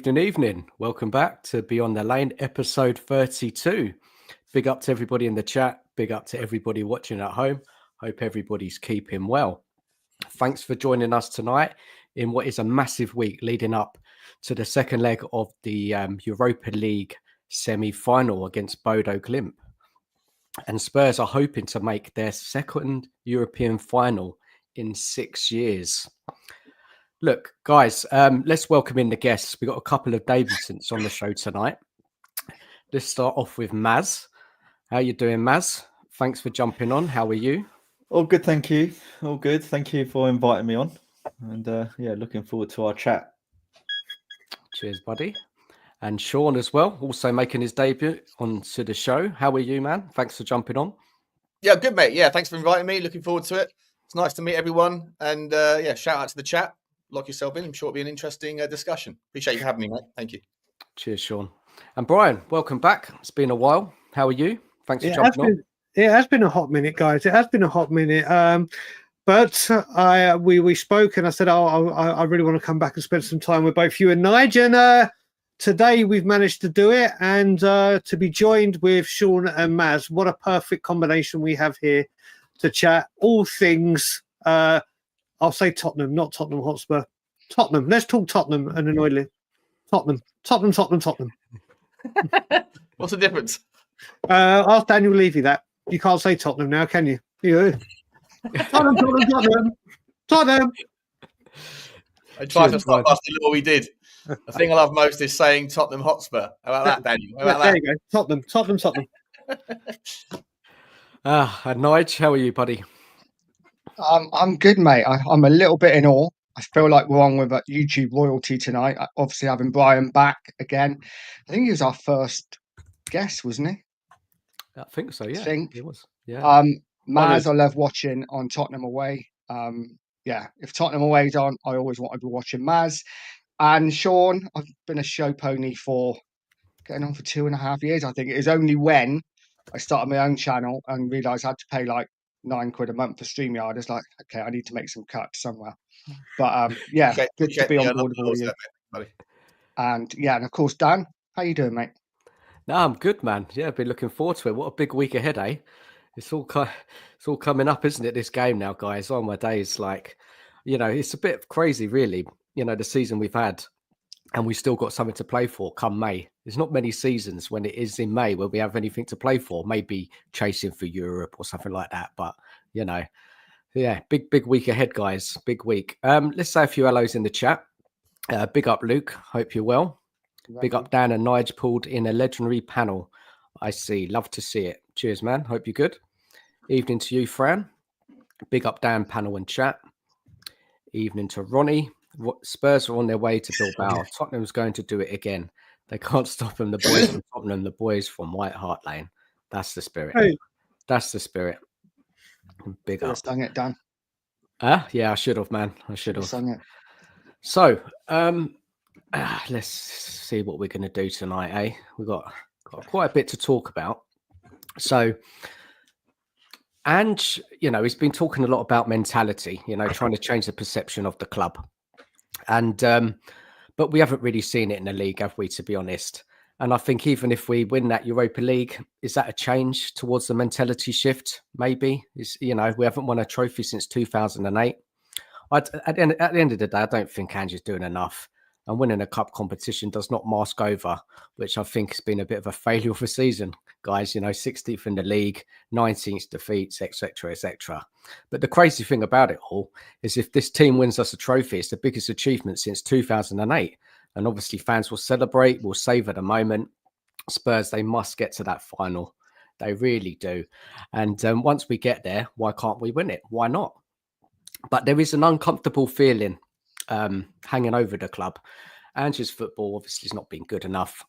Evening. Welcome back to Beyond the Lane, episode 32. Big up to everybody in the chat. Big up to everybody watching at home. Hope everybody's keeping well. Thanks for joining us tonight in what is a massive week leading up to the second leg of the Europa League semi-final against Bodo Glimt. And Spurs are hoping to make their second European final in 6 years. Look, guys, let's welcome in the guests. We've got a couple of debutants on the show tonight. Let's start off with Maz. How you doing, Maz? Thanks for jumping on. How are you? All good, thank you. All good. Thank you for inviting me on. And looking forward to our chat. Cheers, buddy. And Shaun as well, also making his debut onto the show. How are you, man? Thanks for jumping on. Yeah, good, mate. Yeah, thanks for inviting me. Looking forward to it. It's nice to meet everyone. And shout out to the chat. Lock yourself in. I'm sure it'll be an interesting discussion. Appreciate you having me, mate. Thank you. Cheers, Shaun. And Brian, welcome back. It's been a while. How are you? Thanks for jumping on. It has been a hot minute, guys. It has been a hot minute. But we spoke and I said, I really want to come back and spend some time with both you and Nige. And today we've managed to do it. And to be joined with Shaun and Maz, what a perfect combination we have here to chat all things. I'll say Tottenham, not Tottenham Hotspur. Tottenham. Let's talk Tottenham and Tottenham. What's the difference? Ask Daniel Levy that. You can't say Tottenham now, can you? Yeah. Tottenham. I tried to Cheers, stop bud. us the law we did. The thing I love most is saying Tottenham Hotspur. How about that, Daniel? How about There that? you go. Tottenham. And Nige, how are you, buddy? I'm good, mate. I'm a little bit in awe. I feel like we're on with a YouTube royalty tonight. Obviously, having Brian back again. I think he was our first guest, wasn't he? I think so. Yeah, think. it was. Yeah. Maz, I love watching on Tottenham away. Yeah, if Tottenham away's on, I always want to be watching Maz. And Shaun, I've been a show pony for getting on for 2.5 years. I think it was only when I started my own channel and realised I had to pay like £9 a month for StreamYard. It's like, okay, I need to make some cuts somewhere. But yeah, good to be on board with all you. And yeah, and of course, Dan, how you doing, mate? No, I'm good, man. Yeah, I've been looking forward to it. What a big week ahead, eh? It's all coming up, isn't it? This game now, guys. Oh my days, like, it's a bit crazy, really. The season we've had, and we still got something to play for come May. There's not many seasons when it is in May where we have anything to play for. Maybe chasing for Europe or something like that. But yeah, big week ahead, guys. Big week. Let's say a few hellos in the chat. Big up, Luke. Hope you're well. Big up, Dan and Nige pulled in a legendary panel. I see. Love to see it. Cheers, man. Hope you're good. Evening to you, Fran. Big up, Dan, panel and chat. Evening to Ronnie. Spurs are on their way to Bilbao. Tottenham's going to do it again. They can't stop them. The boys from Tottenham, the boys from White Hart Lane. That's the spirit. Hey. That's the spirit. Big up. Sung it, Dan. Yeah, I should have, man. I should have. Sung it. So, let's see what we're going to do tonight, eh? We've got quite a bit to talk about. So, Ange, he's been talking a lot about mentality, trying to change the perception of the club. And, but we haven't really seen it in the league, have we, to be honest? And I think even if we win that Europa League, is that a change towards the mentality shift? Maybe. We haven't won a trophy since 2008. At the end of the day, I don't think Ange is doing enough. And winning a cup competition does not mask over, which I think has been a bit of a failure of a season, guys. 16th in the league, 19th defeats, etc., etc. But the crazy thing about it all is if this team wins us a trophy, it's the biggest achievement since 2008. And obviously fans will celebrate, will savour the moment. Spurs, they must get to that final. They really do. And once we get there, why can't we win it? Why not? But there is an uncomfortable feeling hanging over the club. Ange's football obviously has not been good enough.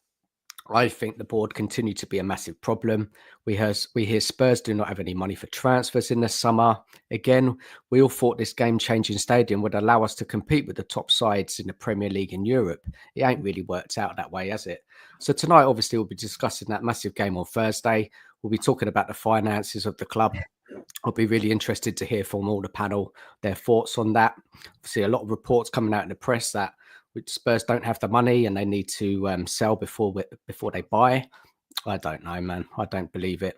I think the board continue to be a massive problem. We hear Spurs do not have any money for transfers in the summer. Again, we all thought this game-changing stadium would allow us to compete with the top sides in the Premier League in Europe. It ain't really worked out that way, has it? So tonight, obviously, we'll be discussing that massive game on Thursday. We'll be talking about the finances of the club. I'll be really interested to hear from all the panel, their thoughts on that. Obviously, a lot of reports coming out in the press that Spurs don't have the money and they need to sell before they buy. I don't know, man. I don't believe it.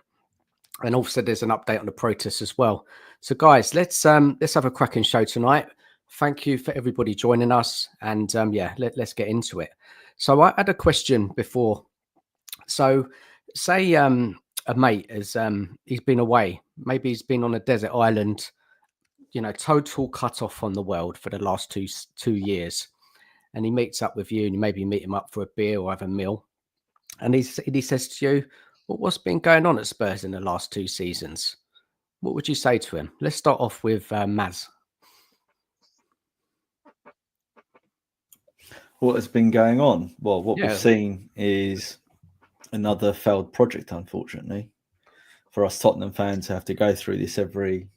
And also, there's an update on the protests as well. So, guys, let's have a cracking show tonight. Thank you for everybody joining us, and let's get into it. So, I had a question before. So, say a mate has he's been away. Maybe he's been on a desert island. Total cut off from the world for the last two years. And he meets up with you, and you maybe meet him up for a beer or have a meal. And he says to you, well, what's been going on at Spurs in the last 2 seasons? What would you say to him? Let's start off with Maz. What has been going on? Well, what we've seen is another failed project, unfortunately. For us Tottenham fans who have to go through this every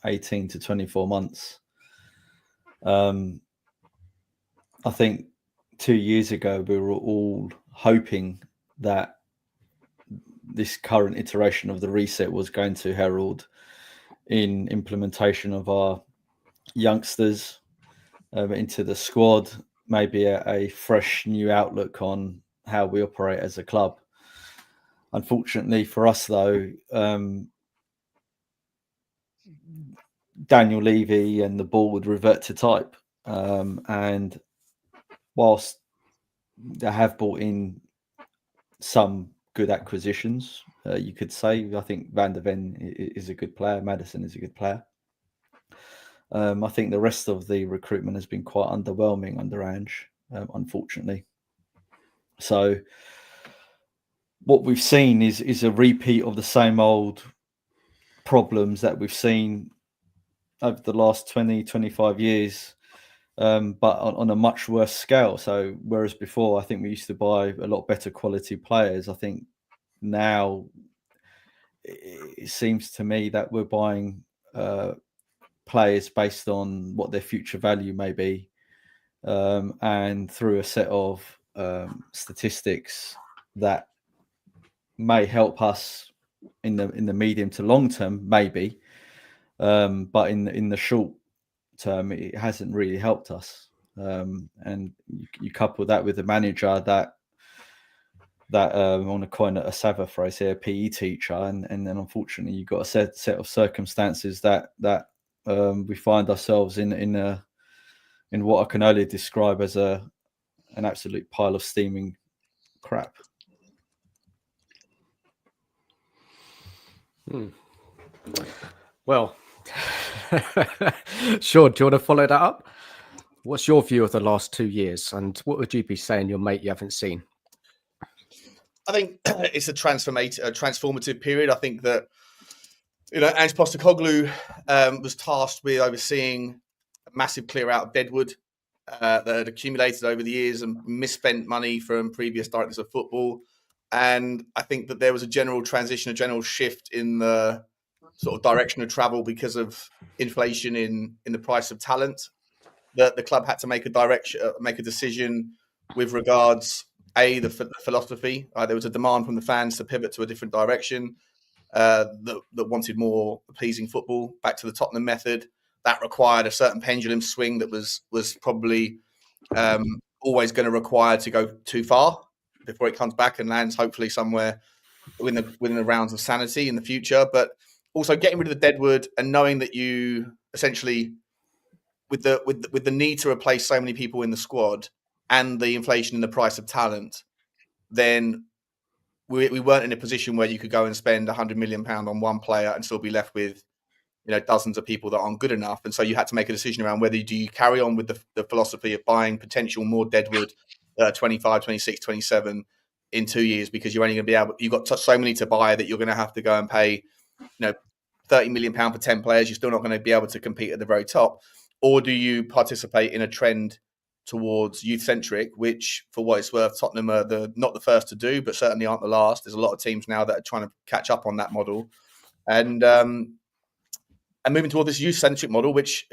18 to 24 months. I think 2 years ago, we were all hoping that this current iteration of the reset was going to herald in implementation of our youngsters into the squad, maybe a fresh new outlook on how we operate as a club. Unfortunately for us, though, Daniel Levy and the board revert to type. And whilst they have brought in some good acquisitions, you could say. I think Van der Ven is a good player. Maddison is a good player. I think the rest of the recruitment has been quite underwhelming under Ange, unfortunately. So what we've seen is a repeat of the same old problems that we've seen over the last 20, 25 years, but on a much worse scale. So whereas before, I think we used to buy a lot better quality players, I think now it seems to me that we're buying players based on what their future value may be, and through a set of statistics that may help us in the medium to long term, maybe, but in the short term, it hasn't really helped us. And you couple that with a manager that I want to coin a saviour phrase here, a PE teacher, and then unfortunately you've got a set of circumstances that we find ourselves in what I can only describe as an absolute pile of steaming crap. Well, Shaun, do you want to follow that up? What's your view of the last 2 years, and what would you be saying your mate you haven't seen? I think it's a transformative period. I think that, Ange Postecoglou was tasked with overseeing a massive clear out of deadwood that had accumulated over the years and misspent money from previous directors of football. And I think that there was a general transition, a general shift in the sort of direction of travel because of inflation in the price of talent. That the club had to make a decision with regards the philosophy. There was a demand from the fans to pivot to a different direction. That wanted more pleasing football, back to the Tottenham method. That required a certain pendulum swing that was probably always going to require to go too far before it comes back and lands hopefully somewhere within the rounds of sanity in the future. But also getting rid of the deadwood and knowing that you essentially, with the need to replace so many people in the squad and the inflation in the price of talent, then we weren't in a position where you could go and spend £100 million on one player and still be left with dozens of people that aren't good enough. And so you had to make a decision around whether do you carry on with the philosophy of buying potential more deadwood 25, 26, 27 in 2 years, because you're only going to be you've got so many to buy that you're going to have to go and pay £30 million for 10 players. You're still not going to be able to compete at the very top. Or do you participate in a trend towards youth-centric, which, for what it's worth, Tottenham are not the first to do, but certainly aren't the last. There's a lot of teams now that are trying to catch up on that model. And moving toward this youth-centric model, which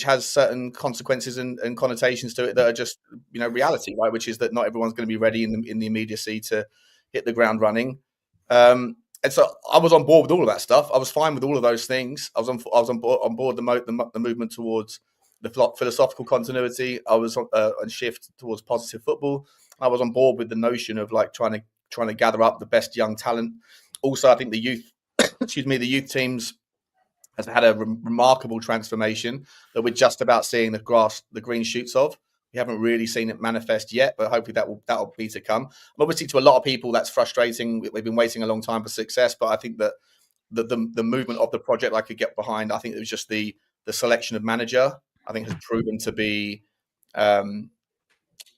has certain consequences and connotations to it that are just reality, right? Which is that not everyone's going to be ready in the immediacy to hit the ground running. And so I was on board with all of that stuff. I was fine with all of those things. I was on board the movement towards the philosophical continuity. I was on shift towards positive football. I was on board with the notion of trying to gather up the best young talent. Also, I think the youth, the youth teams has had a remarkable transformation that we're just about seeing the green shoots of. We haven't really seen it manifest yet, but hopefully that will be to come. And obviously, to a lot of people, that's frustrating. We've been waiting a long time for success, but I think that the movement of the project I could get behind. I think it was just the selection of manager. I think has proven to be, as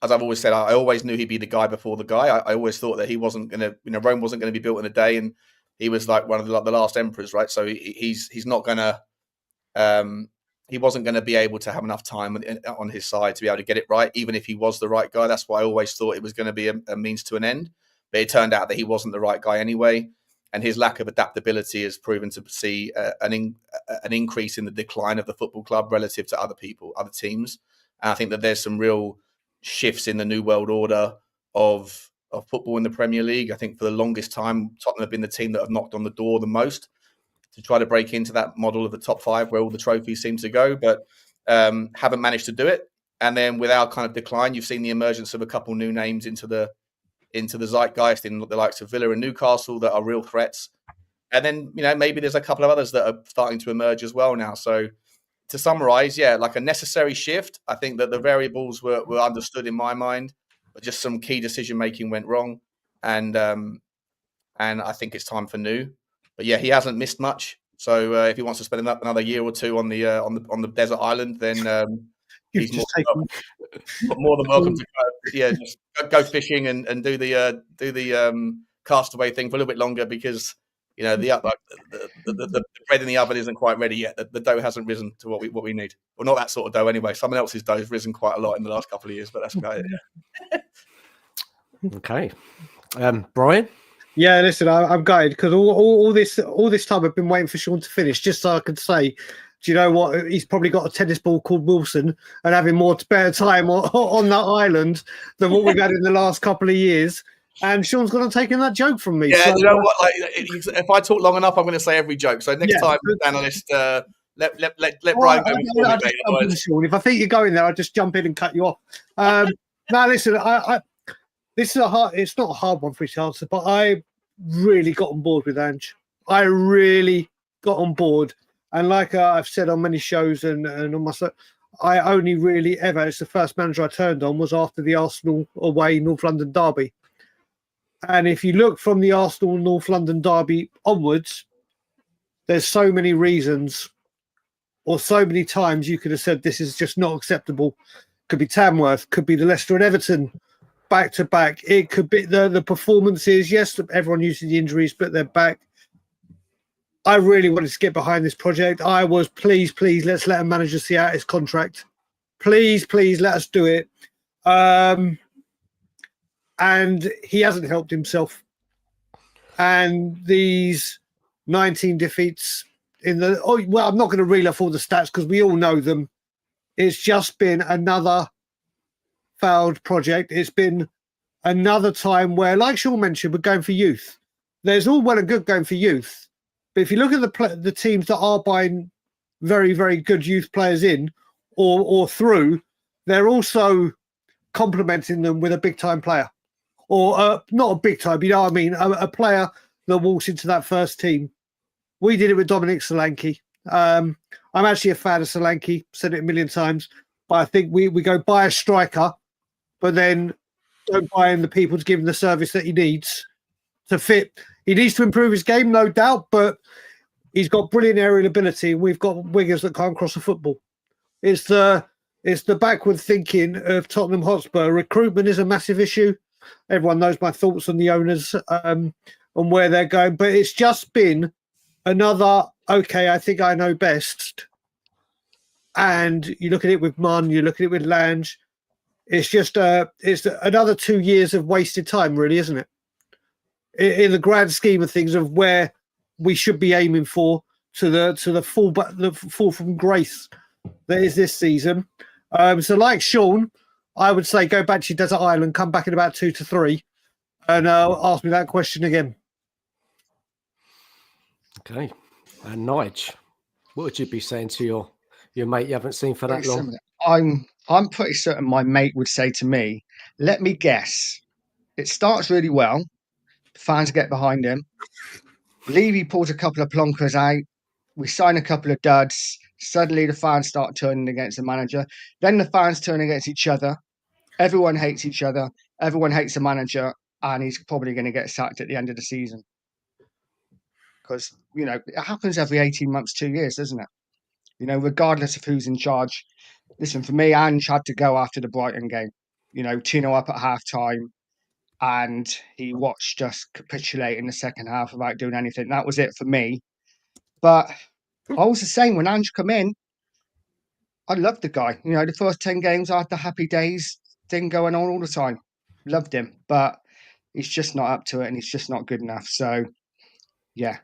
I've always said, I always knew he'd be the guy before the guy. I always thought that he wasn't going to, Rome wasn't going to be built in a day, and he was like one of the last emperors, right? So he's not going to. He wasn't going to be able to have enough time on his side to be able to get it right, even if he was the right guy. That's why I always thought it was going to be a means to an end. But it turned out that he wasn't the right guy anyway. And his lack of adaptability has proven to see an increase in the decline of the football club relative to other teams. And I think that there's some real shifts in the new world order of football in the Premier League. I think for the longest time, Tottenham have been the team that have knocked on the door the most to try to break into that model of the top five where all the trophies seem to go, but haven't managed to do it. And then with our kind of decline, you've seen the emergence of a couple new names into the zeitgeist in the likes of Villa and Newcastle that are real threats. And then, maybe there's a couple of others that are starting to emerge as well now. So to summarize, like a necessary shift. I think that the variables were understood in my mind, but just some key decision-making went wrong. And and I think it's time for new. But yeah, he hasn't missed much. So if he wants to spend another year or two on the desert island, then he's more than welcome to just go fishing and do the castaway thing for a little bit longer, because the bread in the oven isn't quite ready yet. The dough hasn't risen to what we need. Well, not that sort of dough anyway. Someone else's dough has risen quite a lot in the last couple of years, but that's about it. Yeah. Okay, Brian. Yeah, listen, I'm gutted because all this time I've been waiting for Shaun to finish just so I could say, do you know what? He's probably got a tennis ball called Wilson and having more spare time on that island than what we've had in the last couple of years. And Shaun's going to take that joke from me. Yeah, so, you know what? Like, if I talk long enough, I'm going to say every joke. So next time, analyst, let Brian go before me. Shaun, if I think you're going there, I'll just jump in and cut you off. Now, listen, this is it's not a hard one for you to answer, but I really got on board with Ange. I really got on board. And like I've said on many shows and on my stuff, I only really ever, it's the first manager I turned on was after the Arsenal away North London derby. And if you look from the Arsenal North London derby onwards, there's so many reasons or so many times you could have said this is just not acceptable. Could be Tamworth, could be the Leicester and Everton back to back. It could be the performances. Yes, everyone using the injuries, but they're back. I really wanted to get behind this project. I was, please, let's let a manager see out his contract. Please, let us do it. And he hasn't helped himself. And these 19 defeats I'm not going to reel off all the stats because we all know them. It's just been another failed project. It's been another time where, like Shaun mentioned, we're going for youth. There's all well and good going for youth. But if you look at the teams that are buying very, very good youth players in or through, they're also complementing them with a big-time player. Or not a big-time, you know what I mean? A player that walks into that first team. We did it with Dominic Solanke. I'm actually a fan of Solanke, said it a million times. But I think we go buy a striker, but then don't buy in the people to give him the service that he needs to fit. He needs to improve his game, no doubt, but he's got brilliant aerial ability. We've got wingers that can't cross a football. It's the backward thinking of Tottenham Hotspur. Recruitment is a massive issue. Everyone knows my thoughts on the owners on where they're going, but it's just been another, okay, I think I know best. And you look at it with Munn, you look at it with Lange. It's just it's another 2 years of wasted time, really, isn't it? In the grand scheme of things, of where we should be aiming for to the fall from grace that is this season. So, like Shaun, I would say go back to your desert island, come back in about 2 to 3, and ask me that question again. Okay, and Nige, what would you be saying to your mate you haven't seen for that long? I'm pretty certain my mate would say to me, let me guess, it starts really well, fans get behind him, Levy pulls a couple of plonkers out, we sign a couple of duds, suddenly the fans start turning against the manager, then the fans turn against each other, everyone hates each other, everyone hates the manager, and he's probably going to get sacked at the end of the season. Because, it happens every 18 months, 2 years, doesn't it? Regardless of who's in charge. Listen, for me, Ange had to go after the Brighton game. 2-0 up at half-time, and he watched us capitulate in the second half without doing anything. That was it for me. But I was the same when Ange come in. I loved the guy. The first 10 games, I had the happy days thing going on all the time. Loved him. But he's just not up to it, and he's just not good enough. So, yeah.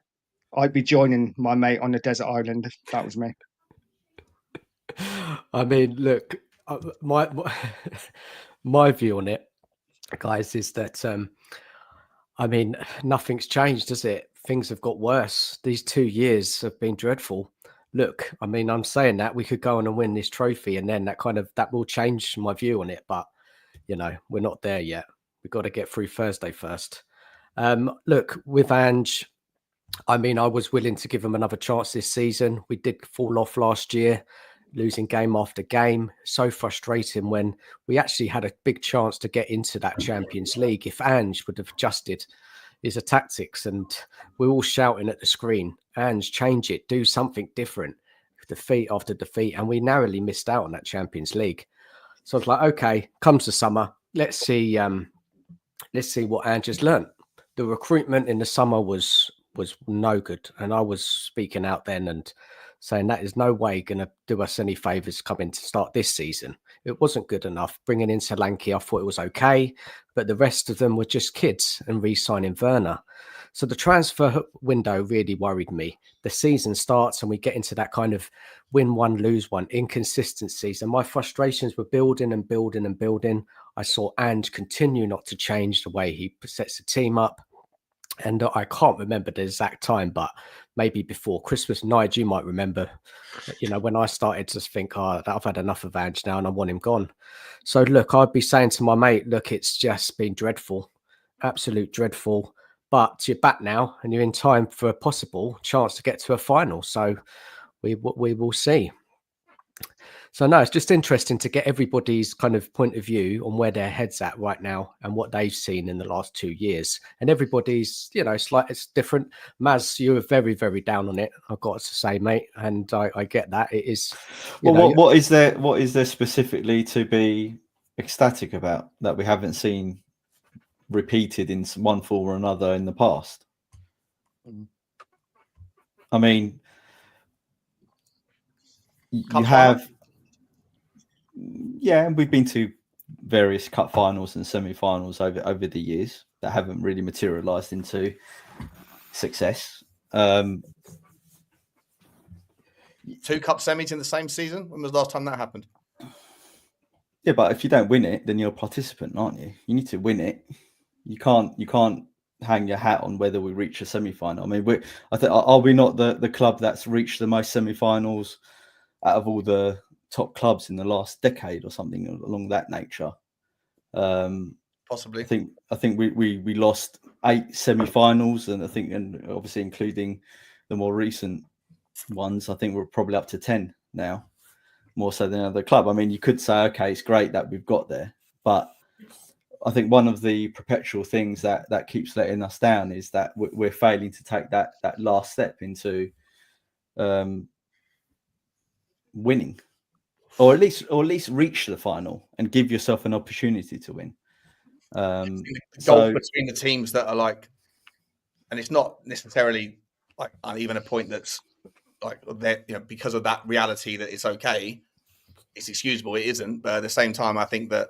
I'd be joining my mate on the desert island if that was me. I mean, look, my view on it, guys, is that nothing's changed, has it? Things have got worse. These 2 years have been dreadful. Look, I'm saying that we could go on and win this trophy, and then that will change my view on it. But we're not there yet. We've got to get through Thursday first. Look, with Ange, I was willing to give him another chance this season. We did fall off last year, losing game after game. So frustrating when we actually had a big chance to get into that Champions League. If Ange would have adjusted is a tactics, and we're all shouting at the screen, Ange, change it, do something different. Defeat after defeat, and we narrowly missed out on that Champions League. So I was like, okay, comes the summer, let's see what Ange has learned. The recruitment in the summer was no good, and I was speaking out then and saying that is no way going to do us any favours coming to start this season. It wasn't good enough. Bringing in Solanke, I thought it was okay, but the rest of them were just kids, and re-signing Werner. So the transfer window really worried me. The season starts and we get into that kind of win one, lose one, inconsistencies. And my frustrations were building and building and building. I saw Ange continue not to change the way he sets the team up. And I can't remember the exact time, but maybe before Christmas. Nige, you might remember, when I started to think, I've had enough of Ange now and I want him gone. So look, I'd be saying to my mate, look, it's just been dreadful, absolute dreadful. But you're back now and you're in time for a possible chance to get to a final. So we will see. So no, it's just interesting to get everybody's kind of point of view on where their head's at right now and what they've seen in the last 2 years. And everybody's, it's different. Maz, you were very, very down on it, I've got to say, mate. And I get that. It is. Well, what is there specifically to be ecstatic about that we haven't seen repeated in one form or another in the past? I mean, you have, we've been to various cup finals and semi-finals over the years that haven't really materialized into success. 2 cup semis in the same season. When was the last time that happened? Yeah, but if you don't win it, then you're a participant, aren't you? You need to win it. You can't hang your hat on whether we reach a semi-final. I mean, are we not the club that's reached the most semi-finals out of all the top clubs in the last decade or something along that nature? Possibly. I think we lost 8 semi-finals, and obviously including the more recent ones, I think we're probably up to 10 now, more so than another club. I mean, you could say, okay, it's great that we've got there, but I think one of the perpetual things that keeps letting us down is that we're failing to take that last step into winning, or at least reach the final and give yourself an opportunity to win. Gulf between the teams that are like, and it's not necessarily like even a point that's like because of that reality that it's okay, it's excusable. It isn't, but at the same time, I think that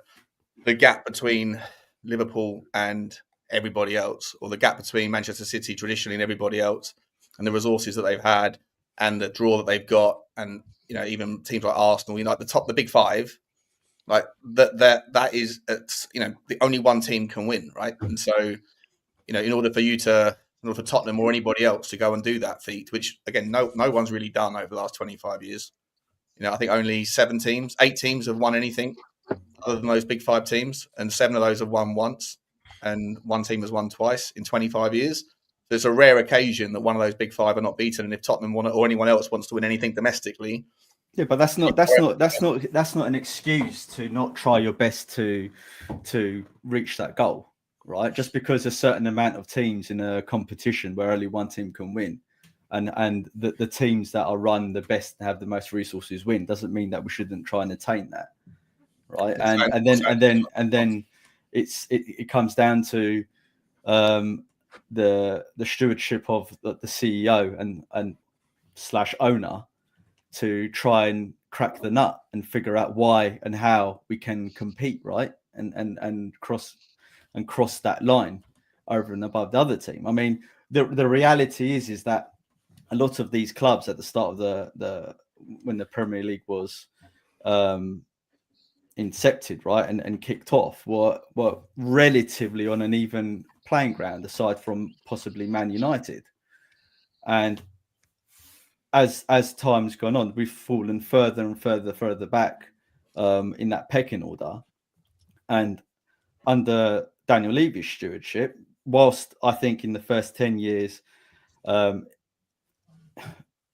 the gap between Liverpool and everybody else, or the gap between Manchester City traditionally and everybody else, and the resources that they've had and the draw that they've got, and even teams like Arsenal, like the big five, like that is the only one team can win, right? And so in order for Tottenham or anybody else to go and do that feat, which again no one's really done over the last 25 years. I think only 8 teams have won anything other than those big 5 teams, and 7 of those have won once, and 1 team has won twice in 25 years. So it's a rare occasion that one of those big 5 are not beaten. And if Tottenham or anyone else wants to win anything domestically, yeah, but that's not an excuse to not try your best to reach that goal, right? Just because a certain amount of teams in a competition where only one team can win, and the teams that are run the best and have the most resources win, doesn't mean that we shouldn't try and attain that, right? And then it comes down to the stewardship of the CEO and / owner to try and crack the nut and figure out why and how we can compete, right? And cross that line over and above the other team. I mean, the reality is that a lot of these clubs at the start of when the Premier League was incepted, right, and kicked off, were relatively on an even playing ground, aside from possibly Man United. And as time's gone on, we've fallen further and further back in that pecking order. And under Daniel Levy's stewardship, whilst I think in the first 10 years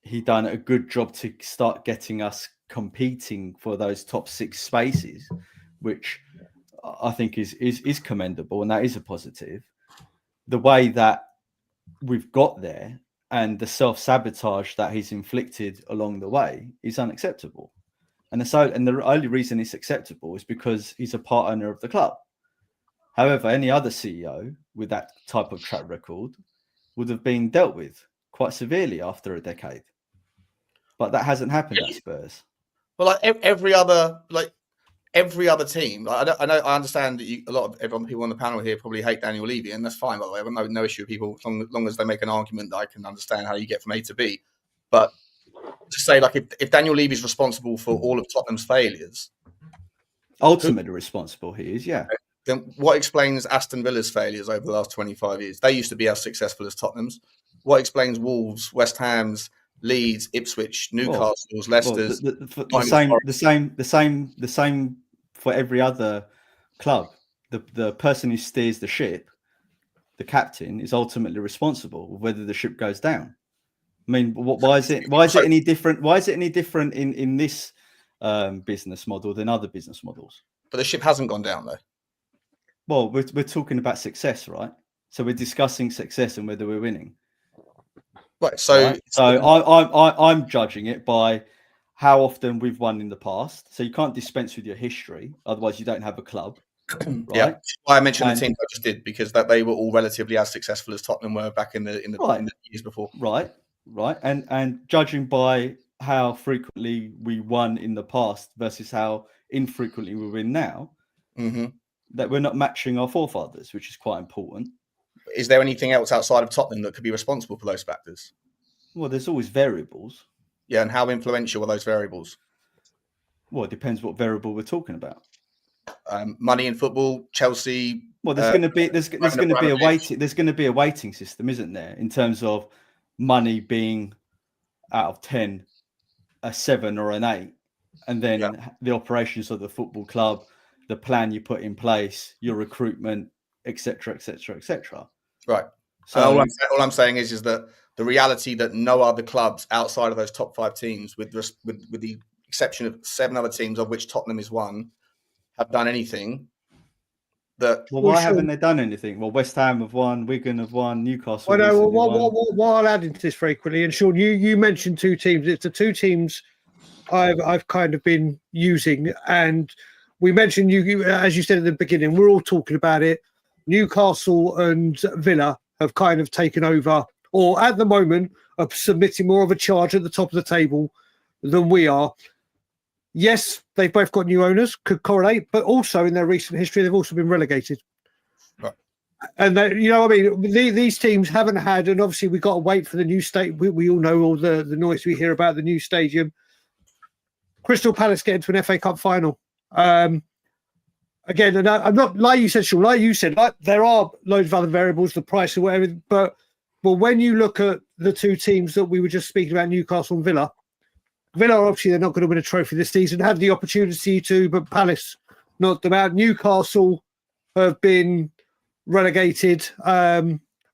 he done a good job to start getting us competing for those top 6 spaces, which I think is commendable, and that is a positive. the way that we've got there and the self-sabotage that he's inflicted along the way is unacceptable. And the only reason it's acceptable is because he's a part owner of the club. However, any other CEO with that type of track record would have been dealt with quite severely after a decade. But that hasn't happened at Spurs. Well, like every other team, like, I understand that a lot of people on the panel here probably hate Daniel Levy, and that's fine. By the way, I've got no issue with people as long as they make an argument that I can understand how you get from A to B. But to say, like, if Daniel Levy is responsible for all of Tottenham's failures, ultimately responsible he is, yeah. Then what explains Aston Villa's failures over the last 25 years? They used to be as successful as Tottenham's. What explains Wolves, West Ham's, Leeds, Ipswich, Newcastle's, Leicester's? The same for every other club. The person who steers the ship, the captain, is ultimately responsible whether the ship goes down. I mean, why is it any different? Why is it any different in this business model than other business models? But the ship hasn't gone down, though. Well, we're talking about success, right? So we're discussing success and whether we're winning. Right. So I'm judging it by how often we've won in the past. So you can't dispense with your history, otherwise you don't have a club. Right? Yeah. Why I mentioned the team I just did, because that they were all relatively as successful as Tottenham were back in the years before. Right. And judging by how frequently we won in the past versus how infrequently we win now, that we're not matching our forefathers, which is quite important. Is there anything else outside of Tottenham that could be responsible for those factors? Well, there's always variables. Yeah, and how influential are those variables? Well, it depends what variable we're talking about. Money in football, Chelsea. Well, there's going to be a weighting system, isn't there, in terms of money being out of 10, a 7 or an 8, and then the operations of the football club, the plan you put in place, your recruitment, etc., etc., etc. Right. So all I'm saying is that the reality that no other clubs outside of those top 5 teams, with the exception of 7 other teams, of which Tottenham is one, have done anything. Why haven't they done anything? Well, West Ham have won, Wigan have won, Newcastle. While I'll add into this very quickly, and Shaun, you mentioned 2 teams. It's the 2 teams I've kind of been using, and we mentioned you as you said at the beginning. We're all talking about it. Newcastle and Villa have kind of taken over, or at the moment are submitting more of a charge at the top of the table than we are. Yes, they've both got new owners, could correlate, but also in their recent history, they've also been relegated. Right. And these teams haven't had, and obviously we've got to wait for the new state. We all know all the noise we hear about the new stadium. Crystal Palace getting to an FA Cup final. Again, and I'm not, like you said, Shaun, there are loads of other variables, the price or whatever, but when you look at the 2 teams that we were just speaking about, Newcastle and Villa, obviously they're not going to win a trophy this season, had the opportunity to, but Palace knocked them out. Newcastle have been relegated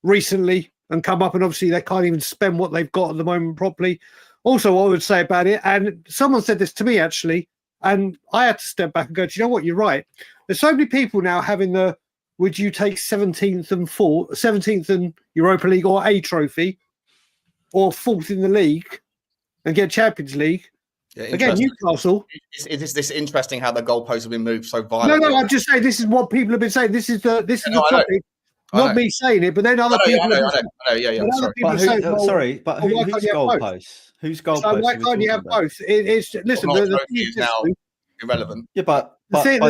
recently and come up, and obviously they can't even spend what they've got at the moment properly. Also, what I would say about it, and someone said this to me actually, and I had to step back and go, do you know what, you're right. There's so many people now having would you take 17th in Europa League or a trophy, or 4th in the league and get Champions League? Yeah, again, Newcastle. It's interesting how the goalposts have been moved so violently. No, I'm just saying this is what people have been saying. This is the topic. Not me saying it, but then other people. Sorry, but whose goalposts? Whose goalposts? So why can't you have both? Listen, the is now irrelevant. Yeah, but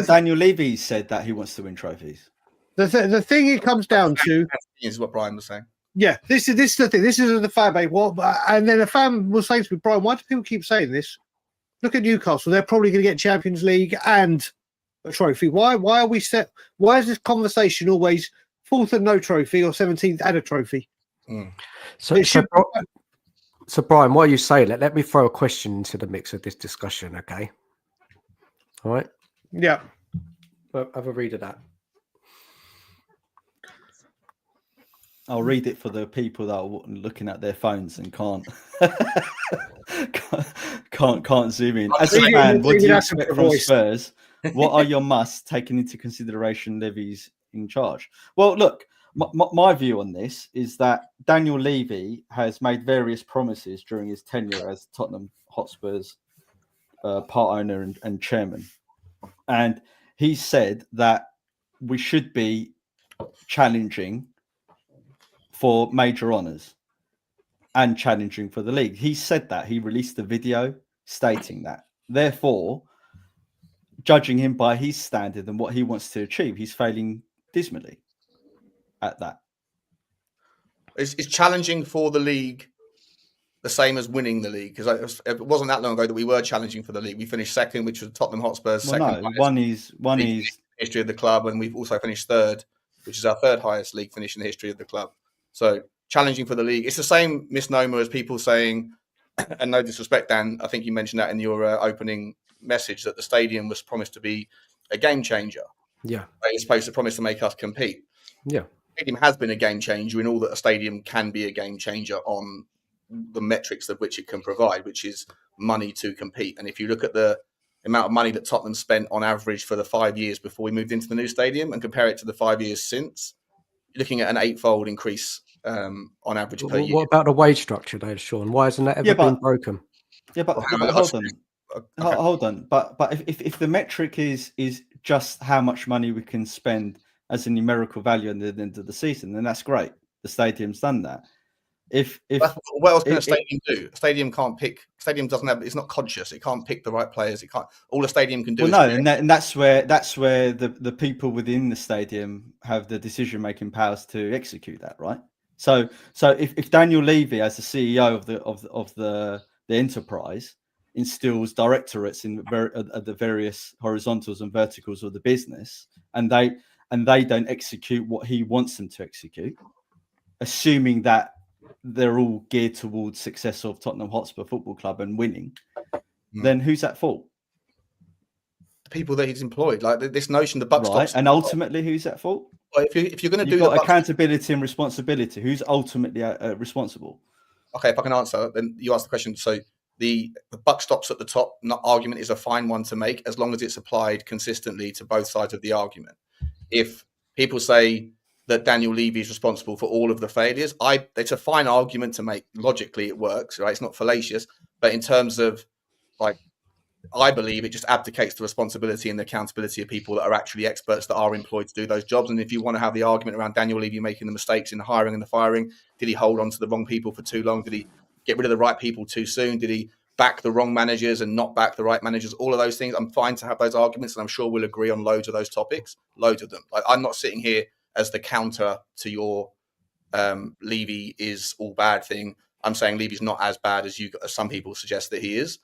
Daniel Levy said that he wants to win trophies. The thing it comes down to is what Brian was saying. Yeah, this is the thing. This is the fan base. And then a fan will say to me, Brian, why do people keep saying this? Look at Newcastle. They're probably going to get Champions League and a trophy. Why are we set? Why is this conversation always 4th and no trophy or 17th and a trophy? So Brian, while you say that, let me throw a question into the mix of this discussion, okay? All right? Yeah. Well, have a read of that. I'll read it for the people that are looking at their phones and can't zoom in. As a fan, what do you expect from Spurs? What are your musts taking into consideration Levy's in charge? Well, look, my view on this is that Daniel Levy has made various promises during his tenure as Tottenham Hotspur's part owner and chairman. And he said that we should be challenging for major honours and challenging for the league. He said that. He released a video stating that. Therefore, judging him by his standard and what he wants to achieve, he's failing dismally at that. Is challenging for the league the same as winning the league? Because it wasn't that long ago that we were challenging for the league. We finished second, which was Tottenham Hotspur's second. No, one is history of the club, and we've also finished third, which is our third highest league finish in the history of the club. So challenging for the league, it's the same misnomer as people saying, and no disrespect, Dan, I think you mentioned that in your opening message, that the stadium was promised to be a game changer. Yeah, it's supposed to promise to make us compete. Yeah, the stadium has been a game changer in all that a stadium can be a game changer on the metrics of which it can provide, which is money to compete. And if you look at the amount of money that Tottenham spent on average for the 5 years before we moved into the new stadium and compare it to the 5 years since, you're looking at an 8-fold increase on average per year. What about the wage structure, though, Sean? Why hasn't that ever been broken? Yeah, but hold on. Okay. Hold on. But if the metric is just how much money we can spend as a numerical value at the end of the season, then that's great. The stadium's done that. What else can a stadium do? A stadium can't pick. Stadium doesn't have. It's not conscious. It can't pick the right players. It can't. All a stadium can do. And that's where the people within the stadium have the decision-making powers to execute that, right? So if Daniel Levy, as the CEO of the enterprise, instills directorates in the various horizontals and verticals of the business, and they don't execute what he wants them to execute, assuming that they're all geared towards success of Tottenham Hotspur Football Club and winning, then who's at fault? The people that he's employed. Like this notion, the buck stops. And ultimately, who's at fault? Well, if you're going to do the accountability and responsibility, who's ultimately responsible? Okay, if I can answer, then you ask the question. So the buck stops at the top. Argument is a fine one to make as long as it's applied consistently to both sides of the argument. If people say that Daniel Levy is responsible for all of the failures, it's a fine argument to make. Logically, it works, right? It's not fallacious, but in terms of I believe it just abdicates the responsibility and the accountability of people that are actually experts that are employed to do those jobs. And if you want to have the argument around Daniel Levy making the mistakes in the hiring and the firing, did he hold on to the wrong people for too long? Did he get rid of the right people too soon? Did he back the wrong managers and not back the right managers? All of those things, I'm fine to have those arguments, and I'm sure we'll agree on loads of those topics, loads of them. I'm not sitting here as the counter to your Levy is all bad thing. I'm saying Levy's not as bad as some people suggest that he is.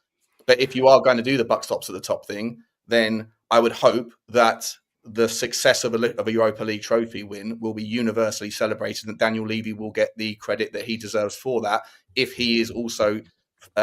But if you are going to do the buck stops at the top thing, then I would hope that the success of a Europa League trophy win will be universally celebrated, and Daniel Levy will get the credit that he deserves for that, if he is also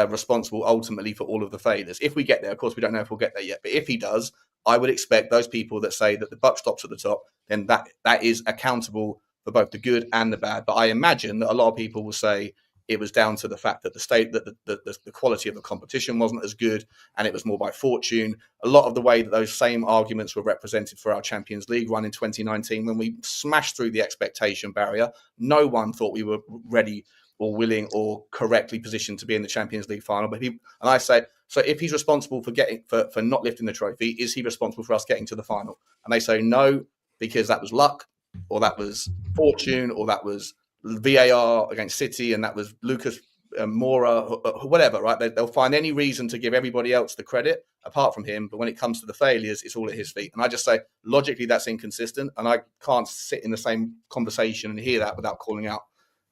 responsible ultimately for all of the failures. If we get there, of course, we don't know if we'll get there yet, but if he does, I would expect those people that say that the buck stops at the top, then that is accountable for both the good and the bad. But I imagine that a lot of people will say it was down to the fact that the quality of the competition wasn't as good, and it was more by fortune. A lot of the way that those same arguments were represented for our Champions League run in 2019, when we smashed through the expectation barrier, no one thought we were ready or willing or correctly positioned to be in the Champions League final. But I say, so if he's responsible for not lifting the trophy, is he responsible for us getting to the final? And they say no, because that was luck, or that was fortune, or that was VAR against City, and that was Lucas Moura, whatever, right? They'll find any reason to give everybody else the credit apart from him. But when it comes to the failures, it's all at his feet. And I just say, logically, that's inconsistent. And I can't sit in the same conversation and hear that without calling out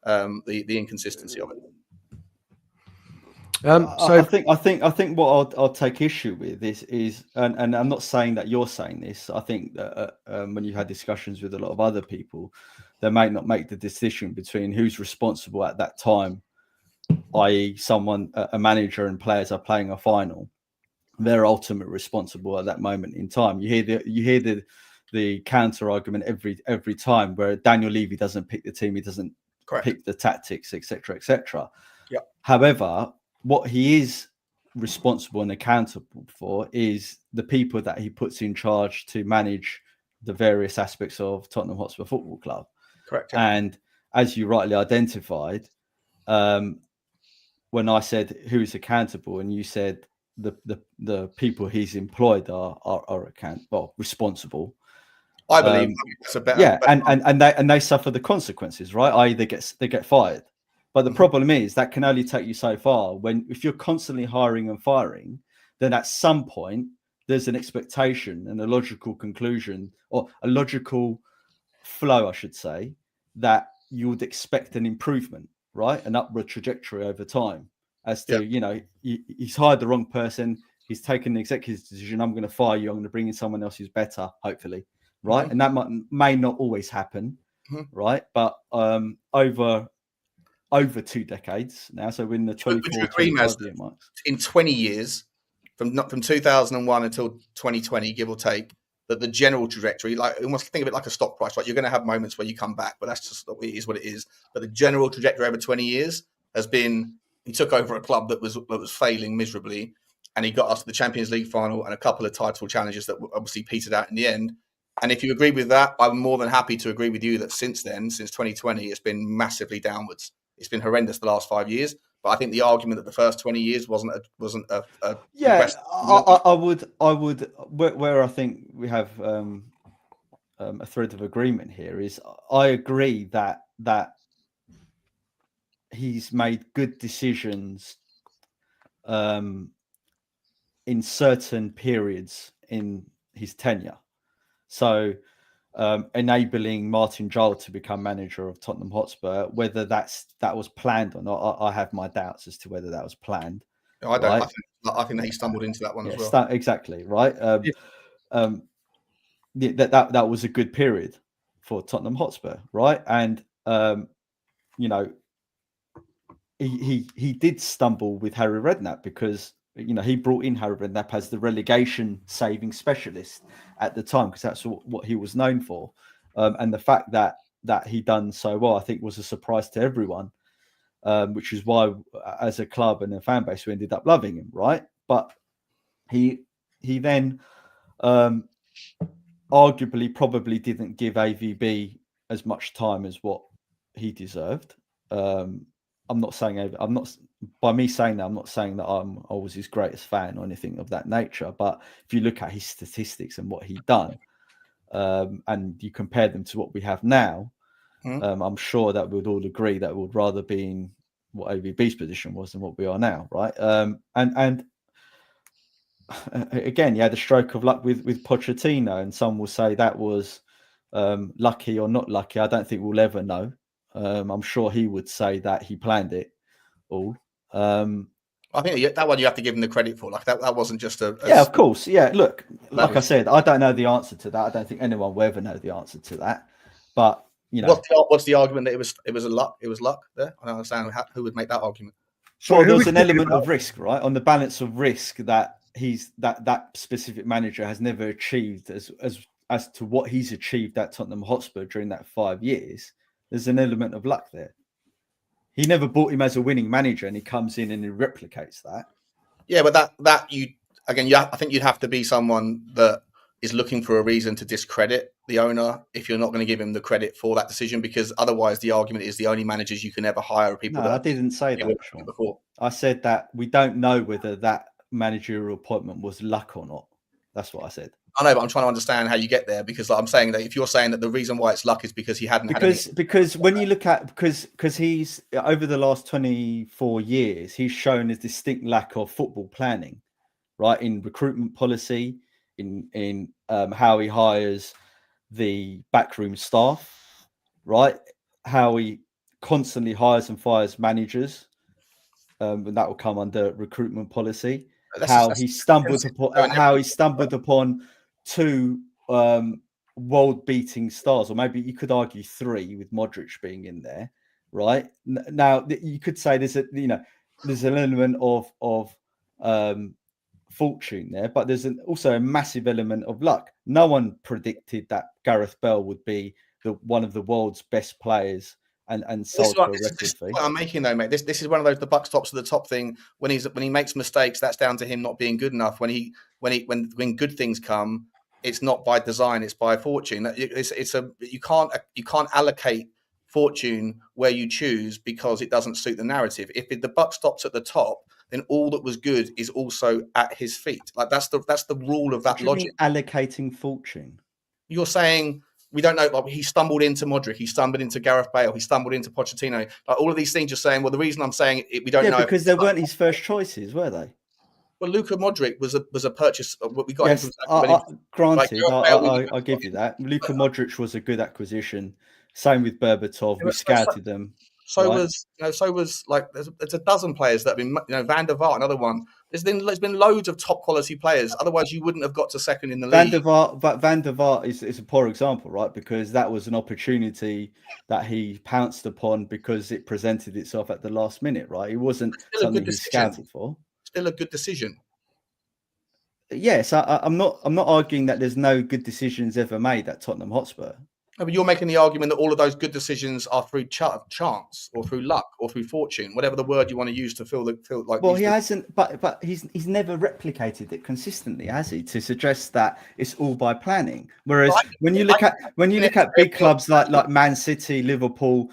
the inconsistency of it. I think what I'll take issue with is, and I'm not saying that you're saying this. I think that when you've had discussions with a lot of other people, they might not make the decision between who's responsible at that time, i.e., a manager and players are playing a final. They're ultimately responsible at that moment in time. You hear the counter argument every time, where Daniel Levy doesn't pick the team, he doesn't pick the tactics, etc., etc. Yeah. However, what he is responsible and accountable for is the people that he puts in charge to manage the various aspects of Tottenham Hotspur Football Club. Correct. Yeah. And as you rightly identified, when I said who's accountable, and you said the people he's employed are responsible. I believe that's a better. And they suffer the consequences, right? I.e., they get fired. But the problem is that can only take you so far. If you're constantly hiring and firing, then at some point there's an expectation and a logical conclusion, or a logical flow, I should say, that you would expect an improvement, right? An upward trajectory over time. As to, he's hired the wrong person, he's taken the executive decision, I'm going to fire you, I'm going to bring in someone else who's better, hopefully, right? And that may not always happen, right? But over 2 decades now, so we're in the 24, 25 year marks. In 20 years, from 2001 until 2020, give or take, that the general trajectory, like almost think of it like a stock price, right? You're going to have moments where you come back, but that's just it is what it is. But the general trajectory over 20 years has been, he took over a club that was failing miserably, and he got us to the Champions League final and a couple of title challenges that obviously petered out in the end. And if you agree with that, I'm more than happy to agree with you that since then, since 2020, it's been massively downwards. It's been horrendous the last 5 years. But I think the argument that the first 20 years wasn't a I would where I think we have a thread of agreement here is I agree that he's made good decisions in certain periods in his tenure. So enabling Martin Jol to become manager of Tottenham Hotspur, whether that was planned or not, I have my doubts as to whether that was planned. I don't. Right? I think that he stumbled into that one as well. Exactly right. That was a good period for Tottenham Hotspur, right? And he did stumble with Harry Redknapp because he brought in Harry Redknapp as the relegation saving specialist at the time, because that's what he was known for. And the fact that he done so well, I think, was a surprise to everyone, which is why, as a club and a fan base, we ended up loving him, right? But he then arguably probably didn't give AVB as much time as what he deserved. I'm not saying by me saying that, I'm not saying that I was his greatest fan or anything of that nature. But if you look at his statistics and what he'd done, and you compare them to what we have now, I'm sure that we'd all agree that we'd rather be in what AVB's position was than what we are now, right? And again, you had a stroke of luck with Pochettino, and some will say that was lucky or not lucky. I don't think we'll ever know. I'm sure he would say that he planned it all. I think that one you have to give him the credit for. Like that wasn't just yeah, of course. Yeah, look, like I said, I don't know the answer to that. I don't think anyone will ever know the answer to that. But what's the argument that it was a luck? It was luck there. I don't understand who would make that argument. Well, there was an element of risk, right? On the balance of risk that that specific manager has never achieved as to what he's achieved at Tottenham Hotspur during that 5 years. There's an element of luck there. He never bought him as a winning manager, and he comes in and he replicates that. Yeah, but that I think you'd have to be someone that is looking for a reason to discredit the owner if you're not going to give him the credit for that decision, because otherwise the argument is the only managers you can ever hire are people. No, I didn't say that, Shaun. Before. I said that we don't know whether that managerial appointment was luck or not. That's what I said. I know, but I'm trying to understand how you get there, because I'm saying that if you're saying that the reason why it's luck is because he hadn't because when you look at because he's over the last 24 years, he's shown a distinct lack of football planning, right? In recruitment policy, in how he hires the backroom staff, right? How he constantly hires and fires managers, and that will come under recruitment policy. How he stumbled upon two world-beating stars, or maybe you could argue three, with Modric being in there, right? Now you could say there's an element of fortune there, but there's also a massive element of luck. No one predicted that Gareth Bale would be one of the world's best players and sold for a record fee. What I'm making though, mate. This is one of those the buck stops to the top thing. When he makes mistakes, that's down to him not being good enough. When good things come, it's not by design, it's by fortune. You can't allocate fortune where you choose because it doesn't suit the narrative. If the buck stops at the top, then all that was good is also at his feet. Like that's the rule of that logic. Allocating fortune. You're saying we don't know. Like he stumbled into Modric, he stumbled into Gareth Bale, he stumbled into Pochettino. Like all of these things, you're saying. Well, the reason I'm saying it, we don't know because they weren't his first choices, were they? Well, Luka Modric was a purchase. What we got. Yes, him from, granted, like, I give you that. Luka Modric was a good acquisition. Same with Berbatov. We scouted them. So was like there's a dozen players that have been. Van der Vaart, another one. There's been loads of top quality players. Otherwise, you wouldn't have got to second in the league. Van der Vaart is a poor example, right? Because that was an opportunity that he pounced upon because it presented itself at the last minute, right? It wasn't something he scouted for. Still a good decision. Yes, I'm not arguing that there's no good decisions ever made at Tottenham Hotspur. No, but you're making the argument that all of those good decisions are through chance or through luck or through fortune, whatever the word you want to use to feel like. Well, he hasn't, but he's never replicated it consistently, has he? To suggest that it's all by planning. Whereas when you look at big clubs like Man City, Liverpool,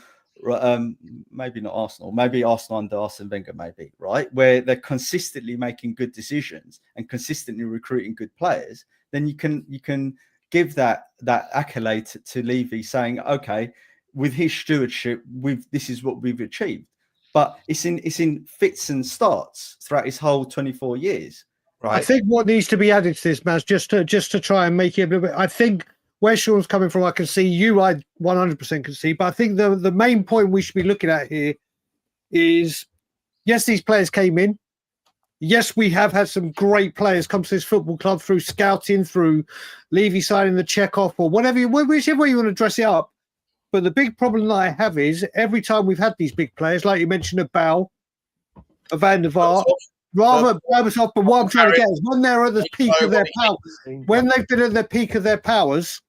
maybe not Arsenal, maybe Arsenal under Arsene Wenger, maybe, right, where they're consistently making good decisions and consistently recruiting good players, then you can give that accolade to Levy, saying, okay, with his stewardship, this is what we've achieved. But it's in fits and starts throughout his whole 24 years. Right. I think what needs to be added to this, Maz, just to try and make it a little bit. I think where Shaun's coming from, I can see you. I 100% can see, but I think the main point we should be looking at here is, yes, these players came in. Yes, we have had some great players come to this football club through scouting, through Levy signing the check off, or whichever way you want to dress it up. But the big problem that I have is every time we've had these big players, like you mentioned, a Bale, a Van der Vaart, rather Berbatov, but what I'm trying to get is when they're at the peak of their power, when they've been at the peak of their powers,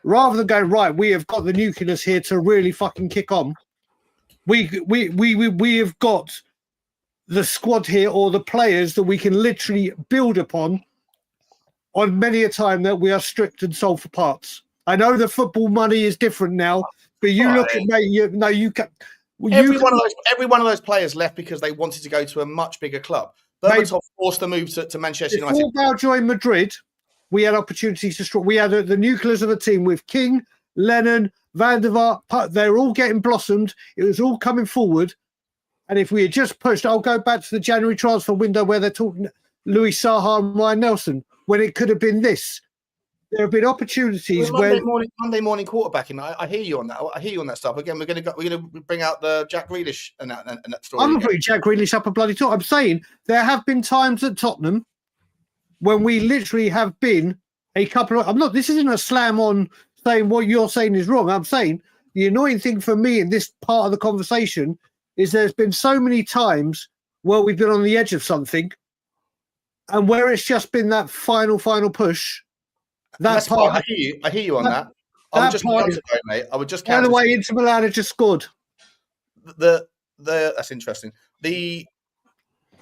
rather than going, right, we have got the nucleus here to really fucking kick on. We have got the squad here, or the players that we can literally build upon on many a time that we are stripped and sold for parts. I know the football money is different now, but you look at me. Every one of those players left because they wanted to go to a much bigger club. Berbatov forced the move to Manchester United. Before Bale joined Madrid, we had opportunities to strike. We had the nucleus of the team with King, Lennon, Van der Vaart. They were all getting blossomed. It was all coming forward. And if we had just pushed, I'll go back to the January transfer window where they're talking Louis Saha and Ryan Nelson, when it could have been this. There have been opportunities where Monday morning quarterbacking. I hear you on that. I hear you on that stuff. Again, we're going to bring out the Jack Grealish and that story. I'm not putting Jack Grealish up a bloody talk. I'm saying there have been times at Tottenham when we literally have been a couple of. This isn't a slam on saying what you're saying is wrong. I'm saying the annoying thing for me in this part of the conversation is there's been so many times where we've been on the edge of something, and where it's just been that final push. That's part. I hear you on that. I would just counter, mate. I would just counter. By the way, Inter Milan had just scored. That's interesting. The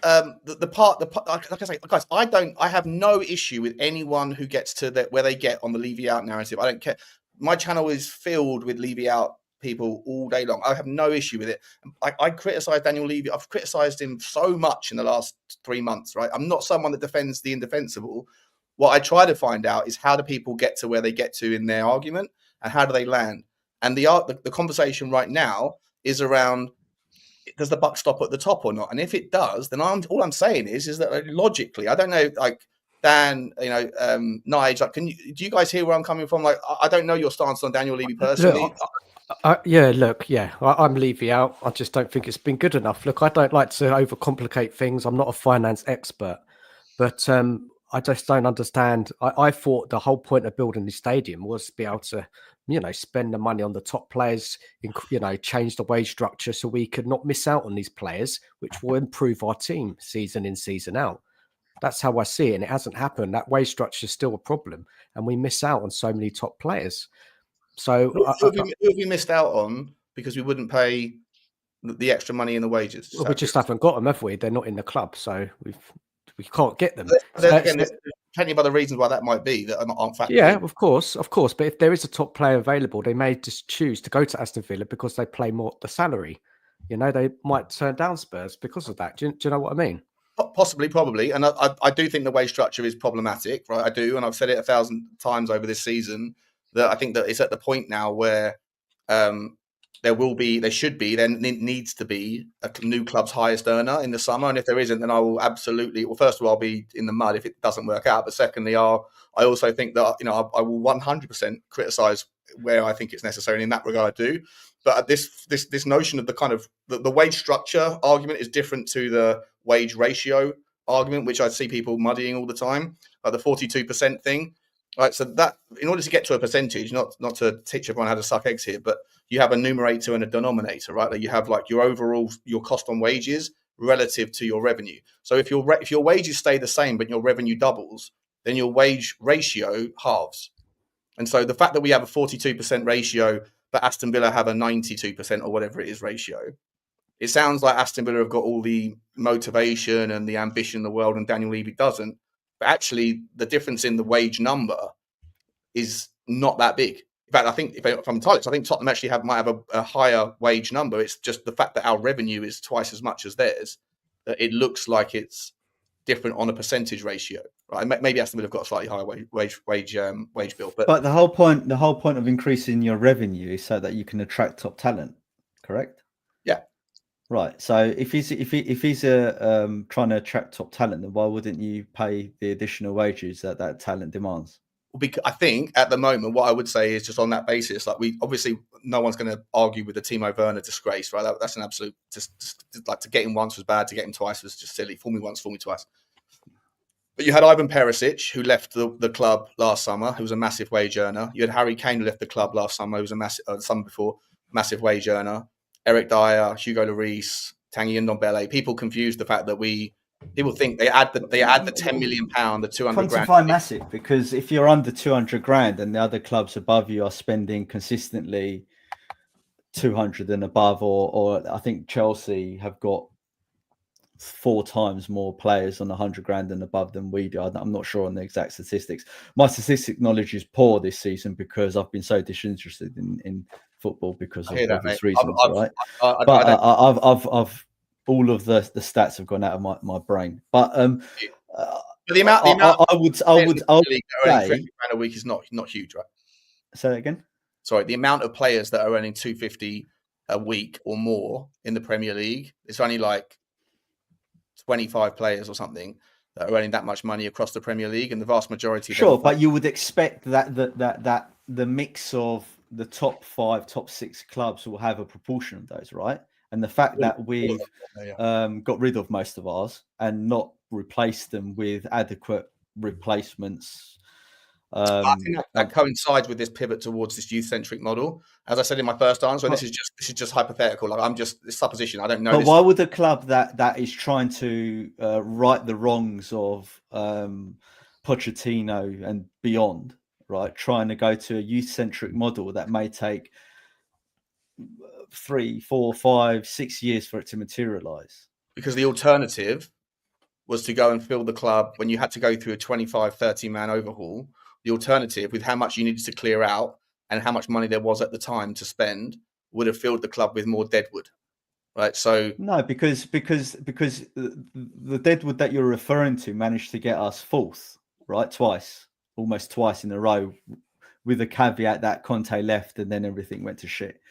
part, like I say, guys, I have no issue with anyone who gets to where they get on the Levy out narrative. I don't care. My channel is filled with Levy out people all day long. I have no issue with it. I criticize Daniel Levy. I've criticized him so much in the last 3 months, right? I'm not someone that defends the indefensible. What I try to find out is how do people get to where they get to in their argument, and how do they land? And the conversation right now is around, does the buck stop at the top or not? And if it does, then all I'm saying is that logically, I don't know, like Dan, Nige, like, do you guys hear where I'm coming from? Like, I don't know your stance on Daniel Levy personally. I'm Levy out. I just don't think it's been good enough. Look, I don't like to overcomplicate things. I'm not a finance expert, but I just don't understand. I thought the whole point of building the stadium was to be able to, spend the money on the top players, change the wage structure so we could not miss out on these players, which will improve our team season in, season out. That's how I see it. And it hasn't happened. That wage structure is still a problem. And we miss out on so many top players. So who have we missed out on because we wouldn't pay the extra money in the wages? Well, we just haven't got them, have we? They're not in the club. So we can't get them. There's plenty of other reasons why that might be that aren't factored Yeah, in. of course. But if there is a top player available, they may just choose to go to Aston Villa because they play more the salary. They might turn down Spurs because of that. Do you know what I mean? Possibly, probably, and I do think the wage structure is problematic, right? I do, and I've said it 1,000 times over this season that I think that it's at the point now where there should be, then it needs to be a new club's highest earner in the summer, and if there isn't, then I will absolutely. Well, first of all, I'll be in the mud if it doesn't work out, but secondly, I also think that I will 100% criticise where I think it's necessary. In that regard, I do. But this notion of the kind of the wage structure argument is different to the wage ratio argument, which I see people muddying all the time, like the 42% thing. Right, so that in order to get to a percentage, not to teach everyone how to suck eggs here, but you have a numerator and a denominator, right? Like you have like your cost on wages relative to your revenue. So if your wages stay the same but your revenue doubles, then your wage ratio halves. And so the fact that we have a 42% ratio, but Aston Villa have a 92% or whatever it is ratio, it sounds like Aston Villa have got all the motivation and the ambition in the world, and Daniel Levy doesn't. But actually, the difference in the wage number is not that big. In fact, I think if I'm honest, I think Tottenham actually might have a higher wage number. It's just the fact that our revenue is twice as much as theirs, that it looks like it's different on a percentage ratio. Right? Maybe Aston Villa have got a slightly higher wage bill, but the whole point of increasing your revenue is so that you can attract top talent, correct? Yeah. Right. So if he's trying to attract top talent, then why wouldn't you pay the additional wages that talent demands? Because I think at the moment, what I would say is just on that basis, like no one's going to argue with the Timo Werner disgrace, right? That's an absolute just like to get him once was bad, to get him twice was just silly. Fool me once, fool me twice. But you had Ivan Perisic, who left the club last summer, who was a massive wage earner. You had Harry Kane, who left the club last summer, who was a massive summer before, massive wage earner. Eric Dyer, Hugo Lloris, Tanguy Ndombele. People confuse the fact that people think they add the £10 million, the 200 grand. Quantify massive, because if you're under 200 grand and the other clubs above you are spending consistently 200 and above, or I think Chelsea have got 4 times more players on 100 grand and above than we do. I'm not sure on the exact statistics. My statistic knowledge is poor this season because I've been so disinterested in football because of obvious reasons, right? But I've all of the stats have gone out of my brain. But the amount I would say a week is not huge, right? Say that again. Sorry, the amount of players that are earning 250 a week or more in the Premier League, it's only like 25 players or something that are earning that much money across the Premier League, and the vast majority. Sure, but you would expect that the mix of the top 5, top 6 clubs will have a proportion of those, right? And the fact that we've got rid of most of ours and not replaced them with adequate replacements. I think that coincides with this pivot towards this youth-centric model. As I said in my first answer, and this is just hypothetical. Like it's supposition. I don't know. But why would a club that is trying to right the wrongs of Pochettino and beyond, right, trying to go to a youth-centric model that may take 3, 4, 5, 6 years for it to materialize? Because the alternative was to go and fill the club when you had to go through a 25, 30 man overhaul. The alternative, with how much you needed to clear out and how much money there was at the time to spend, would have filled the club with more deadwood, right? So no, because the deadwood that you're referring to managed to get us 4th, right, almost twice in a row, with the caveat that Conte left and then everything went to shit,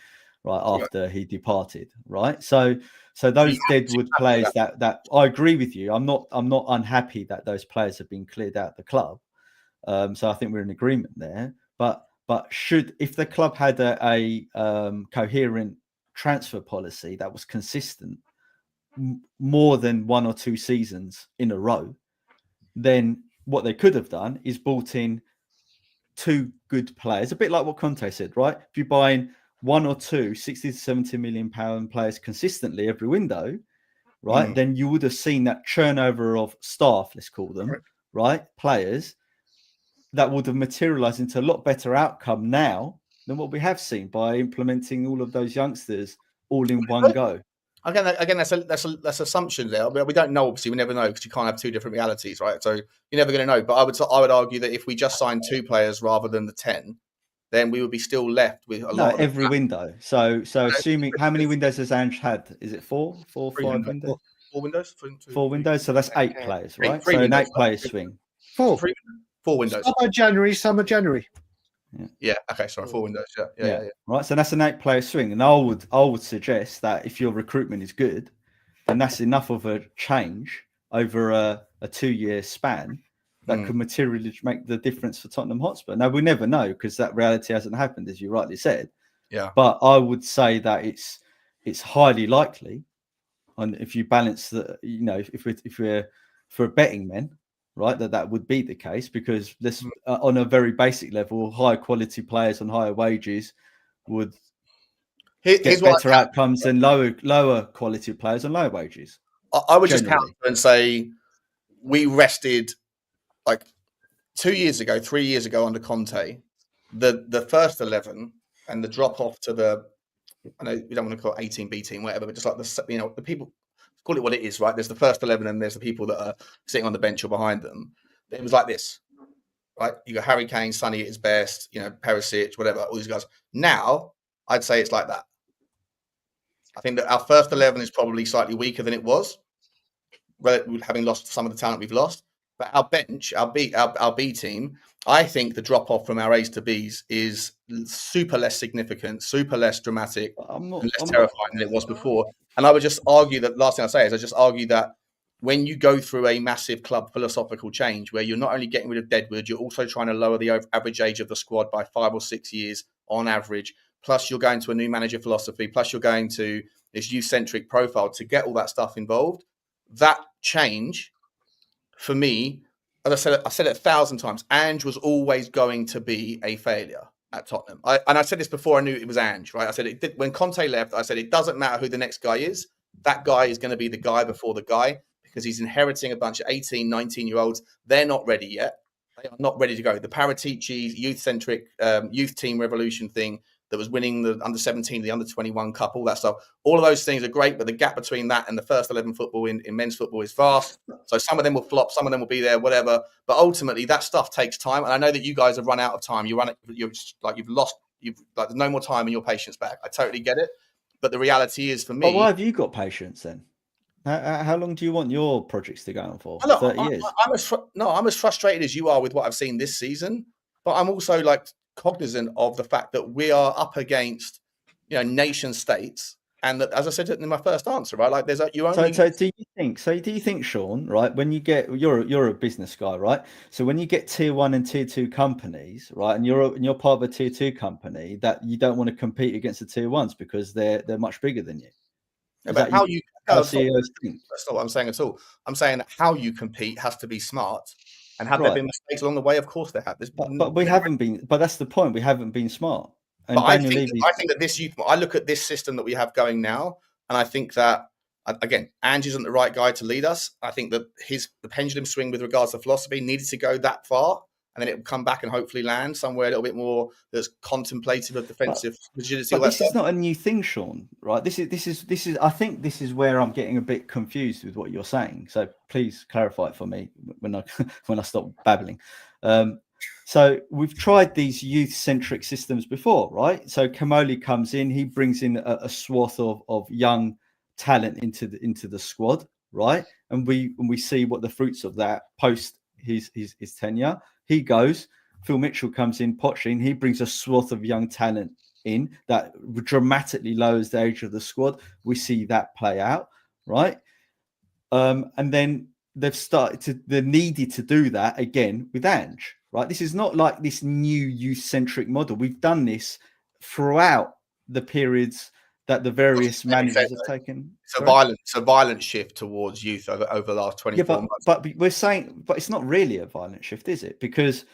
right, after he departed, right? So those deadwood players that I agree with you. I'm not unhappy that those players have been cleared out of the club. So I think we're in agreement there. But if the club had a coherent transfer policy that was consistent more than 1 or 2 seasons in a row, then what they could have done is brought in 2 good players, a bit like what Conte said, right? If you're buying 1 or 2 60 to 70 million pound players consistently every window, right, then you would have seen that turnover of staff, let's call them, right, players, that would have materialized into a lot better outcome now than what we have seen by implementing all of those youngsters all in one go. Again, that's assumptions there. We don't know. Obviously, we never know because you can't have two different realities, right? So you're never going to know. But I would argue that if we just signed 2 players rather than the 10, then we would be still left with a lot. No, every window. So assuming how many windows has Ange had? Is it 4, 5 windows? 4 windows. 4 windows. So that's 8 players, right? Three so an windows, 8-player swing. 4. 4 windows. Summer, January. Yeah. Okay. Sorry. 4 windows. Yeah. Right. So that's an 8-player swing, and I would suggest that if your recruitment is good, then that's enough of a change over a 2-year span that could materially make the difference for Tottenham Hotspur. Now we never know because that reality hasn't happened, as you rightly said. Yeah. But I would say that it's highly likely, and if you balance the, if we're for betting men, right, that would be the case because this on a very basic level, higher quality players on higher wages would get better outcomes than lower quality players on lower wages. I would just counter and say we rested like 2 years ago, 3 years ago under Conte, the first 11 and the drop off to the, I know we don't want to call it 18B team, whatever, but just like the people, call it what it is, right? There's the first 11 and there's the people that are sitting on the bench or behind them. It was like this, right? You got Harry Kane, Sonny at his best, Perisic, whatever, all these guys. Now, I'd say it's like that. I think that our first 11 is probably slightly weaker than it was, having lost some of the talent we've lost. But our bench, our B team, I think the drop off from our A's to B's is super less significant, super less dramatic, and less terrifying than it was before. And I would just argue that last thing I say is I just argue that when you go through a massive club philosophical change where you're not only getting rid of Deadwood, you're also trying to lower the average age of the squad by 5 or 6 years on average. Plus, you're going to a new manager philosophy. Plus, you're going to this youth-centric profile to get all that stuff involved. That change, for me, as I said it 1,000 times, Ange was always going to be a failure at Tottenham. And I said this before I knew it was Ange, right? I said when Conte left, I said it doesn't matter who the next guy is. That guy is going to be the guy before the guy because he's inheriting a bunch of 18, 19-year-olds. They're not ready yet. They are not ready to go. The Paratici youth-centric youth team revolution thing that was winning the under-17, the under-21 cup, all that stuff. All of those things are great, but the gap between that and the first 11 football in men's football is vast. So some of them will flop, some of them will be there, whatever. But ultimately, that stuff takes time. And I know that you guys have run out of time. You've there's no more time and your patience back. I totally get it. But the reality is for me... But why have you got patience then? How long do you want your projects to go on for? Look, 30 years? I'm as frustrated as you are with what I've seen this season. But I'm also cognizant of the fact that we are up against, nation states, and that, as I said in my first answer, right? Like So do you think, Shaun, right? When you get, you're a business guy, right? So when you get tier 1 and tier 2 companies, right, and you're part of a tier 2 company, that you don't want to compete against the tier 1s because they're much bigger than you. But that's not what I'm saying at all. I'm saying that how you compete has to be smart. And have there been mistakes along the way? Of course there have. But we haven't been. But that's the point. We haven't been smart. And but I think that this youth. I look at this system that we have going now, and I think that again, Ange isn't the right guy to lead us. I think that the pendulum swing with regards to philosophy needed to go that far, and then it will come back and hopefully land somewhere a little bit more that's contemplative of defensive rigidity. But this is not a new thing, Shaun. Right? This is. I think this is where I'm getting a bit confused with what you're saying. So please clarify it for me when I stop babbling. So we've tried these youth-centric systems before, right? So Kamoli comes in, he brings in a swath of young talent into the squad, right? And we see what the fruits of that post his tenure. He goes, Phil Mitchell comes in, Pochettino, he brings a swath of young talent in that dramatically lowers the age of the squad. We see that play out, right? And then they've needed to do that again with Ange, right? This is not like this new youth-centric model. We've done this throughout the periods that the various managers have taken. It's a violent shift towards youth over the last 24 months. But we're saying, but it's not really a violent shift, is it? Because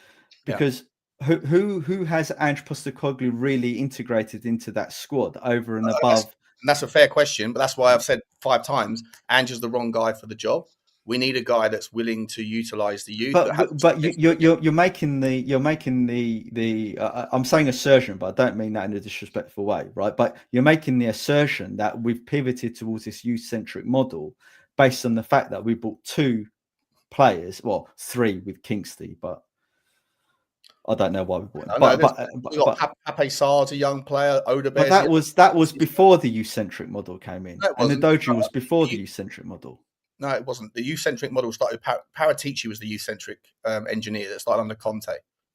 who has Ange Postecoglou really integrated into that squad over and above? That's a fair question, but that's why I've said 5 times Ange is the wrong guy for the job. We need a guy that's willing to utilise the youth. But you're making the I'm saying assertion, but I don't mean that in a disrespectful way, right? But you're making the assertion that we've pivoted towards this youth-centric model based on the fact that we bought 2 players, well, 3 with Kingsley, but I don't know why we bought him. We got Pape Sarr's a young player, Odebear. But that was before the youth-centric model came in, and the Doju was before the youth-centric model. No, it wasn't. The youth-centric model started. Paratici was the youth-centric engineer that started under Conte.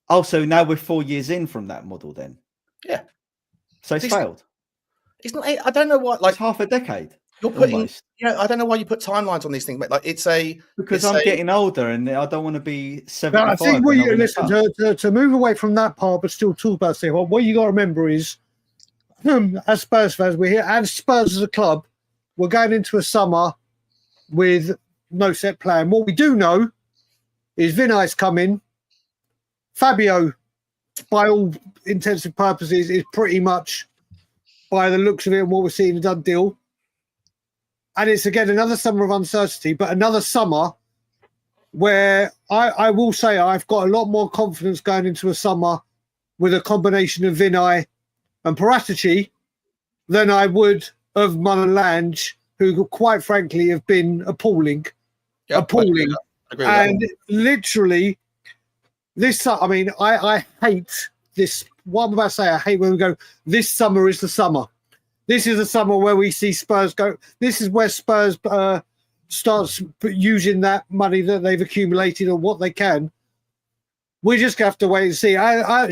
Oh, so now we're 4 years in from that model, then? Yeah. So it's failed. It's not. I don't know what. Like it's half a decade. You're putting. I don't know why you put timelines on these things, but like because I'm getting older and I don't want to be 75. I think to move away from that part, but still talk about it. What you got to remember is, as Spurs fans, we're here, and Spurs as a club, we're going into a summer with no set plan. What we do know is Vinay's coming. Fabio, by all intents and purposes, is pretty much, by the looks of it and what we're seeing, a done deal. And it's, again, another summer of uncertainty, but another summer where I will say I've got a lot more confidence going into a summer with a combination of Vinay and Paratici than I would of Mun and Lange, who, quite frankly, have been appalling. Yep, appalling. I agree and literally, I hate this. What I'm about to say, I hate when we go, this summer is the summer. This is the summer where we see Spurs go. This is where Spurs starts using that money that they've accumulated or what they can. We're just going to have to wait and see.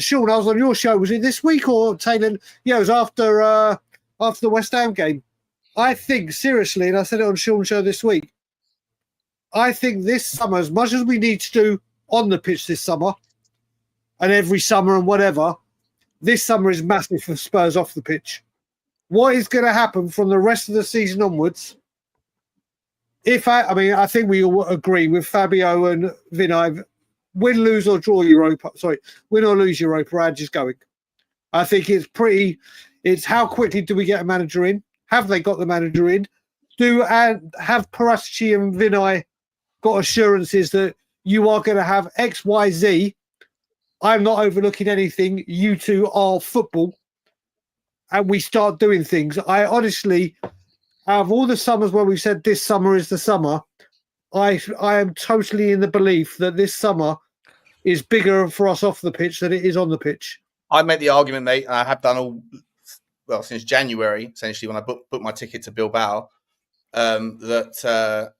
Shaun, I was on your show. Was it this week or Taylor? Yeah, it was after the West Ham game. I think, seriously, and I said it on Shaun's show this week, I think this summer, as much as we need to do on the pitch this summer and every summer and whatever, this summer is massive for Spurs off the pitch. What is going to happen from the rest of the season onwards? I think we all agree with Fabio and Vinay, win, lose or draw Europa. Sorry, win or lose Europa, Ange is going. I think it's how quickly do we get a manager in? Have they got the manager in? Have Paratici and Vinay got assurances that you are going to have X, Y, Z? I'm not overlooking anything. You two are football. And we start doing things. I honestly, out of all the summers where we've said this summer is the summer, I am totally in the belief that this summer is bigger for us off the pitch than it is on the pitch. I made the argument, mate, and I have done since January, essentially, when I booked my ticket to Bilbao, that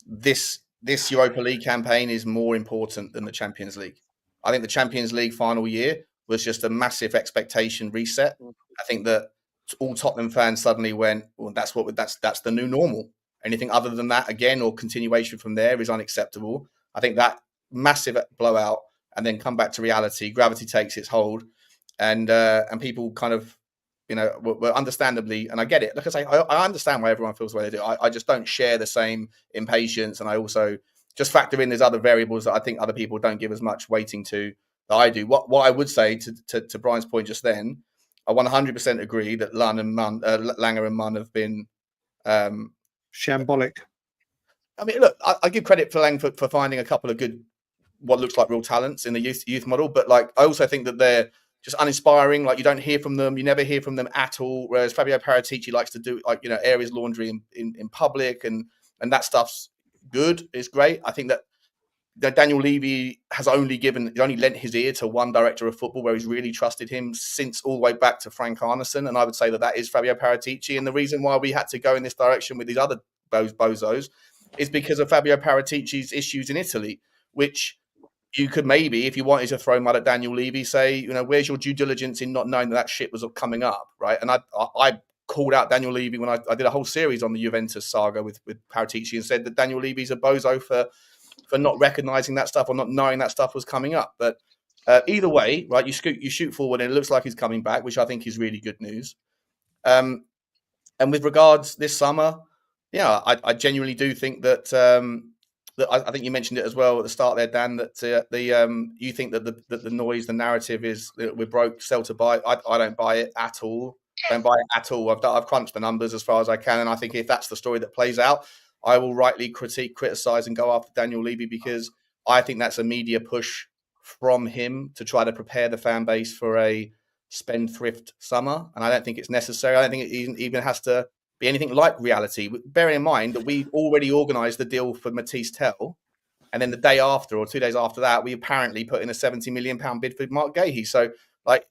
this Europa League campaign is more important than the Champions League. I think the Champions League final year was just a massive expectation reset. I think that all Tottenham fans suddenly went, well, that's the new normal. Anything other than that, again, or continuation from there is unacceptable. I think that massive blowout and then come back to reality, gravity takes its hold, and people kind of, were understandably, and I get it. Like I say, I understand why everyone feels the way they do. I just don't share the same impatience, and I also just factor in there's other variables that I think other people don't give as much weighting to that I do. What I would say to Brian's point just then, I 100% agree that Langer and Munn have been shambolic. I mean, look, I give credit for Lang for finding a couple of good, what looks like real talents in the youth model, but like I also think that they're just uninspiring. Like you don't hear from them, you never hear from them at all. Whereas Fabio Paratici likes to do air his laundry in public, and that stuff's good. It's great. I think that Daniel Levy has only lent his ear to one director of football where he's really trusted him since all the way back to Frank Arneson. And I would say that is Fabio Paratici. And the reason why we had to go in this direction with these other bozos is because of Fabio Paratici's issues in Italy, which you could maybe, if you wanted to throw mud at Daniel Levy, say, where's your due diligence in not knowing that shit was coming up, right? And I called out Daniel Levy when I did a whole series on the Juventus saga with Paratici and said that Daniel Levy's a bozo for not recognizing that stuff or not knowing that stuff was coming up. But either way, right, you shoot forward and it looks like he's coming back, which I think is really good news. And with regards this summer, yeah, I genuinely do think that I think you mentioned it as well at the start there, Dan, that you think that the noise, the narrative is that we're broke, sell to buy. I don't buy it at all. Don't buy it at all. I've crunched the numbers as far as I can, and I think if that's the story that plays out, I will rightly criticize and go after Daniel Levy because I think that's a media push from him to try to prepare the fan base for a spendthrift summer. And I don't think it's necessary. I don't think it even has to be anything like reality. Bearing in mind that we already organised the deal for Matisse Tell. And then the day after or 2 days after that, we apparently put in a £70 million bid for Mark Gahey. So, like,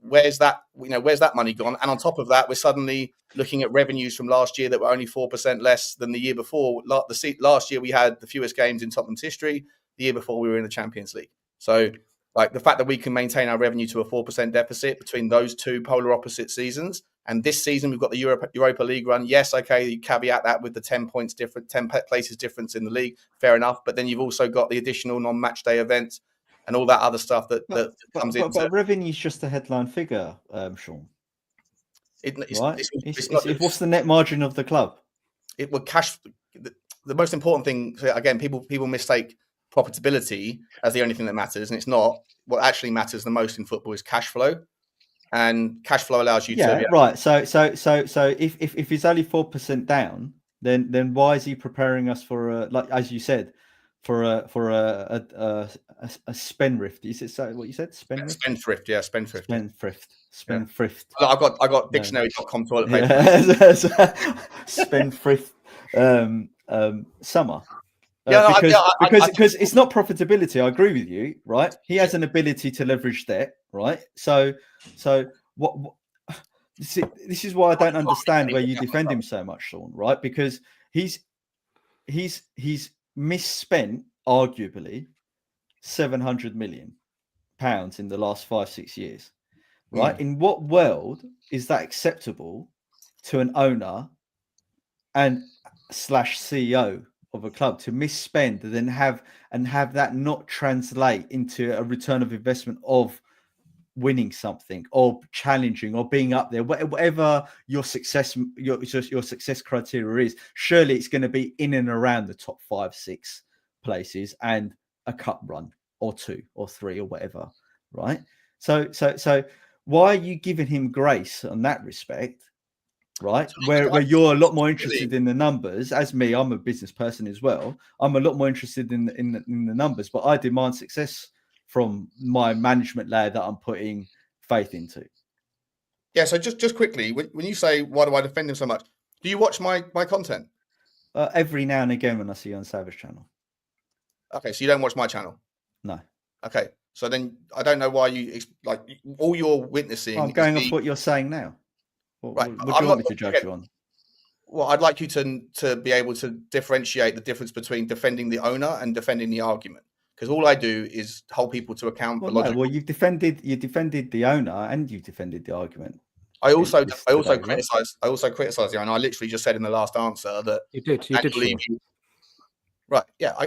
where's that money gone? And on top of that, we're suddenly looking at revenues from last year that were only 4% less than the year before. Last year, we had the fewest games in Tottenham's history. The year before, we were in the Champions League. So, like, the fact that we can maintain our revenue to a 4% deficit between those two polar opposite seasons, and this season we've got the Europa League run. Yes, okay, you caveat that with the 10 places difference in the league. Fair enough. But then you've also got the additional non-match day events and all that other stuff that comes in. But revenue is just a headline figure, Shaun. What's the net margin of the club? It would cash. The most important thing, again, people mistake profitability as the only thing that matters, and it's not. What actually matters the most in football is cash flow, and cash flow allows you to. Right. So if he's only 4% down, then why is he preparing us for as you said, for a spendthrift? Is it so? What you said? Spendthrift. Yeah, spendthrift. Spendthrift. Yeah. I got dictionary.com toilet paper. Yeah. Spendthrift summer. Because it's not profitability. I agree with you, right? He has an ability to leverage debt, right? So what this is why I don't understand where you defend him so much, Shaun, right? Because he's misspent arguably £700 million in the last 5-6 years, right? In what world is that acceptable to an owner and / CEO of a club to misspend and then have that not translate into a return of investment of winning something or challenging or being up there, whatever your success criteria is? Surely it's going to be in and around the top 5-6 places and a cup run or 2 or 3 or whatever, right? So why are you giving him grace on that respect? Right, where you're a lot more interested in the numbers. As me, I'm a business person as well. I'm a lot more interested in the numbers, but I demand success from my management layer that I'm putting faith into. Yeah. So just quickly, when you say why do I defend him so much, do you watch my content? Every now and again when I see you on Savage channel. Okay, so you don't watch my channel? No. Okay, so then I don't know why you all you're witnessing. I'm going off what you're saying now. What do you want me to judge you on? Well, I'd like you to be able to differentiate the difference between defending the owner and defending the argument, because all I do is hold people to account for logic. Well, you defended the owner and you defended the argument. I also criticize the owner. I literally just said in the last answer that you did. Right? Yeah.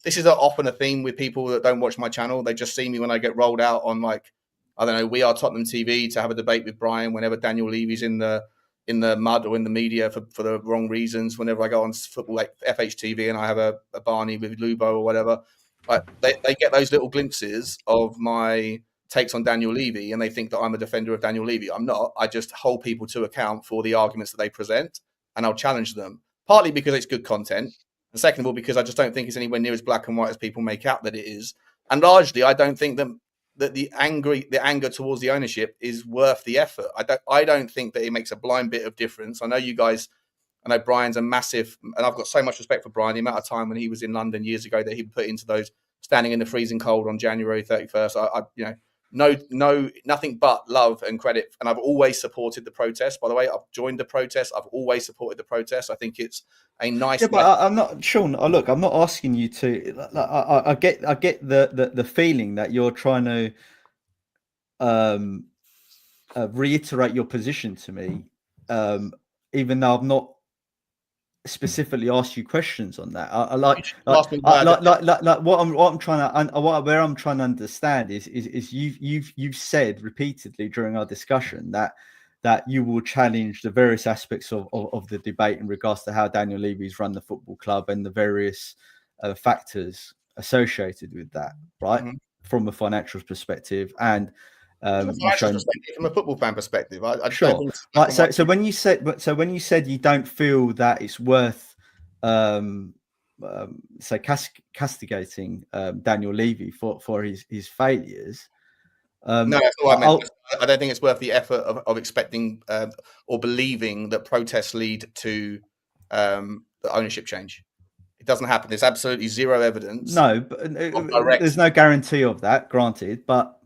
This is often a theme with people that don't watch my channel. They just see me when I get rolled out on, like, I don't know, We Are Tottenham TV to have a debate with Brian whenever Daniel Levy's in the mud or in the media for the wrong reasons. Whenever I go on football like FHTV and I have a Barney with Lubo or whatever, like they get those little glimpses of my takes on Daniel Levy and they think that I'm a defender of Daniel Levy. I'm not. I just hold people to account for the arguments that they present, and I'll challenge them, partly because it's good content, and second of all because I just don't think it's anywhere near as black and white as people make out that it is, and largely I don't think that the anger towards the ownership is worth the effort. I don't think that it makes a blind bit of difference. I know Brian's a massive, and I've got so much respect for Brian. The amount of time when he was in London years ago that he put into those standing in the freezing cold on January 31st. Nothing but love and credit. And I've always supported the protest. By the way, I've joined the protest. I've always supported the protest. I think it's a nice. Yeah, but I'm not, Shaun. Look, I'm not asking you to. I get the feeling that you're trying to reiterate your position to me, even though I've not specifically asked you questions on that. Where I'm trying to understand is you've said repeatedly during our discussion that you will challenge the various aspects of the debate in regards to how Daniel Levy's run the football club and the various factors associated with that, right? Mm-hmm. From a financial perspective and You've shown from a football fan perspective. I sure. don't think it's Right. So when you said you don't feel that it's worth say castigating Daniel Levy for his failures. No, that's what I meant. I don't think it's worth the effort of expecting or believing that protests lead to the ownership change. It doesn't happen. There's absolutely zero evidence. No, but there's no guarantee of that. Granted, but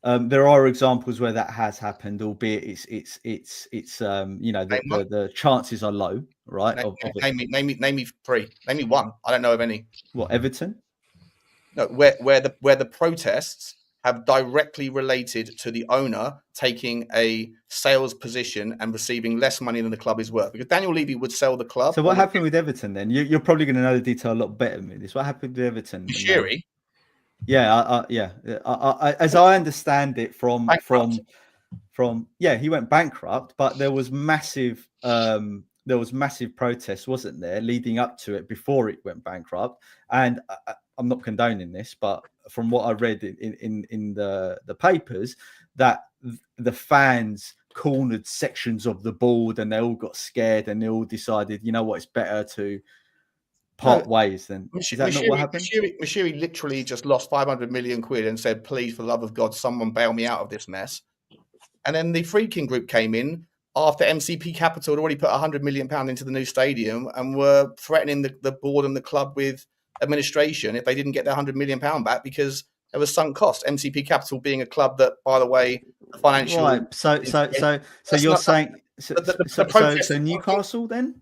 there are examples where that has happened, albeit it's the chances are low, right? Name me three. Name me one. I don't know of any. What, Everton? No, where the protests have directly related to the owner taking a sales position and receiving less money than the club is worth. Because Daniel Levy would sell the club. So what happened with Everton then? You're probably going to know the detail a lot better than me. This what happened with Everton? Shiri. Yeah, as I understand it from he went bankrupt, but there was massive protests, wasn't there, leading up to it before it went bankrupt. And I'm not condoning this, but from what I read in the papers, that the fans cornered sections of the board and they all got scared and they all decided, you know what, it's better to part ways. Then is that not what happened? Mashiri literally just lost 500 million quid and said, please, for the love of God, someone bail me out of this mess. And then the Friedkin group came in after MCP Capital had already put £100 million into the new stadium and were threatening the board and the club with administration if they didn't get their £100 million back because there was sunk cost. MCP Capital being a club that, by the way, financial. Right. So you're saying so Newcastle then?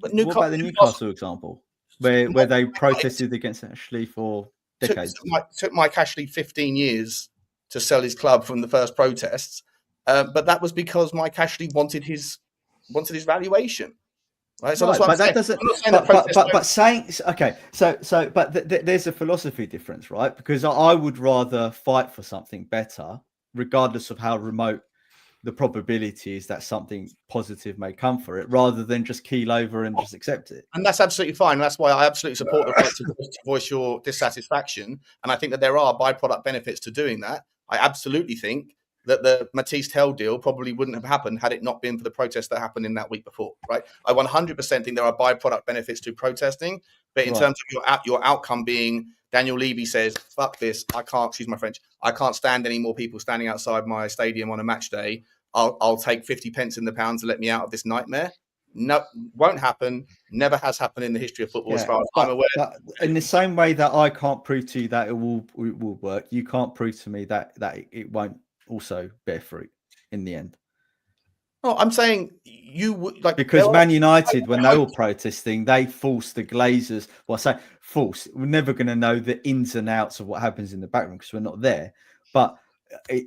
What about the Newcastle example where they protested against Ashley for decades? Took Mike Ashley 15 years to sell his club from the first protests, but that was because Mike Ashley wanted his valuation. Right, so right, that's what but that doesn't. But saying okay, but there's a philosophy difference, right? Because I would rather fight for something better, regardless of how remote the probability is that something positive may come for it, rather than just keel over and just accept it. And that's absolutely fine. That's why I absolutely support the right to voice your dissatisfaction. And I think that there are byproduct benefits to doing that. I absolutely think that the Matisse Tell deal probably wouldn't have happened had it not been for the protests that happened in that week before, right? I 100% think there are byproduct benefits to protesting, but in terms of your outcome being Daniel Levy says, fuck this, I can't, excuse my French, I can't stand any more people standing outside my stadium on a match day. I'll take 50 pence in the pound to let me out of this nightmare. No, won't happen. Never has happened in the history of football, as far as I'm aware. But in the same way that I can't prove to you that it will work, you can't prove to me that it won't also bear fruit in the end. Oh, I'm saying you would like because Man United, when they were protesting, they forced the Glazers. Well, I say forced. We're never going to know the ins and outs of what happens in the backroom because we're not there. But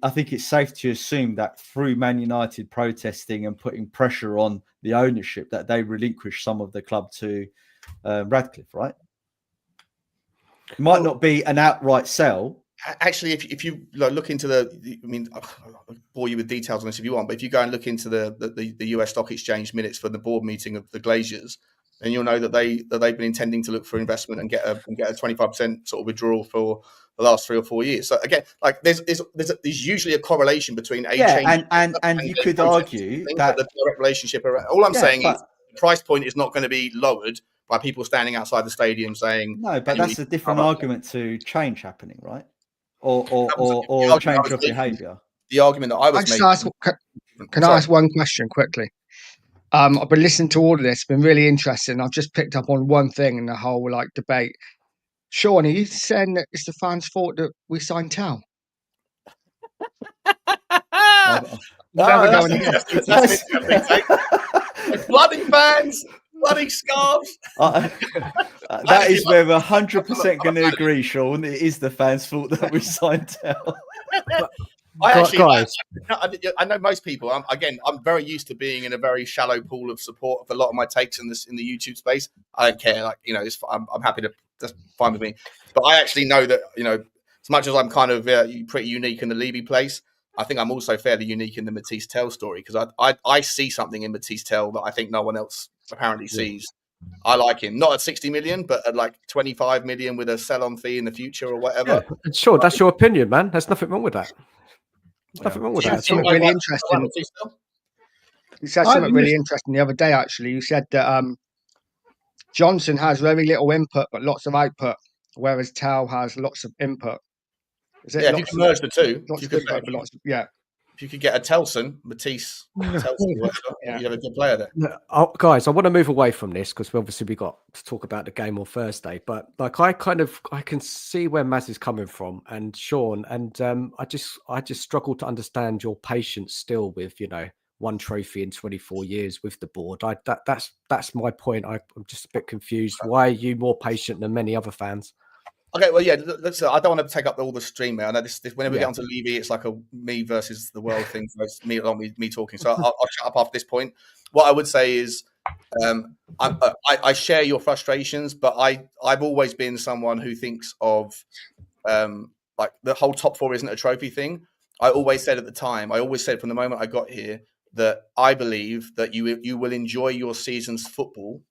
I think it's safe to assume that through Man United protesting and putting pressure on the ownership, that they relinquish some of the club to Radcliffe, right? It might not be an outright sell. Actually, if you look into I'll bore you with details on this if you want, but if you go and look into the US Stock Exchange minutes for the board meeting of the Glazers, then you'll know that they've been intending to look for investment and get a 25% sort of withdrawal for the last 3 or 4 years. So again, like there's usually a correlation between a change and you could argue that the direct relationship. All I'm saying is the price point is not going to be lowered by people standing outside the stadium saying no, but that's a different argument to change happening, right? Or change of behaviour. The argument that I was making. Can I ask one question quickly? I've been listening to all of this. It's been really interesting. I've just picked up on one thing in the whole debate. Shaun, are you saying that it's the fans' fault that we signed Tal? Bloody fans, bloody scarves. That is where we're 100% going to agree, Shaun. It is the fans' fault that we signed Tal. I know most people. I'm very used to being in a very shallow pool of support for a lot of my takes in the YouTube space. I don't care. I'm happy to. That's fine with me. But I actually know that as much as I'm kind of pretty unique in the Levy place, I think I'm also fairly unique in the Matisse Tell story because I see something in Matisse Tell that I think no one else apparently sees. I like him, not at 60 million, but at 25 million with a sell-on fee in the future or whatever. Yeah, sure, that's your opinion, man. There's nothing wrong with that. Nothing wrong with Yeah, that at something all. really interesting. You said something really interesting the other day, actually. You said that Johnson has very little input but lots of output, whereas Tao has lots of input. Is it Yeah, if you can merge the two, lots of input but lots of, yeah. If you could get a Matisse, whatever, Yeah. you'd have a good player there. Guys, I want to move away from this because we got to talk about the game on Thursday. But like, I can see where Maz is coming from, and Shaun, and I just struggle to understand your patience still with one trophy in 24 years with the board. That's my point. I'm just a bit confused. Why are you more patient than many other fans? Okay, well, yeah. Let's. I don't want to take up all the stream, mate. I know this whenever we get onto Levy, it's like a me versus the world thing. So it's me talking. So I'll shut up after this point. What I would say is, I share your frustrations, but I've always been someone who thinks of like the whole top four isn't a trophy thing. I always said at the time. I always said from the moment I got here that I believe that you will enjoy your season's football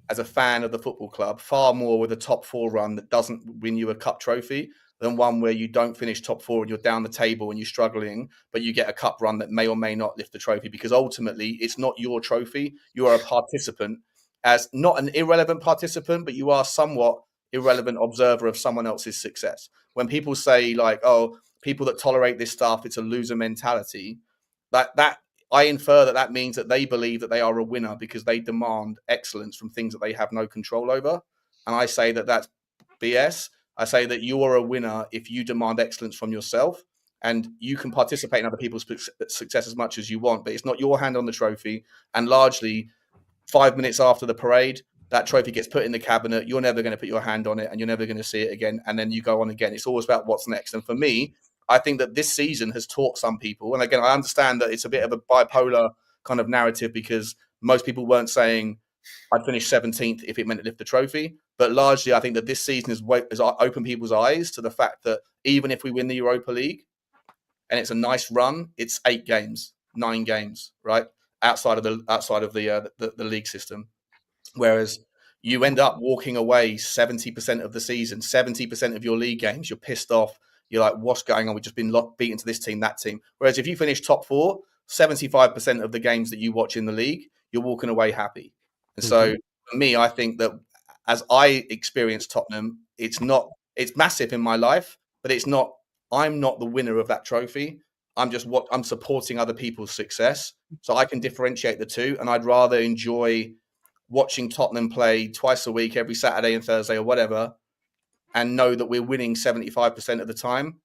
as a fan of the football club far more with a top four run that doesn't win you a cup trophy than one where you don't finish top four and you're down the table and you're struggling, but you get a cup run that may or may not lift the trophy, because ultimately it's not your trophy. You are a participant, as not an irrelevant participant, but you are somewhat irrelevant observer of someone else's success. When people say like, oh, people that tolerate this stuff, it's a loser mentality, that I infer that means that they believe that they are a winner because they demand excellence from things that they have no control over. And I say that that's BS. I say that you are a winner if you demand excellence from yourself, and you can participate in other people's success as much as you want, but it's not your hand on the trophy. And largely 5 minutes after the parade, that trophy gets put in the cabinet. You're never going to put your hand on it and you're never going to see it again. And then you go on again. It's always about what's next. And for me, I think that this season has taught some people, and again, I understand that it's a bit of a bipolar kind of narrative because most people weren't saying I'd finish 17th if it meant to lift the trophy. But largely, I think that this season has opened people's eyes to the fact that even if we win the Europa League and it's a nice run, it's 8 games, 9 games, right? Outside of the league system. Whereas you end up walking away 70% of the season, 70% of your league games, you're pissed off. You're like, what's going on? We've just been beaten to this team, that team. Whereas if you finish top 4, 75% of the games that you watch in the league, you're walking away happy. And so for me, I think that as I experience Tottenham, it's massive in my life, but I'm not the winner of that trophy. I'm supporting other people's success. So I can differentiate the two. And I'd rather enjoy watching Tottenham play twice a week, every Saturday and Thursday or whatever, and know that we're winning 75% of the time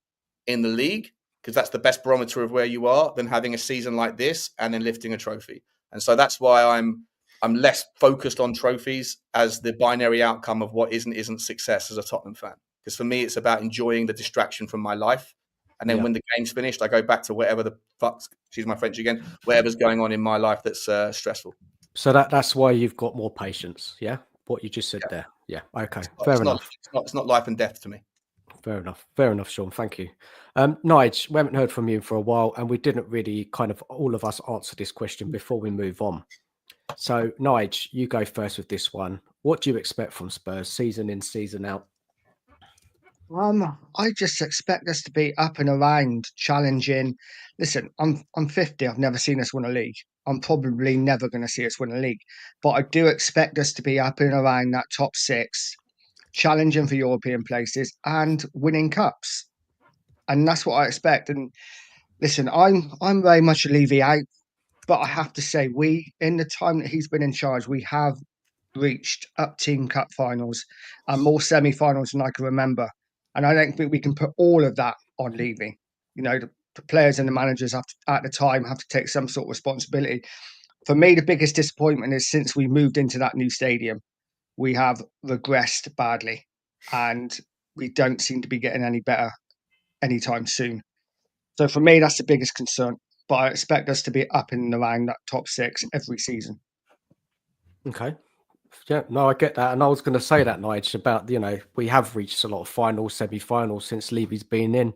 in the league, because that's the best barometer of where you are, than having a season like this and then lifting a trophy. And so that's why I'm less focused on trophies as the binary outcome of what isn't success as a Tottenham fan. Because for me, it's about enjoying the distraction from my life. And then when the game's finished, I go back to whatever the fuck, excuse my French again, whatever's going on in my life that's stressful. So that's why you've got more patience, yeah? What you just said there. Yeah, okay, fair enough. It's not life and death to me. Fair enough, Shaun. Thank you. Nige, we haven't heard from you for a while, and we didn't really kind of all of us answer this question before we move on. So, Nige, you go first with this one. What do you expect from Spurs season in, season out? I just expect us to be up and around, challenging. Listen, I'm 50. I've never seen us win a league. I'm probably never going to see us win a league, but I do expect us to be up and around that top 6, challenging for European places and winning cups. And that's what I expect. And listen, I'm very much a Levy out, but I have to say, in the time that he's been in charge, we have reached up team cup finals and more semi-finals than I can remember. And I don't think we can put all of that on Levy. You know, the players and the managers at the time have to take some sort of responsibility. For me, the biggest disappointment is since we moved into that new stadium, we have regressed badly and we don't seem to be getting any better anytime soon. So for me, that's the biggest concern. But I expect us to be up and around that top 6 every season. Okay. Yeah, no, I get that. And I was going to say that, Nige, about, we have reached a lot of finals, semi-finals since Levy's been in.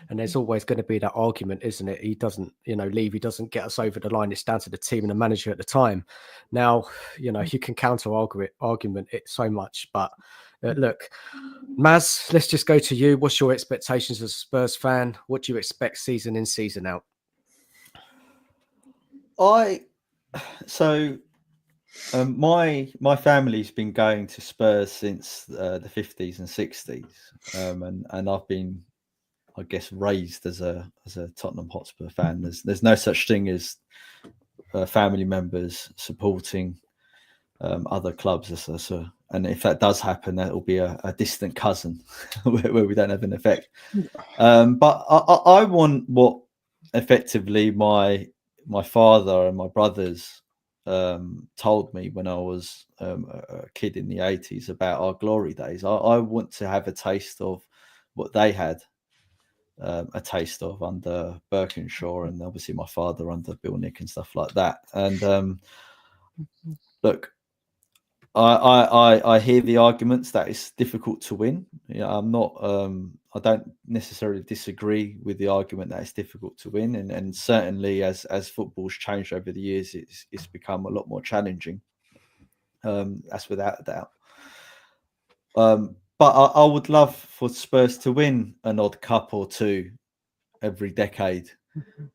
And there's always going to be that argument, isn't it? He doesn't, Levy doesn't get us over the line. It's down to the team and the manager at the time. Now, you can counter argument it so much, but Look, Maz, let's just go to you. What's your expectations as a Spurs fan? What do you expect season in, season out? My family's been going to Spurs since the 50s and 60s, and I've been, I guess, raised as a Tottenham Hotspur fan. There's no such thing as family members supporting other clubs, and if that does happen, that will be a distant cousin where we don't have an effect. But I want what effectively my father and my brothers told me when I was a kid in the 80s about our glory days. I want to have a taste of what they had a taste of under Birkinshaw, and obviously my father under Bill Nick and stuff like that. And look, I hear the arguments that it's difficult to win. I'm not. I don't necessarily disagree with the argument that it's difficult to win, and certainly as football's changed over the years, it's become a lot more challenging. That's without a doubt. But I would love for Spurs to win an odd cup or two every decade,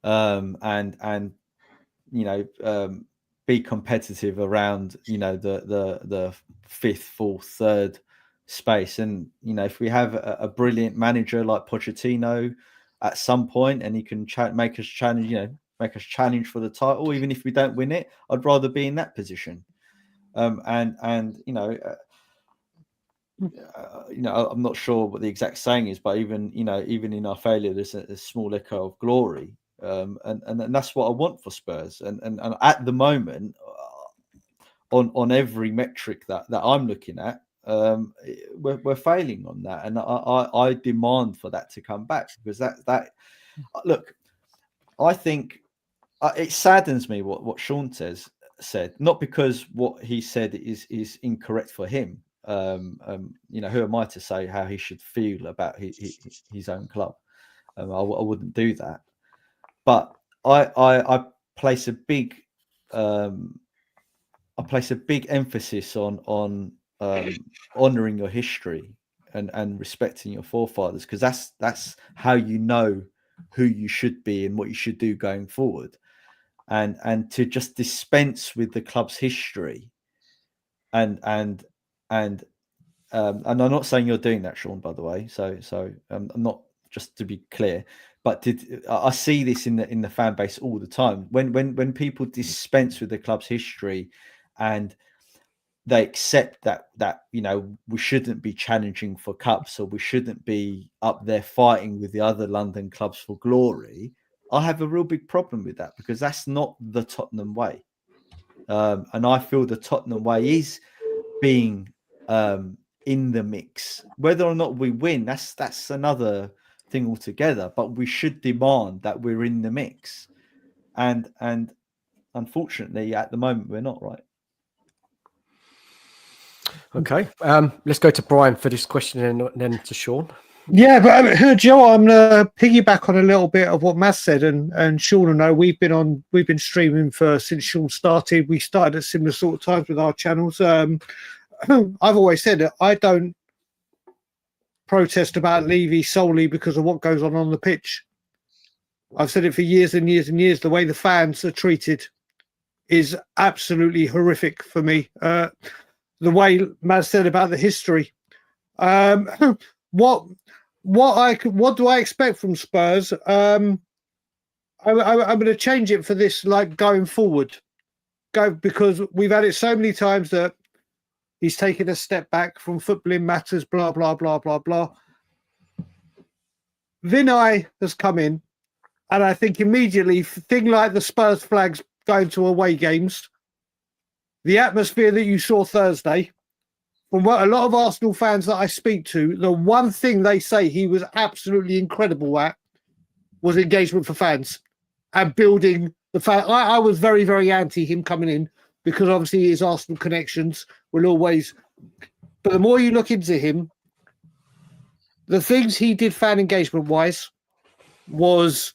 and be competitive around the fifth, fourth, third space. And if we have a brilliant manager like Pochettino at some point, and he can make us challenge for the title, even if we don't win it, I'd rather be in that position. I'm not sure what the exact saying is, but even in our failure, there's a small echo of glory. And that's what I want for Spurs. And at the moment, on every metric that I'm looking at, we're failing on that, and I demand for that to come back, because that look, I think it saddens me what Shaun said, not because what he said is incorrect for him. Who am I to say how he should feel about his own club? I wouldn't do that. But I place a big emphasis on honouring your history and respecting your forefathers, because that's how you know who you should be and what you should do going forward. And to just dispense with the club's history and I'm not saying you're doing that, Shaun, by the way. So I'm not, just to be clear. But I see this in the fan base all the time. When people dispense with the club's history and they accept that we shouldn't be challenging for cups, or we shouldn't be up there fighting with the other London clubs for glory, I have a real big problem with that, because that's not the Tottenham way. And I feel the Tottenham way is being in the mix. Whether or not we win, that's another thing altogether, but we should demand that we're in the mix, and unfortunately at the moment we're not, right? Okay, let's go to Brian for this question, and then to Shaun. Yeah, but Joe, I'm going to piggyback on a little bit of what Matt said, and Shaun and I, we've been streaming since Shaun started. We started at similar sort of times with our channels. I've always said that I don't protest about Levy solely because of what goes on the pitch. I've said it for years and years and years. The way the fans are treated is absolutely horrific for me. The way Matt said about the history. What do I expect from Spurs? I'm going to change it for this, like, going forward. Because we've had it so many times that he's taken a step back from footballing matters, blah, blah, blah, blah, blah. Vinay has come in, and I think immediately, thing like the Spurs flags going to away games, the atmosphere that you saw Thursday, from what a lot of Arsenal fans that I speak to, the one thing they say he was absolutely incredible at was engagement for fans and building the fan. I was very, very anti him coming in, because obviously his Arsenal connections will always. But the more you look into him, the things he did fan engagement wise was,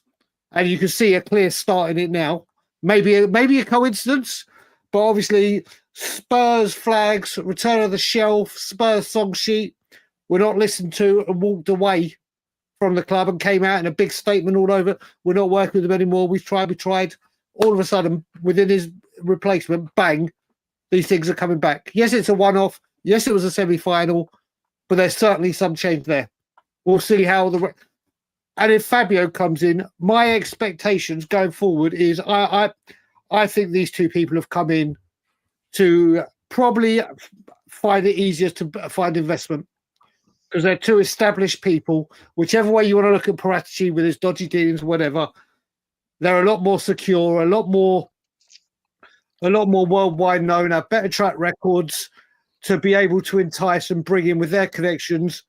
and you can see a clear start in it now. Maybe a coincidence, but obviously Spurs flags, return of the shelf, Spurs song sheet were not listened to and walked away from the club and came out in a big statement all over. We're not working with them anymore. We tried. All of a sudden, within his replacement, bang, these things are coming back. Yes, it's a one-off. Yes, it was a semi-final, but there's certainly some change there. We'll see how and if Fabio comes in, my expectations going forward is I think these two people have come in to probably find it easier to find investment because they're two established people. Whichever way you want to look at Paratici with his dodgy dealings, whatever, they're a lot more secure, a lot more worldwide known, have better track records to be able to entice and bring in with their connections.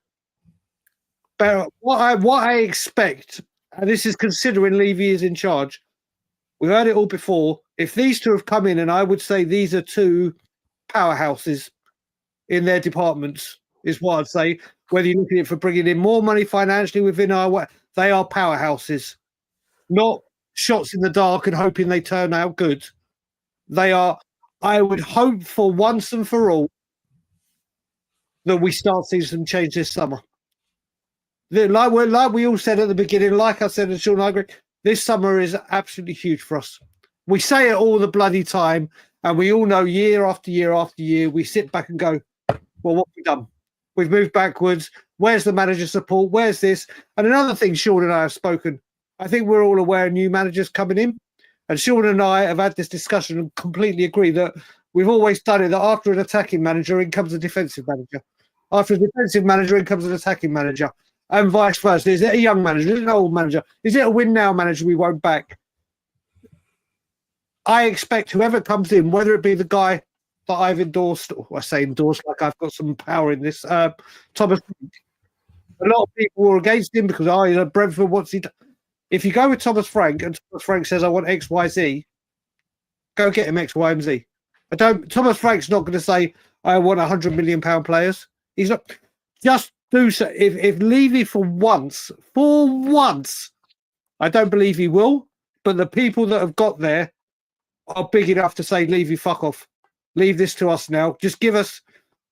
But what I expect, and this is considering Levy is in charge, we heard it all before. If these two have come in, and I would say these are two powerhouses in their departments, is what I'd say. Whether you're looking at it for bringing in more money financially within they are powerhouses, not shots in the dark and hoping they turn out good. They are. I would hope for once and for all that we start seeing some change this summer. Like we all said at the beginning, like I said, and Shaun, I agree, this summer is absolutely huge for us. We say it all the bloody time, and we all know year after year after year, we sit back and go, well, what have we done? We've moved backwards. Where's the manager support? Where's this? And another thing, Shaun and I have spoken, I think we're all aware of new managers coming in. And Shaun and I have had this discussion and completely agree that we've always done it, that after an attacking manager, in comes a defensive manager. After a defensive manager, in comes an attacking manager. And vice versa. Is it a young manager? Is it an old manager? Is it a win now manager we won't back? I expect whoever comes in, whether it be the guy that I've endorsed, or I say endorsed like I've got some power in this, Thomas. A lot of people were against him because, Brentford, what's he done? If you go with Thomas Frank and Thomas Frank says, I want X, Y, Z, go get him X, Y, and Z. Thomas Frank's not going to say, I want £100 million players. He's not. Just do so. If Levy for once, I don't believe he will, but the people that have got there are big enough to say, Levy, fuck off. Leave this to us now. Just give us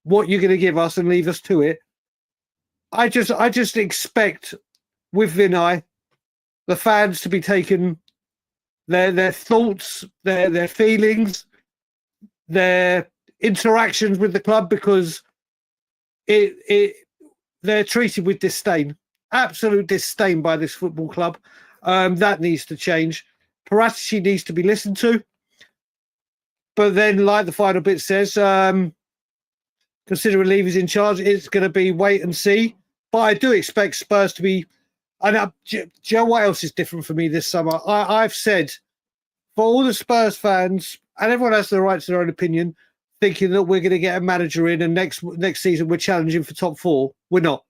what you're going to give us and leave us to it. I just expect with Vinay, the fans to be taken their thoughts, their feelings, their interactions with the club, because they're treated with disdain, absolute disdain by this football club. That needs to change. Paratici needs to be listened to. But then, like the final bit says, considering Levy's in charge, it's going to be wait and see. But I do expect Spurs to be. And do you know what else is different for me this summer? I've said, for all the Spurs fans, and everyone has the right to their own opinion, thinking that we're going to get a manager in and next season we're challenging for top four. We're not.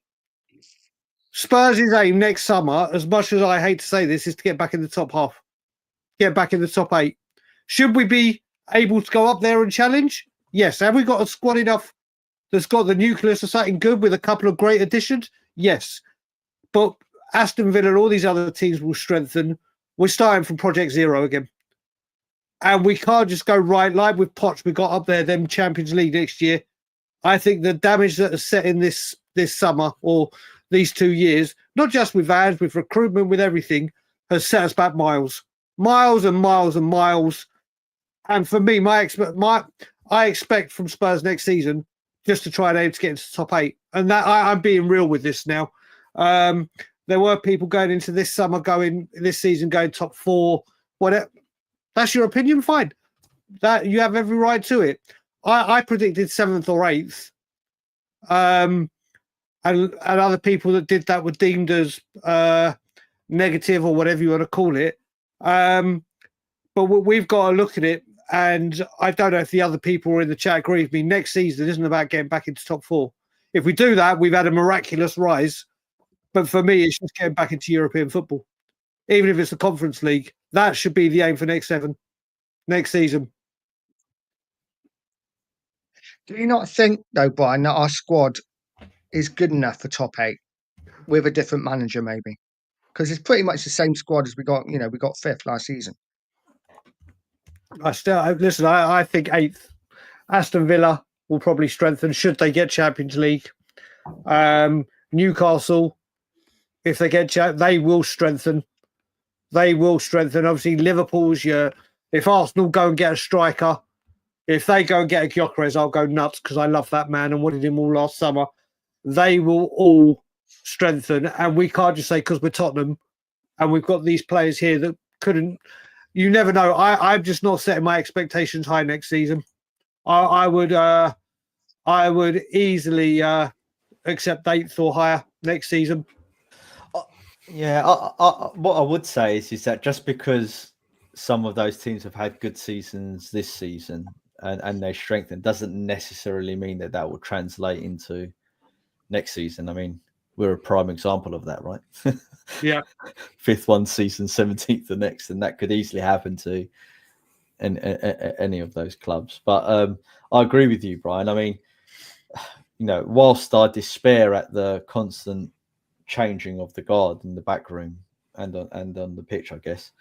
Spurs' aim next summer, as much as I hate to say this, is to get back in the top half, get back in the top 8. Should we be able to go up there and challenge? Yes. Have we got a squad enough that's got the nucleus of something good with a couple of great additions? Yes. But Aston Villa and all these other teams will strengthen. We're starting from Project Zero again. And we can't just go right, like with Poch, we got up there, them Champions League next year. I think the damage that is set in this summer or these 2 years, not just with ads, with recruitment, with everything, has set us back miles and miles and miles. And for me, I expect from Spurs next season just to try and aim to get into the top 8. And that I'm being real with this now. There were people going into this season going top 4, whatever. That's your opinion, fine. That you have every right to it. I predicted 7th or 8th. And other people that did that were deemed as negative or whatever you want to call it. But we've got to look at it, and I don't know if the other people who are in the chat agree with me. Next season isn't about getting back into top 4. If we do that, we've had a miraculous rise. But for me, it's just getting back into European football. Even if it's the Conference League, that should be the aim for next season. Do you not think, though, Brian, that our squad is good enough for top 8 with a different manager, maybe? Because it's pretty much the same squad as we got. We got 5th last season. I think 8th. Aston Villa will probably strengthen should they get Champions League. Newcastle, if they get they will strengthen. They will strengthen. Obviously, Liverpool's if Arsenal go and get a striker, if they go and get a Gyökeres, I'll go nuts because I love that man and wanted him all last summer. They will all strengthen, and we can't just say because we're Tottenham and we've got these players here that couldn't. You never know. I'm just not setting my expectations high next season. I would easily accept 8th or higher next season. Yeah, what I would say is that just because some of those teams have had good seasons this season and they strengthen doesn't necessarily mean that will translate into next season. I mean, we're a prime example of that, right? Yeah. 5th one season, 17th the next, and that could easily happen to any of those clubs. But I agree with you, Brian. I mean, whilst I despair at the constant changing of the guard in the back room and on the pitch, I guess,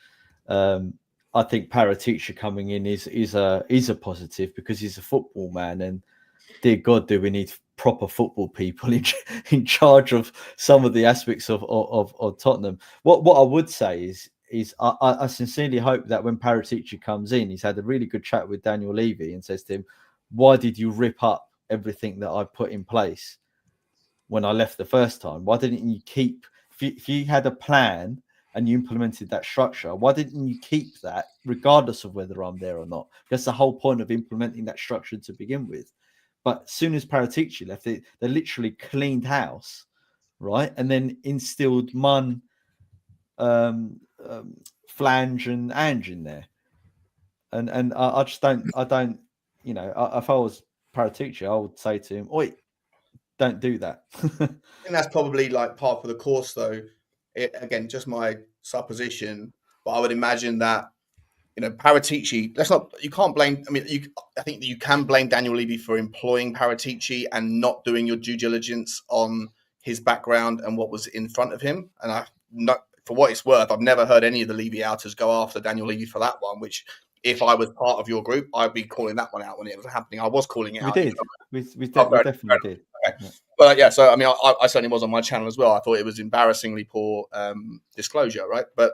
I think Paratici coming in is a positive because he's a football man, and dear God, do we need proper football people in charge of some of the aspects of Tottenham. What I would say is I sincerely hope that when Paratici comes in, he's had a really good chat with Daniel Levy and says to him, why did you rip up everything that I put in place when I left the first time? Why didn't you keep, if you had a plan and you implemented that structure, why didn't you keep that regardless of whether I'm there or not? That's the whole point of implementing that structure to begin with. But as soon as Paratici left, they literally cleaned house, right? And then instilled Munn, Flange and Ange in there. And I just don't, if I was Paratici, I would say to him, oi, don't do that. I think that's probably like par for the course, though. Again, just my supposition, but I would imagine that Paratici. You can't blame. I mean, I think that you can blame Daniel Levy for employing Paratici and not doing your due diligence on his background and what was in front of him. And for what it's worth, I've never heard any of the Levy outers go after Daniel Levy for that one, which, if I was part of your group, I'd be calling that one out when it was happening. I was calling it out. We definitely did. Okay. Yeah. But yeah, so I mean, I certainly was on my channel as well. I thought it was embarrassingly poor disclosure, right? But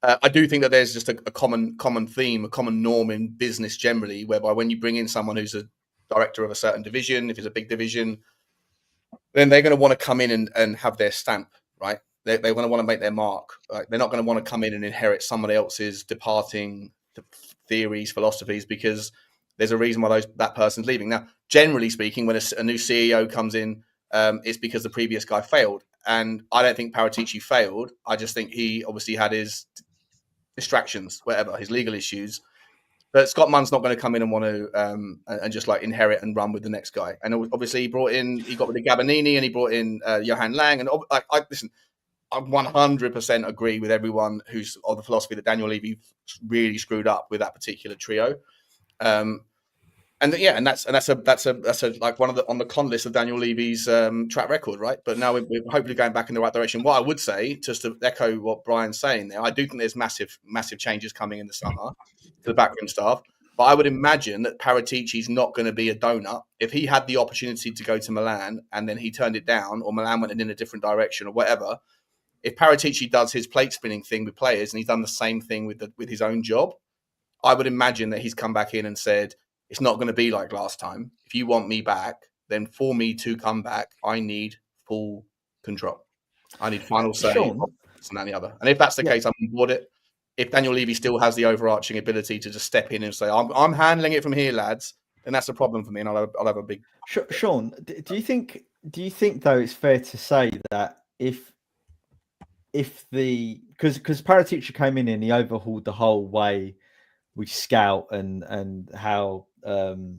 I do think that there's just a common theme, a common norm in business generally, whereby when you bring in someone who's a director of a certain division, if it's a big division, then they're going to want to come in and have their stamp, right? They're going to want to make their mark. Right? They're not going to want to come in and inherit somebody else's departing theories, philosophies, because there's a reason why that person's leaving. Now, generally speaking, when a new CEO comes in, it's because the previous guy failed. And I don't think Paratici failed. I just think he obviously had his distractions, whatever, his legal issues. But Scott Munn's not going to come in and want to and just like inherit and run with the next guy. And obviously he got rid of Gabbanini and he brought in Johan Lang. And listen, I 100% agree with everyone who's of the philosophy that Daniel Levy really screwed up with that particular trio. And that's like one of the on the con list of Daniel Levy's track record, right? But now we're hopefully going back in the right direction. What I would say, just to echo what Brian's saying there, I do think there's massive changes coming in the summer to the backroom staff. But I would imagine that Paratici's not going to be a donut. If he had the opportunity to go to Milan and then he turned it down, or Milan went in a different direction, or whatever. If Paratici does his plate spinning thing with players and he's done the same thing with his own job, I would imagine that he's come back in and said, it's not going to be like last time. If you want me back, then for me to come back, I need full control. I need final say. Shaun. And that and the other. And if that's the case, I'm on board it. If Daniel Levy still has the overarching ability to just step in and say, I'm handling it from here, lads, then that's a problem for me. And I'll have a big... Shaun, do you think though it's fair to say that if because Paratici came in and he overhauled the whole way we scout and how the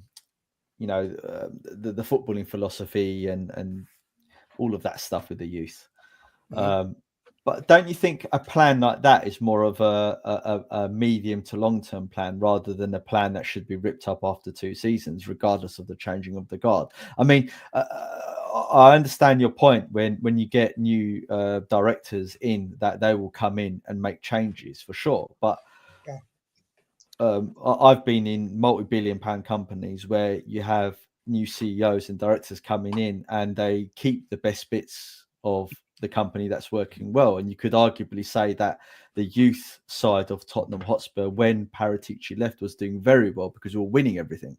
footballing philosophy and all of that stuff with the youth. Mm-hmm. But don't you think a plan like that is more of a medium to long-term plan rather than a plan that should be ripped up after 2 seasons, regardless of the changing of the guard? I mean, I understand your point when you get new directors in that they will come in and make changes for sure. But I've been in multi-billion-pound companies where you have new CEOs and directors coming in, and they keep the best bits of the company that's working well. And you could arguably say that the youth side of Tottenham Hotspur, when Paratici left, was doing very well because we were winning everything.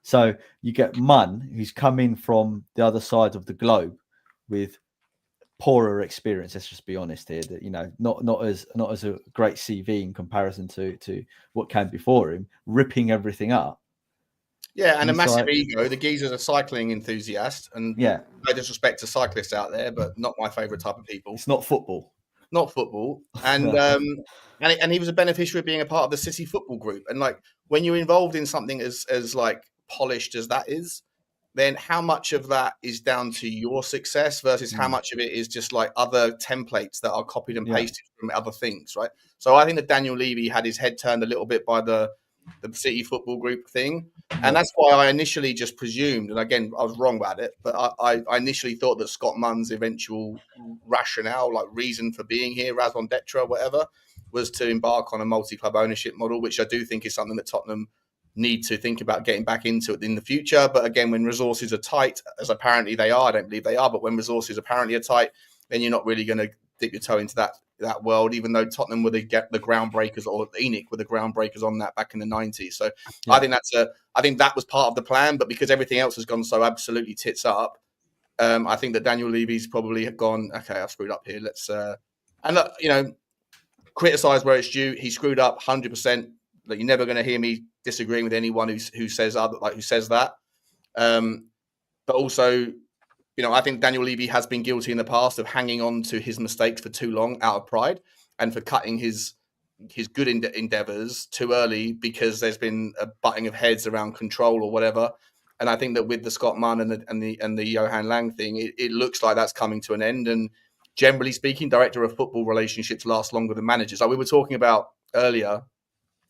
So you get Munn, who's come in from the other side of the globe with poorer experience. Let's just be honest here. That, you know, not as a great CV in comparison to what came before him, ripping everything up. Yeah, and a massive ego. The geezer's a cycling enthusiast, and yeah, no disrespect to cyclists out there, but not my favourite type of people. It's not football. Not football. And and he was a beneficiary of being a part of the City Football Group. And like when you're involved in something as like polished as that is, then how much of that is down to your success versus how much of it is just like other templates that are copied and pasted from other things, right? So I think that Daniel Levy had his head turned a little bit by the City Football Group thing. And that's why I initially just presumed, and again, I was wrong about it, but I initially thought that Scott Munn's eventual rationale, like reason for being here, raison d'etre, whatever, was to embark on a multi-club ownership model, which I do think is something that Tottenham need to think about getting back into it in the future. But again, when resources are tight, as apparently they are, I don't believe they are, but when resources apparently are tight, then you're not really going to dip your toe into that world, even though Tottenham were the groundbreakers, or ENIC were the groundbreakers on that back in the 90s. So I think that was part of the plan, but because everything else has gone so absolutely tits up, I think that Daniel Levy's probably gone, okay, I've screwed up here. Let's and look, you know, criticize where it's due. He screwed up 100%. Like, you're never going to hear me disagreeing with anyone who says that. But also, you know, I think Daniel Levy has been guilty in the past of hanging on to his mistakes for too long out of pride, and for cutting his good endeavors too early because there's been a butting of heads around control or whatever. And I think that with the Scott Munn and the Johan Lang thing, it looks like that's coming to an end. And generally speaking, director of football relationships last longer than managers. Like we were talking about earlier,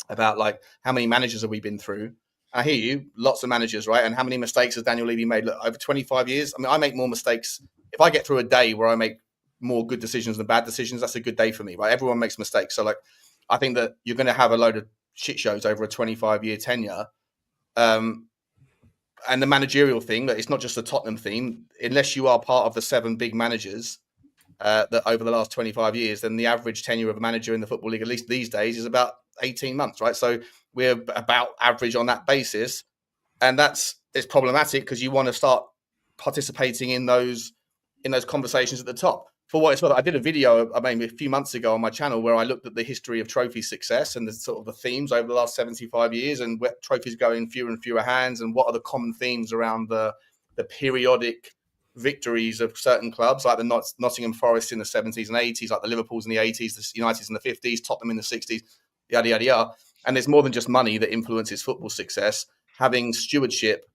about like how many managers have we been through? I hear you, lots of managers, right? And how many mistakes has Daniel Levy made? Look, over 25 years. I mean, I make more mistakes. If I get through a day where I make more good decisions than bad decisions, that's a good day for me, right? Everyone makes mistakes. So like, I think that you're going to have a load of shit shows over a 25-year tenure. And the managerial thing, that it's not just the Tottenham theme, unless you are part of the 7 big managers that over the last 25 years, then the average tenure of a manager in the Football League, at least these days, is about 18 months, right? So we're about average on that basis. And it's problematic because you want to start participating in those conversations at the top. For what it's worth, I did a video maybe a few months ago on my channel where I looked at the history of trophy success and the sort of the themes over the last 75 years, and where trophies go in fewer and fewer hands, and what are the common themes around the periodic victories of certain clubs, like the Nottingham Forest in the 70s and 80s, like the Liverpools in the 80s, the Uniteds in the 50s, Tottenham in the 60s, yada, yada, yada. And there's more than just money that influences football success. Having stewardship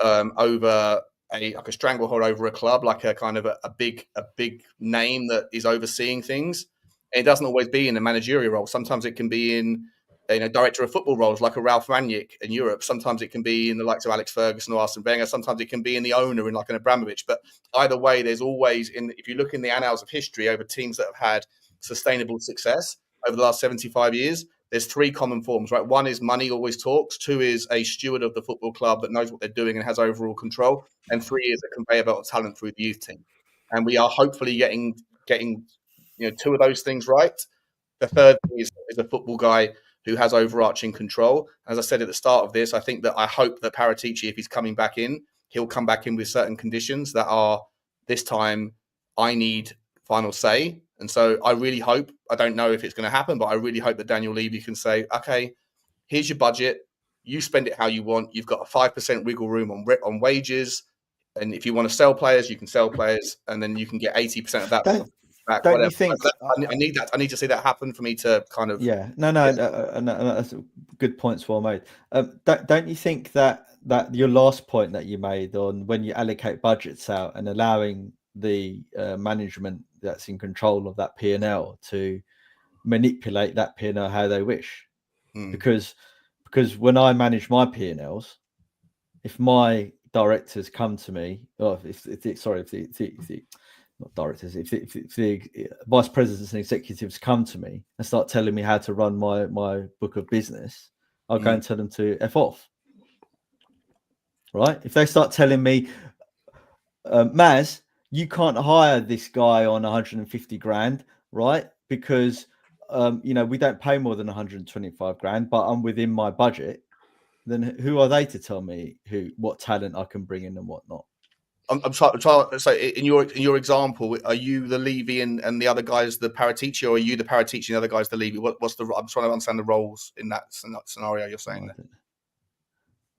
over a stranglehold over a club, like a kind of a big name that is overseeing things. And it doesn't always be in a managerial role. Sometimes it can be in director of football roles, like a Ralph Rangnick in Europe. Sometimes it can be in the likes of Alex Ferguson or Arsene Wenger. Sometimes it can be in the owner, in like an Abramovich. But either way, there's always, if you look in the annals of history over teams that have had sustainable success over the last 75 years, there's 3 common forms, right? 1 is money always talks. 2 is a steward of the football club that knows what they're doing and has overall control. And 3 is a conveyor belt of talent through the youth team. And we are hopefully getting 2 of those things right. The third is a football guy who has overarching control. As I said at the start of this, I hope that Paratici, if he's coming back in, he'll come back in with certain conditions that are, this time, I need final say. And so I really hope, I don't know if it's going to happen, but I really hope that Daniel Levy can say, okay, here's your budget. You spend it how you want. You've got a 5% wiggle room on wages. And if you want to sell players, you can sell players. And then you can get 80% of that back. Don't whatever. you think? I need that. I need to see that happen for me to kind of. Yeah, no, that's a good points well made. Don't you think that your last point that you made on when you allocate budgets out and allowing the management that's in control of that P&L to manipulate that P&L how they wish, because when I manage my P&Ls, if my directors come to me, or if the not directors, if the vice presidents and executives come to me and start telling me how to run my book of business, I'll go and tell them to F off. Right? If they start telling me, Maz, you can't hire this guy on 150 grand, right? Because, we don't pay more than 125 grand, but I'm within my budget. Then who are they to tell me what talent I can bring in and what not? I'm trying. So, in your example, are you the Levy and the other guys the Paratici, or are you the Paratici and the other guys the Levy? What's the? I'm trying to understand the roles in that scenario you're saying there.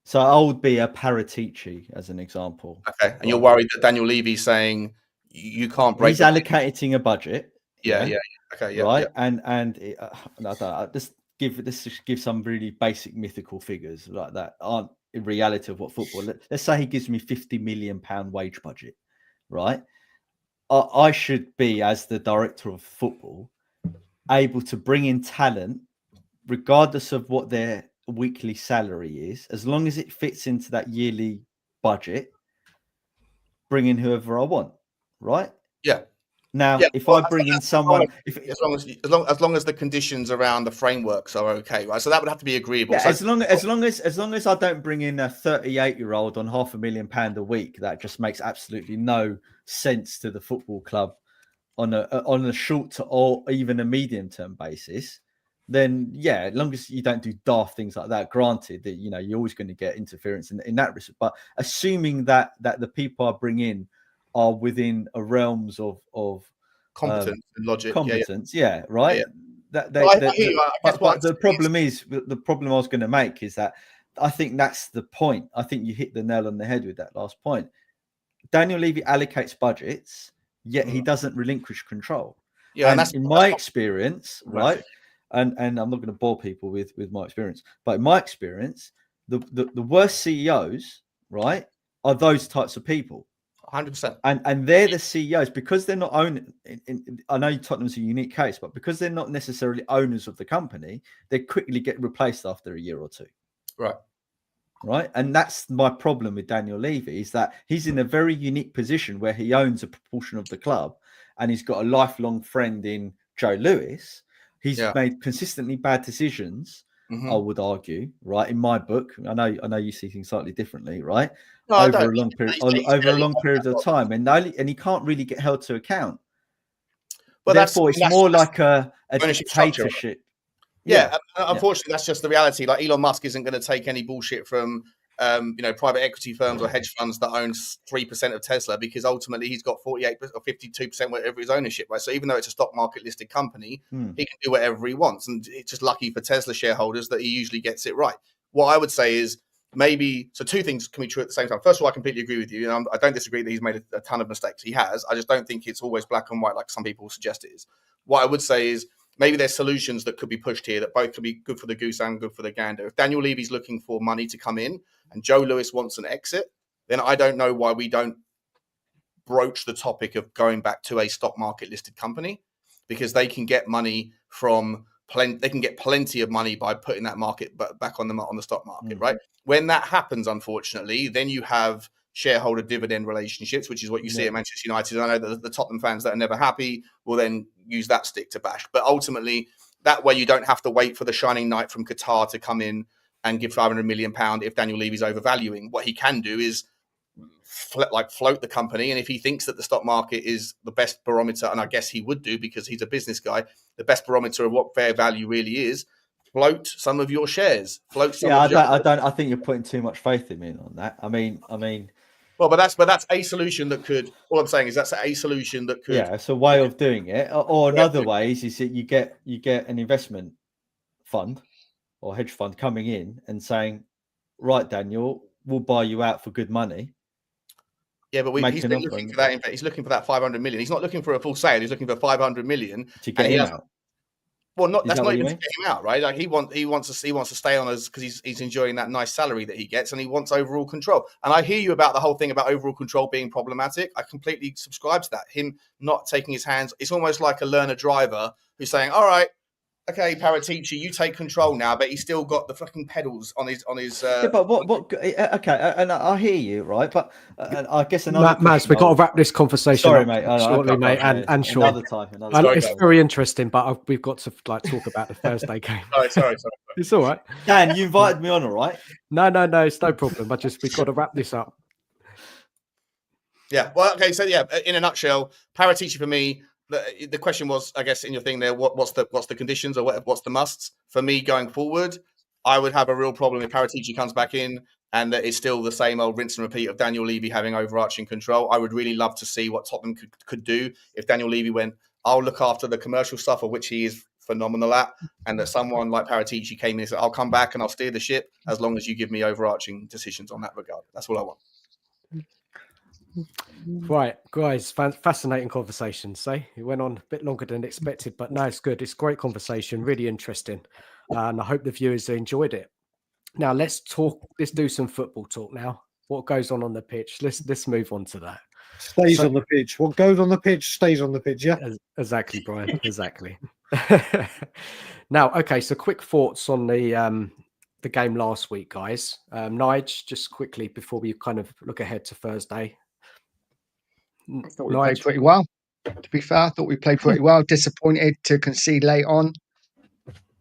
So I would be a Paratici as an example. Okay, and you're worried that Daniel Levy's saying you can't break. He's allocating a budget. Yeah. Okay, yeah. Right, yeah. and just give some really basic mythical figures like that aren't in reality of what football. Let's say he gives me £50 million wage budget, right? I should be, as the director of football, able to bring in talent regardless of what their weekly salary is, as long as it fits into that yearly budget, bring in whoever I want, right? Yeah. Now, if I bring in someone, as long as the conditions around the frameworks are okay, right? So that would have to be agreeable. Yeah, so, as long as I don't bring in a 38-year-old on £500,000 a week, that just makes absolutely no sense to the football club on a short to or even a medium term basis. Then as long as you don't do daft things like that, granted that you're always going to get interference in that respect. But assuming that the people I bring in are within a realms of competence and logic, competence, right. Yeah. But the problem I was going to make is that I think that's the point. I think you hit the nail on the head with that last point. Daniel Levy allocates budgets, yet he doesn't relinquish control. Yeah, and that's in my experience, right? And I'm not going to bore people with my experience, but in my experience, the worst CEOs, right, are those types of people. 100%. And they're the CEOs because they're not owning. I know Tottenham's a unique case, but because they're not necessarily owners of the company, they quickly get replaced after a year or two. Right. And that's my problem with Daniel Levy, is that he's in a very unique position where he owns a proportion of the club and he's got a lifelong friend in Joe Lewis. He's made consistently bad decisions, I would argue, right? In my book, I know you see things slightly differently, right? No, over a long period of time, and he can't really get held to account. Well, therefore, it's more like a dictatorship. Unfortunately, that's just the reality. Like Elon Musk isn't going to take any bullshit from private equity firms or hedge funds that own 3% of Tesla, because ultimately he's got 48% or 52% whatever his ownership, right? So even though it's a stock market listed company, he can do whatever he wants, and it's just lucky for Tesla shareholders that he usually gets it right. What I would say is two things can be true at the same time. First of all, I completely agree with you, and I don't disagree that he's made a ton of mistakes. He has. I just don't think it's always black and white like some people suggest it is. What I would say is maybe there's solutions that could be pushed here that both could be good for the goose and good for the gander. If Daniel Levy's looking for money to come in and Joe Lewis wants an exit, then I don't know why we don't broach the topic of going back to a stock market listed company, because they can get money from they can get plenty of money by putting that market back on the stock market, right? When that happens, unfortunately, then you have shareholder dividend relationships, which is what you see at Manchester United. I know that the Tottenham fans that are never happy will then use that stick to bash. But ultimately, that way you don't have to wait for the shining knight from Qatar to come in and give £500 million if Daniel Levy's overvaluing. What he can do is float the company. And if he thinks that the stock market is the best barometer, and I guess he would do because he's a business guy, the best barometer of what fair value really is, float some of your shares. Float some. I think you're putting too much faith in me on that. I mean. Well, but that's a solution that could. All I'm saying is that's a solution that could. Yeah, it's a way of doing it. Or another way is that you get an investment fund or hedge fund coming in and saying, right, Daniel, we'll buy you out for good money. Yeah, but he's looking for that. He's looking for that 500 million. He's not looking for a full sale. He's looking for 500 million to get him out. Well, that's not even to get him out, right? Like he wants to stay on us because he's enjoying that nice salary that he gets, and he wants overall control. And I hear you about the whole thing about overall control being problematic. I completely subscribe to that. Him not taking his hands. It's almost like a learner driver who's saying, "All right, okay, Paratici, you take control now, but he's still got the fucking pedals on his. Yeah, but what? Okay, and I hear you, right? But I guess another Maz, we've got to wrap this conversation Sorry, up mate. shortly, mate, and Shaun. Another time. Sorry, It's guys. very interesting, but we've got to talk about the Thursday game. Sorry. It's all right. Dan, you invited me on, all right? No, it's no problem. We've got to wrap this up. Yeah. Well, okay. So yeah, in a nutshell, Paratici for me. The question was, I guess, in your thing there, what's the conditions or what's the musts for me going forward? I would have a real problem if Paratici comes back in and that it's still the same old rinse and repeat of Daniel Levy having overarching control. I would really love to see what Tottenham could do if Daniel Levy went, I'll look after the commercial stuff, of which he is phenomenal at, and that someone like Paratici came in and said, I'll come back and I'll steer the ship as long as you give me overarching decisions on that regard. That's all I want. Right, guys, fascinating conversation. Say it went on a bit longer than expected, but no, it's good. It's a great conversation, really interesting, and I hope the viewers enjoyed it. Now let's do some football talk. Now, what goes on the pitch? Let's move on to that. Stays on the pitch. What goes on the pitch stays on the pitch. Yeah, exactly, Brian. Exactly. Now, okay. So, quick thoughts on the game last week, guys. Nige, just quickly before we kind of look ahead to Thursday. I thought we played pretty well. To be fair, I thought we played pretty well. Disappointed to concede late on.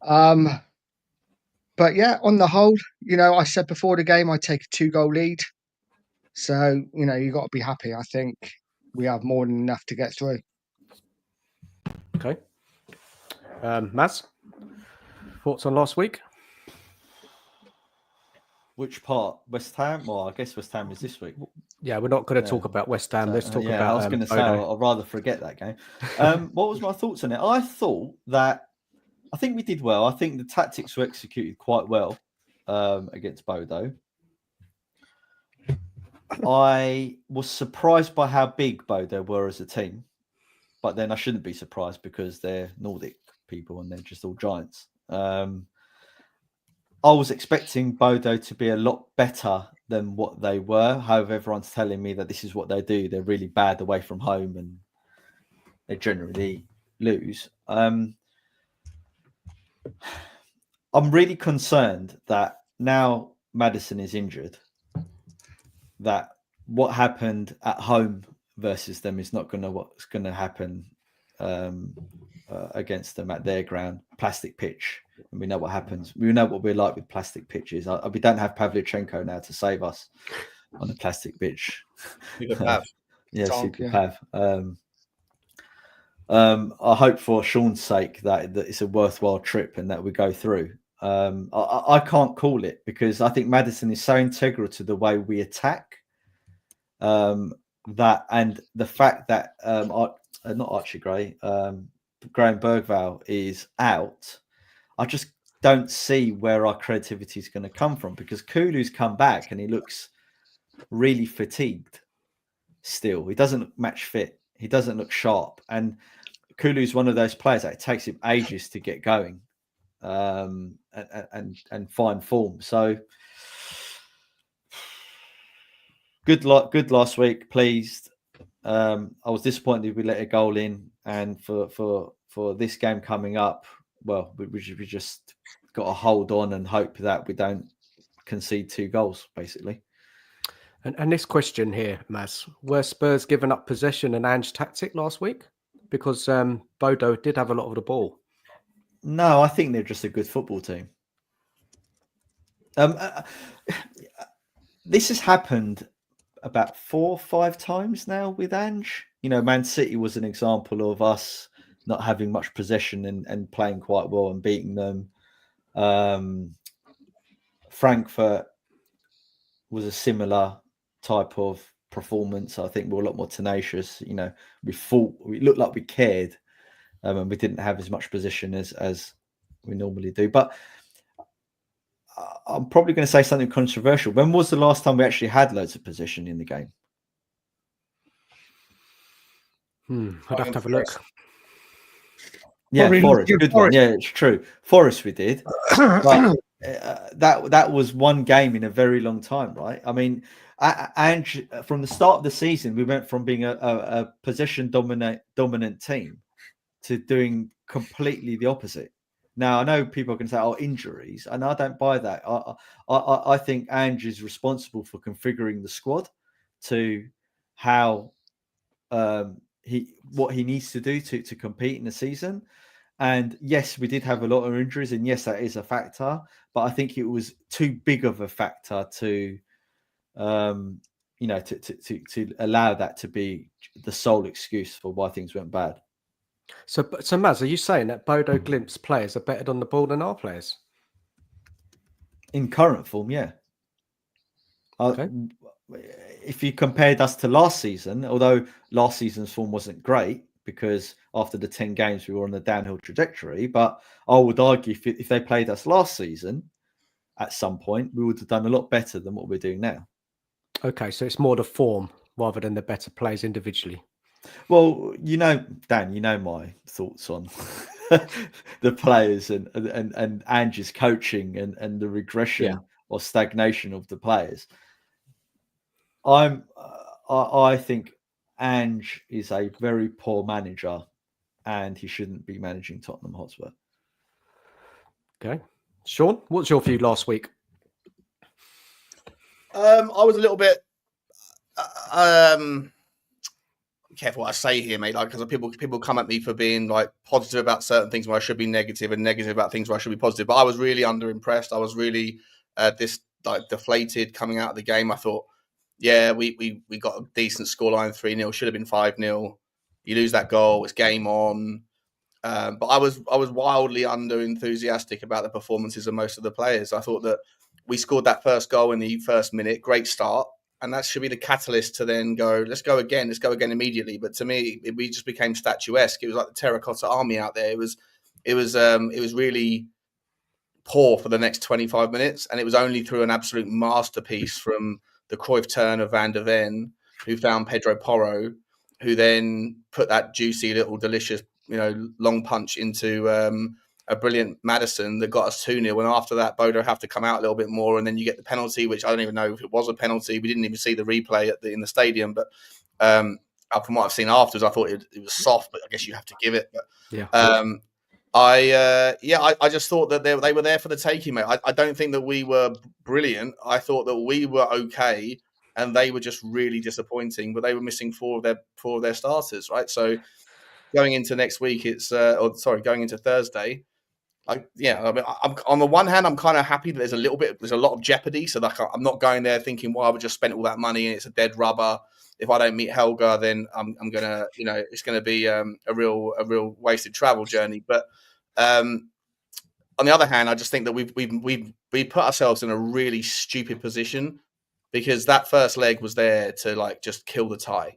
But yeah, on the whole, I said before the game I'd take a 2-goal lead. So, you got to be happy. I think we have more than enough to get through. Okay. Maz, thoughts on last week? Which part? West Ham? Well, I guess West Ham is this week. Yeah, we're not going to talk about West Ham. Let's talk about. I was going to say I'd rather forget that game. What was my thoughts on it? I think we did well. I think the tactics were executed quite well against Bodo. I was surprised by how big Bodo were as a team, but then I shouldn't be surprised because they're Nordic people and they're just all giants. I was expecting Bodo to be a lot better than what they were. However, everyone's telling me that this is what they do. They're really bad away from home and they generally lose. I'm really concerned that now Maddison is injured, that what happened at home versus them is not what's going to happen against them at their ground, plastic pitch. And we know what happens. We know what we're like with plastic pitches. We don't have Pavlyuchenko now to save us on a plastic pitch. Super Pav. Super Pav. I hope for Shaun's sake that it's a worthwhile trip and that we go through. I can't call it because I think Maddison is so integral to the way we attack. That and the fact that not Archie Gray, Graham Bergvall is out. I just don't see where our creativity is going to come from because Kulu's come back and he looks really fatigued still. He doesn't look match fit. He doesn't look sharp. And Kulu's one of those players that it takes him ages to get going and find form. So good last week, pleased. I was disappointed we let a goal in. And for this game coming up, well, we just got to hold on and hope that we don't concede 2 goals, basically. And this question here, Maz, were Spurs giving up possession and Ange tactic last week? Because Bodo did have a lot of the ball. No, I think they're just a good football team. This has happened about 4 or 5 times now with Ange. Man City was an example of us not having much possession and playing quite well and beating them. Frankfurt was a similar type of performance. I think we were a lot more tenacious. We looked like we cared, and we didn't have as much possession as we normally do. But I'm probably going to say something controversial. When was the last time we actually had loads of possession in the game? I'd have to have a look. Yeah, Forest, good one. Yeah, it's true. Forest, we did. But that was one game in a very long time, right? I mean, Ange, from the start of the season, we went from being a possession dominant team to doing completely the opposite. Now, I know people can say, "Oh, injuries," and I don't buy that. I think Ange is responsible for configuring the squad to how what he needs to do to compete in the season. And yes, we did have a lot of injuries, and yes, that is a factor. But I think it was too big of a factor to, to allow that to be the sole excuse for why things went bad. So Maz, are you saying that Bodo Glimt's players are better on the ball than our players? In current form, yeah. Okay. If you compared us to last season, although last season's form wasn't great because after the 10 games we were on a downhill trajectory, but I would argue if they played us last season at some point, we would have done a lot better than what we're doing now. Okay, so it's more the form rather than the better players individually. Well, Dan, my thoughts on the players and Ange's coaching and the regression or stagnation of the players. I think Ange is a very poor manager, and he shouldn't be managing Tottenham Hotspur. Okay, Shaun, what's your view last week? I was a little bit careful what I say here, mate. Like, because people come at me for being like positive about certain things where I should be negative, and negative about things where I should be positive. But I was really underimpressed. I was really deflated coming out of the game. I thought, yeah, we got a decent scoreline, 3-0. Should have been 5-0. You lose that goal, it's game on. But I was wildly under enthusiastic about the performances of most of the players. I thought that we scored that first goal in the first minute, great start, and that should be the catalyst to then go, let's go again immediately. But to me, we just became statuesque. It was like the terracotta army out there. It was really poor for the next 25 minutes, and it was only through an absolute masterpiece from the Cruyff turn of Van der Ven, who found Pedro Porro, who then put that juicy little delicious, long punch into a brilliant Maddison that got us 2-0. And after that, Bodo have to come out a little bit more, and then you get the penalty, which I don't even know if it was a penalty. We didn't even see the replay in the stadium, but from what I've seen afterwards, I thought it was soft, but I guess you have to give it. But yeah. I just thought that they were there for the taking, mate. I don't think that we were brilliant. I thought that we were okay, and they were just really disappointing. But they were missing four of their starters, right? So going into next week, going into Thursday. I'm on the one hand, I'm kind of happy that there's a lot of jeopardy. So like, I'm not going there thinking, well, I would just spent all that money and it's a dead rubber. If I don't meet Helga, then I'm gonna, it's gonna be a real wasted travel journey. But on the other hand, I just think that we put ourselves in a really stupid position because that first leg was there to like just kill the tie.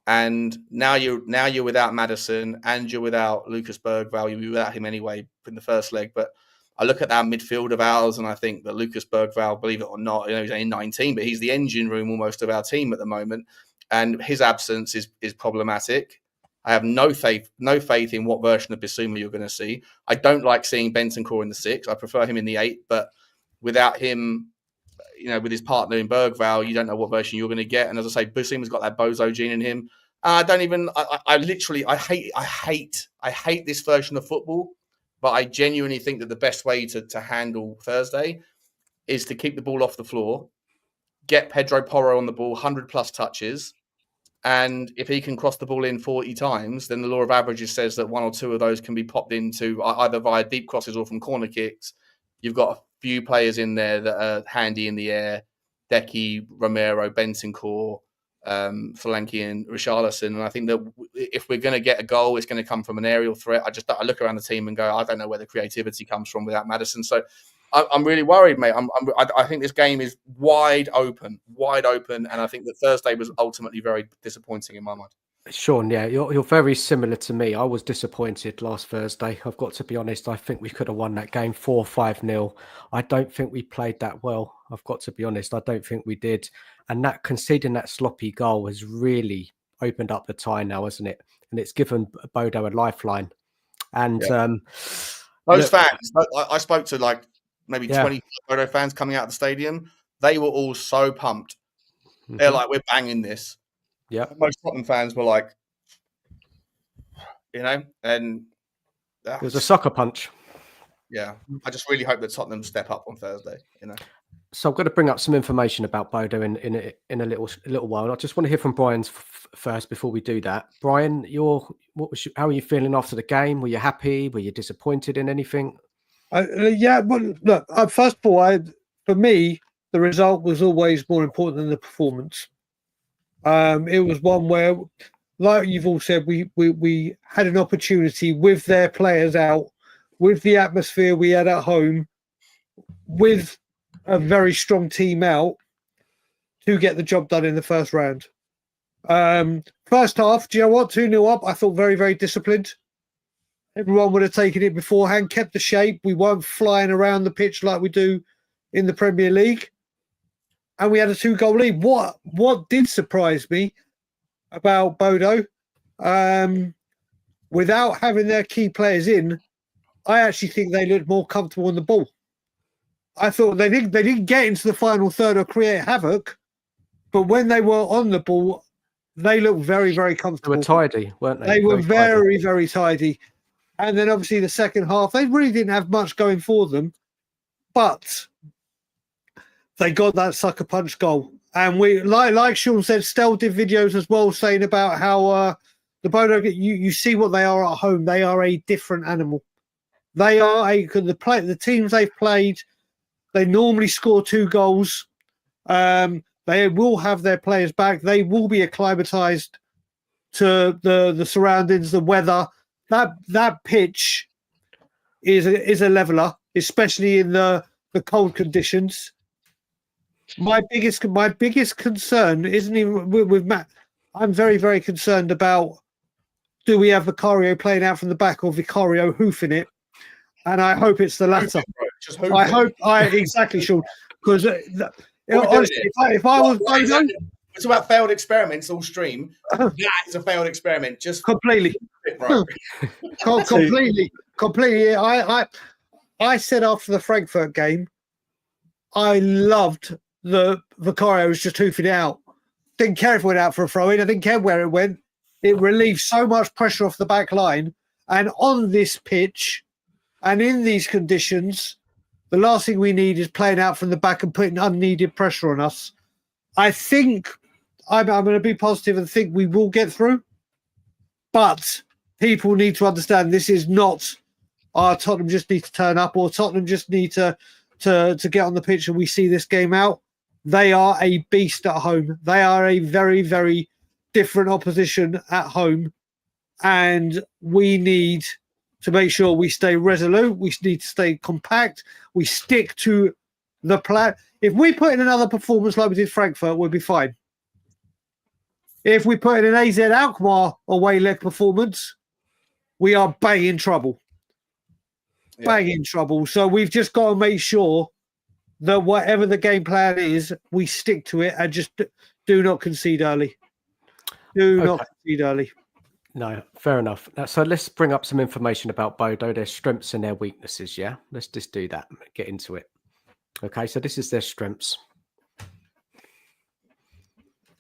And now you're without Maddison and you're without Lucas Bergvall. You'll be without him anyway in the first leg. But I look at that midfield of ours and I think that Lucas Bergvall, believe it or not, he's only 19, but he's the engine room almost of our team at the moment. And his absence is problematic. I have no faith in what version of Bissouma you're going to see. I don't like seeing Bentancur in the 6. I prefer him in the 8. But without him, with his partner in Bergvall, you don't know what version you're going to get. And as I say, Bissouma's got that bozo gene in him. I hate this version of football, but I genuinely think that the best way to handle Thursday is to keep the ball off the floor, get Pedro Porro on the ball, 100 plus touches. And if he can cross the ball in 40 times, then the law of averages says that 1 or 2 of those can be popped into either via deep crosses or from corner kicks. You've got a few players in there that are handy in the air. Decky, Romero, Bentancur, Solanke and Richarlison. And I think that if we're going to get a goal, it's going to come from an aerial threat. I look around the team and go, I don't know where the creativity comes from without Maddison. So I'm really worried, mate. I think this game is wide open. And I think that Thursday was ultimately very disappointing in my mind. Shaun, yeah, you're very similar to me. I was disappointed last Thursday. I've got to be honest. I think we could have won that game 4-5-0. I don't think we played that well. I've got to be honest. I don't think we did. And that conceding that sloppy goal has really opened up the tie now, hasn't it? And it's given Bodo a lifeline. And those fans, I spoke to like maybe 20 Bodo fans coming out of the stadium. They were all so pumped. Mm-hmm. They're like, we're banging this. Yeah, most Tottenham fans were like, and it was a sucker punch. Yeah, I just really hope that Tottenham step up on Thursday. You know. So I'm going to bring up some information about Bodo in a little while. I just want to hear from Brian first before we do that. Brian, how are you feeling after the game? Were you happy? Were you disappointed in anything? Yeah, well, look. First of all, for me, the result was always more important than the performance. It was one where, like you've all said, we had an opportunity with their players out, with the atmosphere we had at home, with a very strong team out, to get the job done in the first round. First half, do you know what? 2-0 up, I thought very, very disciplined. Everyone would have taken it beforehand, kept the shape. We weren't flying around the pitch like we do in the Premier League. And we had a 2-goal lead. What did surprise me about Bodo, without having their key players in, I actually think they looked more comfortable on the ball. I thought they didn't get into the final third or create havoc, but when they were on the ball, they looked very, very comfortable. They were tidy, weren't they? They were very, very tidy. And then obviously the second half, they really didn't have much going for them, but they got that sucker punch goal. And we, like Shaun said, Stel did videos as well saying about how the Bodo, you see what they are at home. They are a different animal. They are the teams they've played. They normally score 2 goals. They will have their players back. They will be acclimatized to the surroundings, the weather. That pitch is a leveler, especially in the cold conditions. My biggest concern isn't even with Matt. I'm very, very concerned about, do we have Vicario playing out from the back or Vicario hoofing it? And I hope it's the latter. Exactly, Shaun. Because honestly, if I was Bodo, it's about failed experiments all stream. That is a failed experiment. Just completely. Completely. I said after the Frankfurt game, I loved the Vicario was just hoofing it out. Didn't care if it went out for a throw in. I didn't care where it went. It relieved so much pressure off the back line. And on this pitch and in these conditions, the last thing we need is playing out from the back and putting unneeded pressure on us. I think I'm going to be positive and think we will get through. But people need to understand this is not Tottenham just need to turn up or Tottenham just need to get on the pitch and we see this game out. They are a beast at home. They are a very, very different opposition at home. And we need to make sure we stay resolute. We need to stay compact. We stick to the plan. If we put in another performance like we did Frankfurt, we'll be fine. If we put in an AZ Alkmaar away leg performance, we are bang in trouble. Yeah. Bang in trouble. So we've just got to make sure that whatever the game plan is, we stick to it and just do not concede early. Not concede early. No, fair enough. So let's bring up some information about Bodo, their strengths and their weaknesses, yeah? Let's just do that, get into it. Okay, so this is their strengths.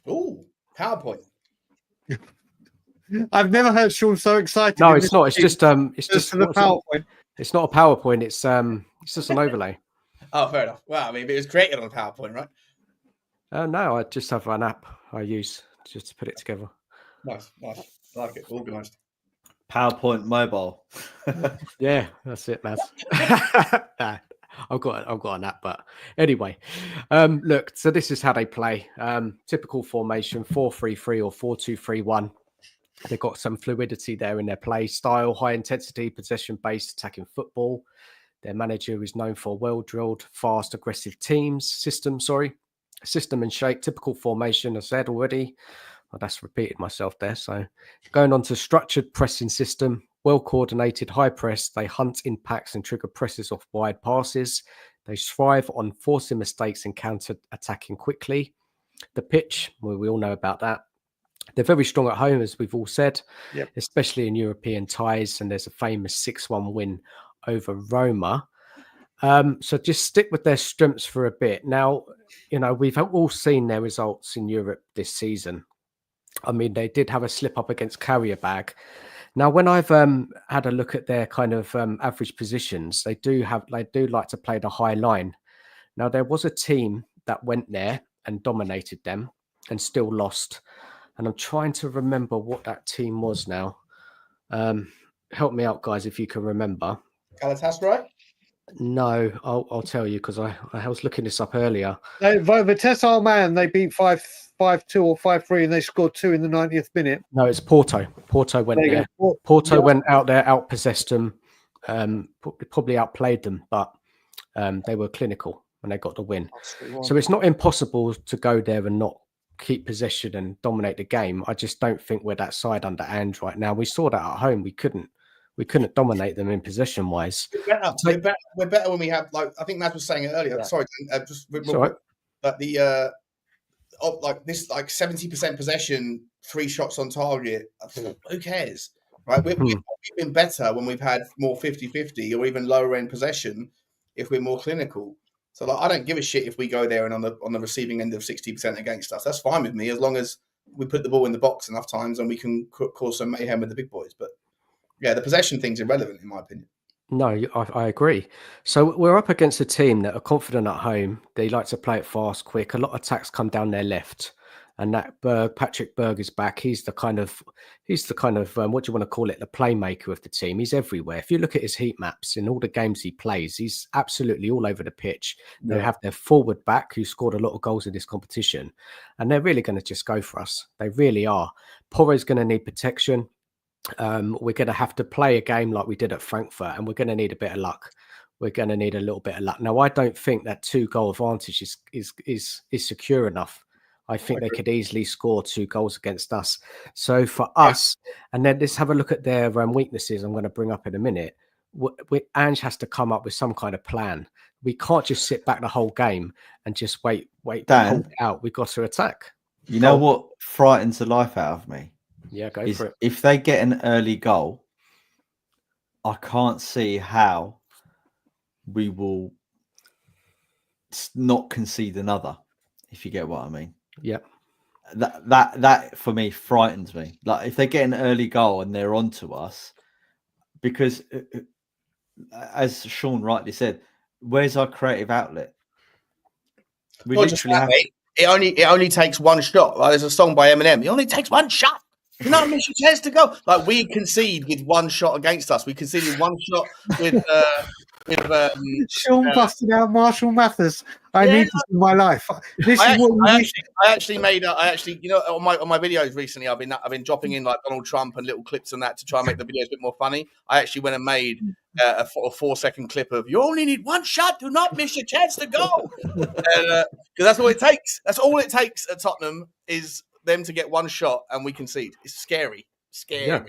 Ooh, PowerPoint. I've never heard Shaun so excited. No, it's not. It's just the PowerPoint. It's not a PowerPoint. It's just an overlay. Oh, fair enough. Well, I mean, it was created on a PowerPoint, right? No, I just have an app I use just to put it together. Nice. I like it. Organised. PowerPoint mobile. Yeah, that's it, man. I've got an app, but anyway, look. So this is how they play. Typical formation: 4-3-3 or 4-2-3-1. They've got some fluidity there in their play style, high intensity, possession-based attacking football. Their manager is known for well-drilled, fast, aggressive system and shape. Typical formation, I said already. Well, that's repeated myself there. So going on to structured pressing system, well-coordinated high press. They hunt in packs and trigger presses off wide passes. They thrive on forcing mistakes and counter-attacking quickly. The pitch, well, we all know about that. They're very strong at home, as we've all said, especially in European ties. And there's a famous 6-1 win over Roma. So just stick with their strengths for a bit. Now, we've all seen their results in Europe this season. I mean, they did have a slip up against Karabag. Now, when I've had a look at their kind of average positions, they do like to play the high line. Now, there was a team that went there and dominated them and still lost. And I'm trying to remember what that team was now. Help me out, guys, if you can remember. Galatasaray? No, I'll tell you because I was looking this up earlier. Vitesse Arnhem, they beat 5-2 or 5-3, and they scored 2 in the 90th minute. No, it's Porto. Porto went there. Porto went out there, outpossessed them, probably outplayed them, but they were clinical when they got the win. So it's not impossible to go there and not keep possession and dominate the game. I just don't think we're that side under Ange right now. We saw that at home. We couldn't dominate them in possession wise. We're better when we have, like, I think Matt was saying it earlier. Yeah. Sorry, just that the like this, like 70% possession, 3 shots on target. Who cares, right? We've been better when we've had more 50-50 or even lower end possession if we're more clinical. So like, I don't give a shit if we go there and on the receiving end of 60% against us. That's fine with me as long as we put the ball in the box enough times and we can cause some mayhem with the big boys. But yeah, the possession thing's irrelevant in my opinion. No, I agree. So we're up against a team that are confident at home. They like to play it fast, quick. A lot of attacks come down their left, and that Patrick Berg is back. He's the kind of what do you want to call it? The playmaker of the team. He's everywhere. If you look at his heat maps in all the games he plays, he's absolutely all over the pitch. They have their forward back who scored a lot of goals in this competition, and they're really going to just go for us. They really are. Porro's going to need protection. We're going to have to play a game like we did at Frankfurt, and we're going to need a bit of luck. We're going to need a little bit of luck. Now, I don't think that 2-goal advantage is secure enough. I think they could easily score 2 goals against us. So for us, and then let's have a look at their weaknesses I'm going to bring up in a minute. Ange has to come up with some kind of plan. We can't just sit back the whole game and just wait, Dan, hold it out. We've got to attack. You know what frightens the life out of me? Yeah, go for it. If they get an early goal, I can't see how we will not concede another, if you get what I mean. Yeah. That for me frightens me. Like if they get an early goal and they're onto us, because as Shaun rightly said, where's our creative outlet? We literally have. It only takes one shot. Right? There's a song by Eminem. It only takes one shot. Do not miss your chance to go. Like we concede with one shot against us. We conceded one shot with Shaun busted out Marshall Mathers. I need this in my life. I actually, you know, on my videos recently, I've been dropping in like Donald Trump and little clips and that to try and make the videos a bit more funny. I actually went and made a 4-second clip of "You only need one shot. Do not miss your chance to go," because that's all it takes. That's all it takes at Tottenham is them to get one shot and we concede. It's scary. Yeah.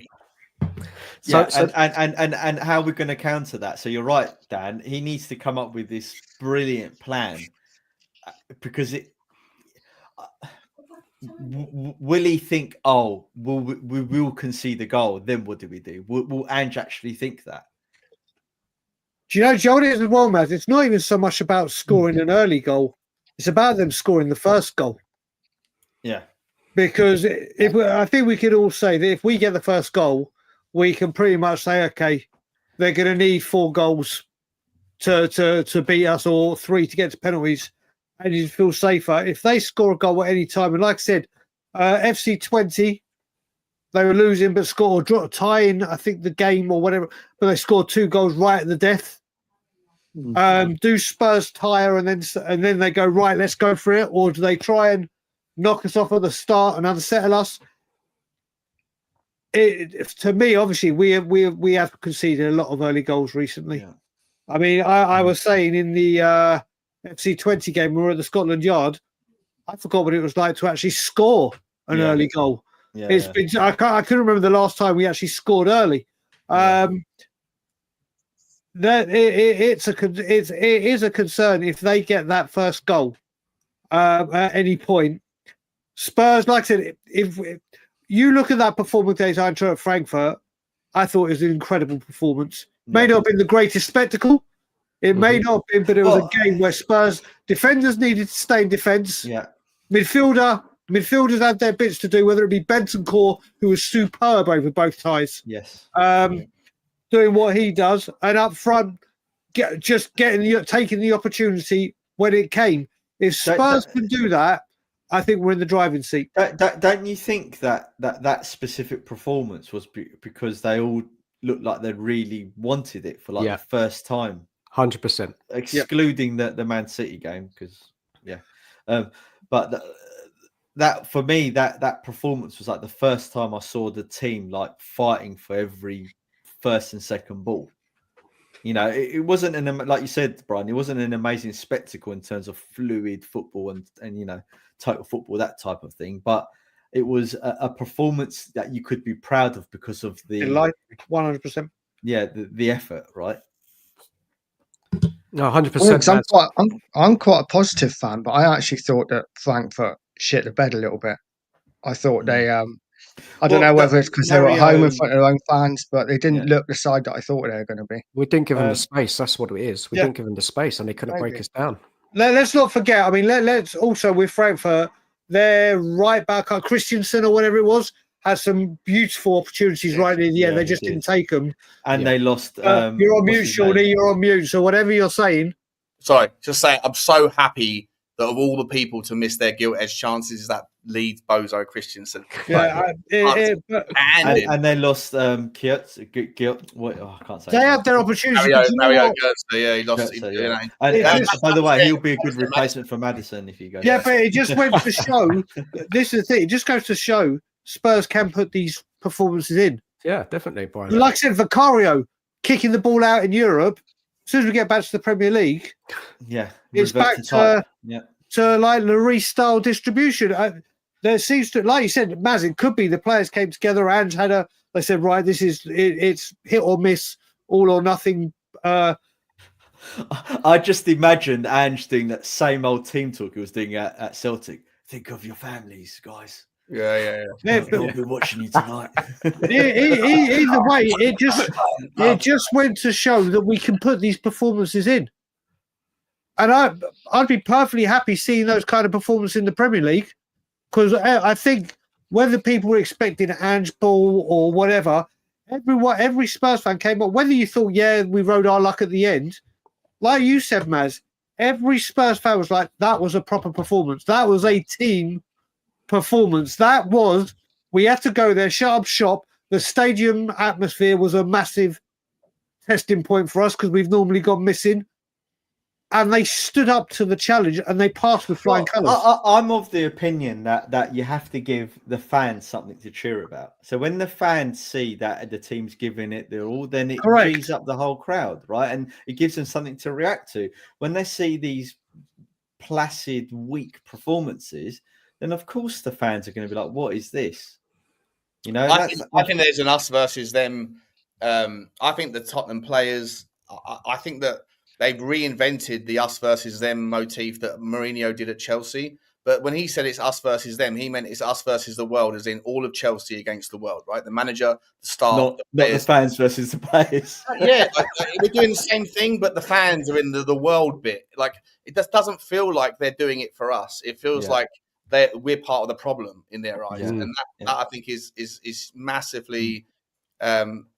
And how we're going to counter that. So you're right, Dan. He needs to come up with this brilliant plan because will he think, oh, we will concede the goal? Then what do we do? Will Ange actually think that? Do you know, Joe, it is as well, Matt? It's not even so much about scoring an early goal. It's about them scoring the first goal. Yeah. Because I think we could all say that if we get the first goal, we can pretty much say, okay, they're going to need 4 goals to beat us or 3 to get to penalties, and you feel safer. If they score a goal at any time, and like I said, FC20, they were losing but scored or tying, I think, the game or whatever, but they scored 2 goals right at the death. Do Spurs tire and then they go, right, let's go for it, or do they try and knock us off at the start and unsettle us? To me, obviously, we have conceded a lot of early goals recently. Yeah. I mean, I was saying in the FC20 game, we were at the Scotland Yard. I forgot what it was like to actually score an early goal. Yeah, it's been. I couldn't remember the last time we actually scored early. That it is a concern if they get that first goal at any point. Spurs, like I said, if you look at that performance against Eintracht at Frankfurt, I thought it was an incredible performance. May not have been the greatest spectacle. It may not have been, but it was a game where Spurs defenders needed to stay in defence. Yeah. Midfielder Midfielders had their bits to do, whether it be Bentancur, who was superb over both ties, Yes. doing what he does, and up front, taking the opportunity when it came. If Spurs can do that, I think we're in the driving seat. Don't you think that specific performance was because they all looked like they really wanted it for like the first time? 100%. Excluding the Man City game, because but that for me, that performance was like the first time I saw the team like fighting for every first and second ball. You know, it wasn't like you said, Brian, it wasn't an amazing spectacle in terms of fluid football and you know, total football, that type of thing. But it was a performance that you could be proud of because of the 100%. Yeah, the effort, right? No, 100%. I'm quite a positive fan, but I actually thought that Frankfurt shit the bed a little bit. I thought they I don't know whether it's because they were at home in front of their own fans, but they didn't look the side that I thought they were going to be. We didn't give them the space. That's what it is. We didn't give them the space, and they couldn't break us down. Let's not forget. I mean, let's also with Frankfurt, their right back, Christensen or whatever it was, had some beautiful opportunities right in the end. They just didn't take them, and they lost. You're on mute, Shawnee. You're on mute. So whatever you're saying. Sorry, just saying. I'm so happy that of all the people to miss their gilt-edged chances, is that Leeds bozo Christensen. Yeah, and they lost Gilt. What? Oh, I can't say. They had their opportunity. Mario Götze, he lost. And by the way, he'll be a good replacement for Maddison if you go. Yeah, but it just went to show. This is the thing. It just goes to show Spurs can put these performances in. Yeah, definitely, Brian. Like I said, Vicario kicking the ball out in Europe. As soon as we get back to the Premier League, it's back to like Lloris style distribution. There seems to, like you said, Maz, it could be the players came together. Ange had they said, right, this is it's hit or miss, all or nothing. I just imagined Ange doing that same old team talk he was doing at Celtic. Think of your families, guys. Yeah. We'll be watching you tonight. Either way, it just went to show that we can put these performances in. And I'd be perfectly happy seeing those kind of performances in the Premier League, because I think whether people were expecting Ange ball or whatever, every Spurs fan came up. Whether you thought, we rode our luck at the end, like you said, Maz, every Spurs fan was like, that was a proper performance. That was a team performance. We had to go there, shut up shop. The stadium atmosphere was a massive testing point for us because we've normally gone missing. And they stood up to the challenge and they passed with flying colours. I'm of the opinion that you have to give the fans something to cheer about. So when the fans see that the team's giving it their all, then it G's up the whole crowd, right? And it gives them something to react to. When they see these placid, weak performances, then of course the fans are going to be like, what is this? You know, I think there's an us versus them. I think the Tottenham players, I think that they've reinvented the us versus them motif that Mourinho did at Chelsea. But when he said it's us versus them, he meant it's us versus the world, as in all of Chelsea against the world, right? The manager, the staff, not the fans versus the players. Yeah, we're doing the same thing, but the fans are in the world bit. Like, it just doesn't feel like they're doing it for us. It feels like we're part of the problem in their eyes, and that I think is massively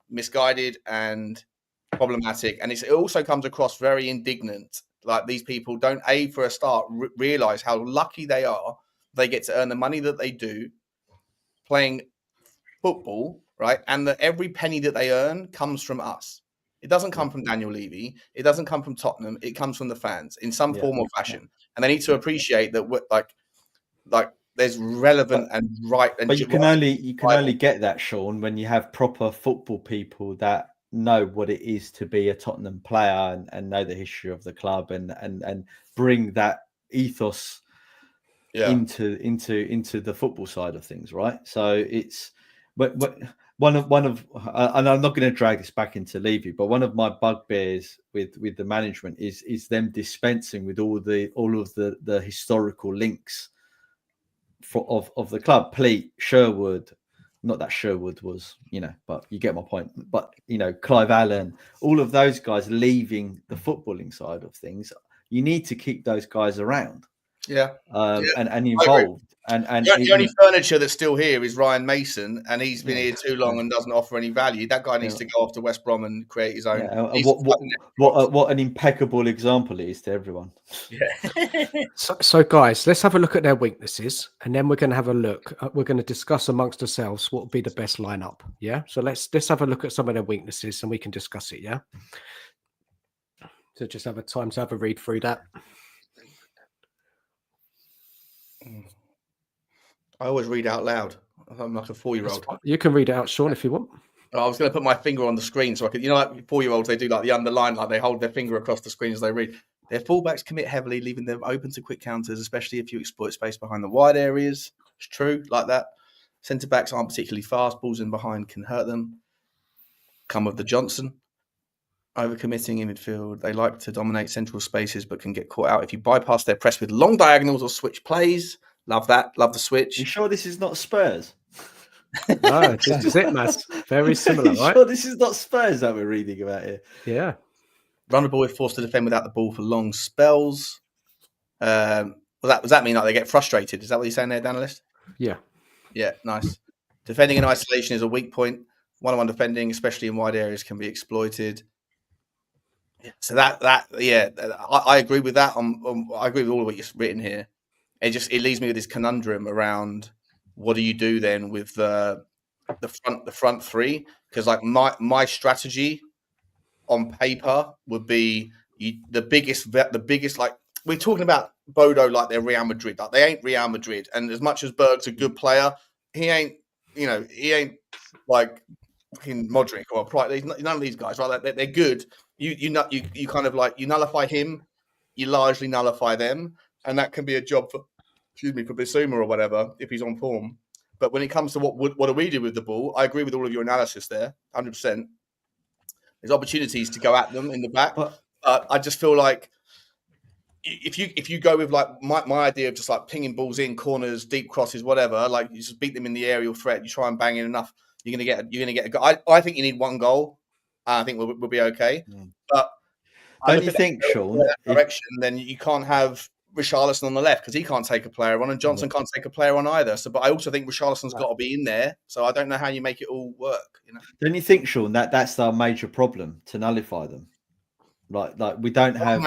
misguided and problematic. And it also comes across very indignant. Like, these people don't, for a start, realize how lucky they are. They get to earn the money that they do playing football, right? And that every penny that they earn comes from us. It doesn't come from Daniel Levy. It doesn't come from Tottenham. It comes from the fans in some form or fashion. And they need to appreciate that like there's relevant and right. And but you can only get that, Shaun, when you have proper football people that know what it is to be a Tottenham player and know the history of the club and bring that ethos into the football side of things, right? So it's one of and I'm not going to drag this back into Levy, but one of my bugbears with the management is them dispensing with all of the historical links of the club. Pleat, Sherwood. Not that Sherwood was, but you get my point. But, Clive Allen, all of those guys leaving the footballing side of things, you need to keep those guys around. Yeah. and I agree. involved. And The only furniture that's still here is Ryan Mason, and he's been here too long and doesn't offer any value. That guy needs to go off to West Brom and create his own. What an impeccable example it is to everyone. Yeah. So, guys, let's have a look at their weaknesses, and then we're going to have a look. We're going to discuss amongst ourselves what would be the best lineup. Yeah. So let's have a look at some of their weaknesses, and we can discuss it. Yeah. So just have a time to have a read through that. I always read out loud. I'm like a 4-year-old. You can read it out, Shaun, if you want. I was going to put my finger on the screen so I could, like 4-year-olds, they do like the underline, like they hold their finger across the screen as they read. Their fullbacks commit heavily, leaving them open to quick counters, especially if you exploit space behind the wide areas. It's true, like that. Centre backs aren't particularly fast. Balls in behind can hurt them. Come of the Johnson. Overcommitting in midfield. They like to dominate central spaces, but can get caught out if you bypass their press with long diagonals or switch plays. Love that. Love the switch. You sure this is not Spurs? No, this is it, Maz. Very similar, right? Sure this is not Spurs that we're reading about here. Yeah. Vulnerable if forced to defend without the ball for long spells. Does that mean like they get frustrated? Is that what you're saying there, DANalyst? Yeah. Yeah, nice. Defending in isolation is a weak point. One-on-one defending, especially in wide areas, can be exploited. So I agree with that. I agree with all of what you've written here. It leaves me with this conundrum around what do you do then with the front three? Because like my strategy on paper would be the biggest like we're talking about Bodo like they're Real Madrid. Like they ain't Real Madrid. And as much as Berg's a good player, he ain't like fucking Modric or Pride. None of these guys, right? They're good. You kind of like you nullify him, you largely nullify them, and that can be a job for Bissouma or whatever if he's on form. But when it comes to what do we do with the ball, I agree with all of your analysis there, 100%. There's opportunities to go at them in the back, but I just feel like if you go with like my idea of just like pinging balls in corners, deep crosses, whatever, like you just beat them in the aerial threat, you try and bang in enough, you're gonna get a goal. I think you need one goal. I think we'll be okay. But don't you think, Shaun, direction, then you can't have Richarlison on the left because he can't take a player on, and Johnson can't take a player on either. So, but I also think Richarlison's got to be in there. So I don't know how you make it all work. Don't you think, Shaun, that's our major problem to nullify them? Like we don't have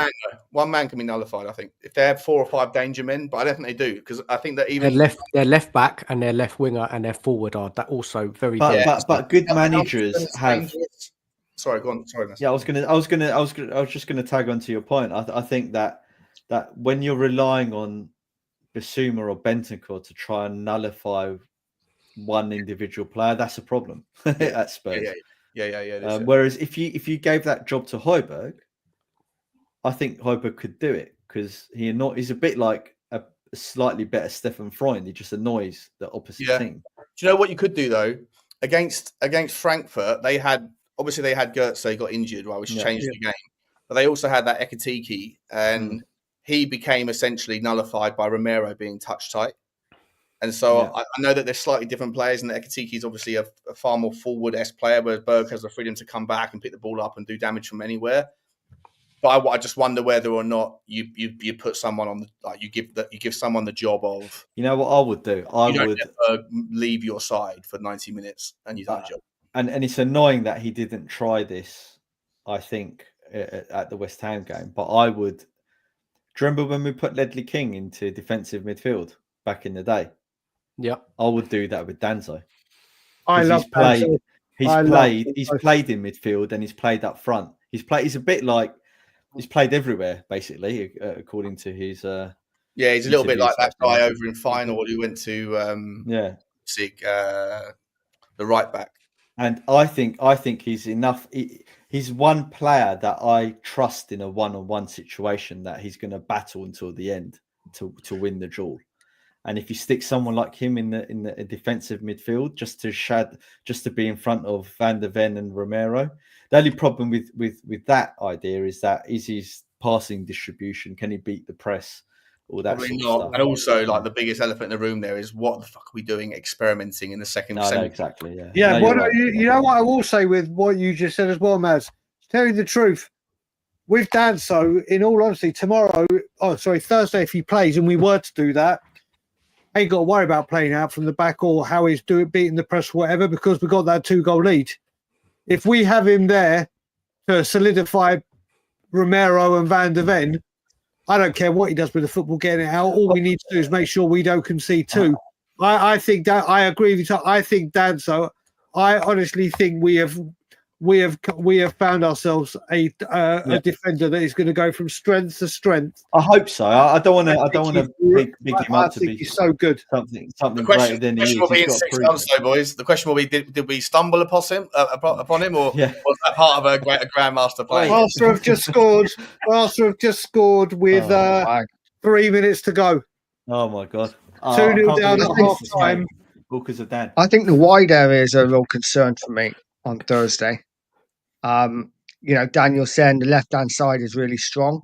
one man can be nullified. I think if they have 4 or 5 danger men, but I don't think they do because I think that even their left back and their left winger and their forward are that also very. But good managers have. Sorry, go on. Sorry, yeah, I was just gonna tag on to your point. I think that when you're relying on Bissouma or Bentancur to try and nullify one individual player, that's a problem at Spurs. Yeah. Whereas if you gave that job to Højbjerg, I think Højbjerg could do it because he's a bit like a slightly better Stefan Freund. He just annoys the opposite team. Do you know what you could do though? Against Frankfurt, they had Götze got injured, right, which changed the game. But they also had that Ep32, and he became essentially nullified by Romero being touch tight. And so I know that there's slightly different players, and the Ekitike is obviously a far more forward-esque player, whereas Berg has the freedom to come back and pick the ball up and do damage from anywhere. But I just wonder whether or not you put someone on you give someone the job of. You know what I would do? I would never leave your side for 90 minutes and you done the job. And it's annoying that he didn't try this, I think, at the West Ham game. But I would. Do you remember when we put Ledley King into defensive midfield back in the day? Yeah, I would do that with Danzo. I love Danzo. He's played in midfield and he's played up front. He's played everywhere basically, according to his. He's a little bit like that guy over in Feyenoord who went to the right back. And I think he's enough. He's one player that I trust in a one-on-one situation that he's going to battle until the end to win the duel. And if you stick someone like him in the defensive midfield, just to be in front of Van der Ven and Romero, the only problem with that idea is his passing distribution. Can he beat the press? All that sort of stuff. And also, like the biggest elephant in the room there is what the fuck are we doing experimenting in the second? No, exactly. Yeah. Yeah. You know what I will say with what you just said as well, Maz. Tell you the truth, with Danso, in all honesty, Thursday, if he plays and we were to do that, ain't got to worry about playing out from the back or how he's beating the press or whatever, because we got that 2-goal lead. If we have him there to solidify Romero and Van de Ven, I don't care what he does with the football, getting it out. All we need to do is make sure we don't concede two. I think that I agree with you. I think Danso. I honestly think we have found ourselves a defender that is going to go from strength to strength. I hope so. I don't want to big him up to be he's so good. Something greater than he is. Will be in 6 months, though, boys. The question will be: Did we stumble upon him, or was that part of a grandmaster play? Arsenal have just scored. Arsenal have just scored with 3 minutes to go. Oh my god! 2-0 down at half time. Because of Dan. I think the wide areas are a real concern for me on Thursday. Daniel saying the left-hand side is really strong.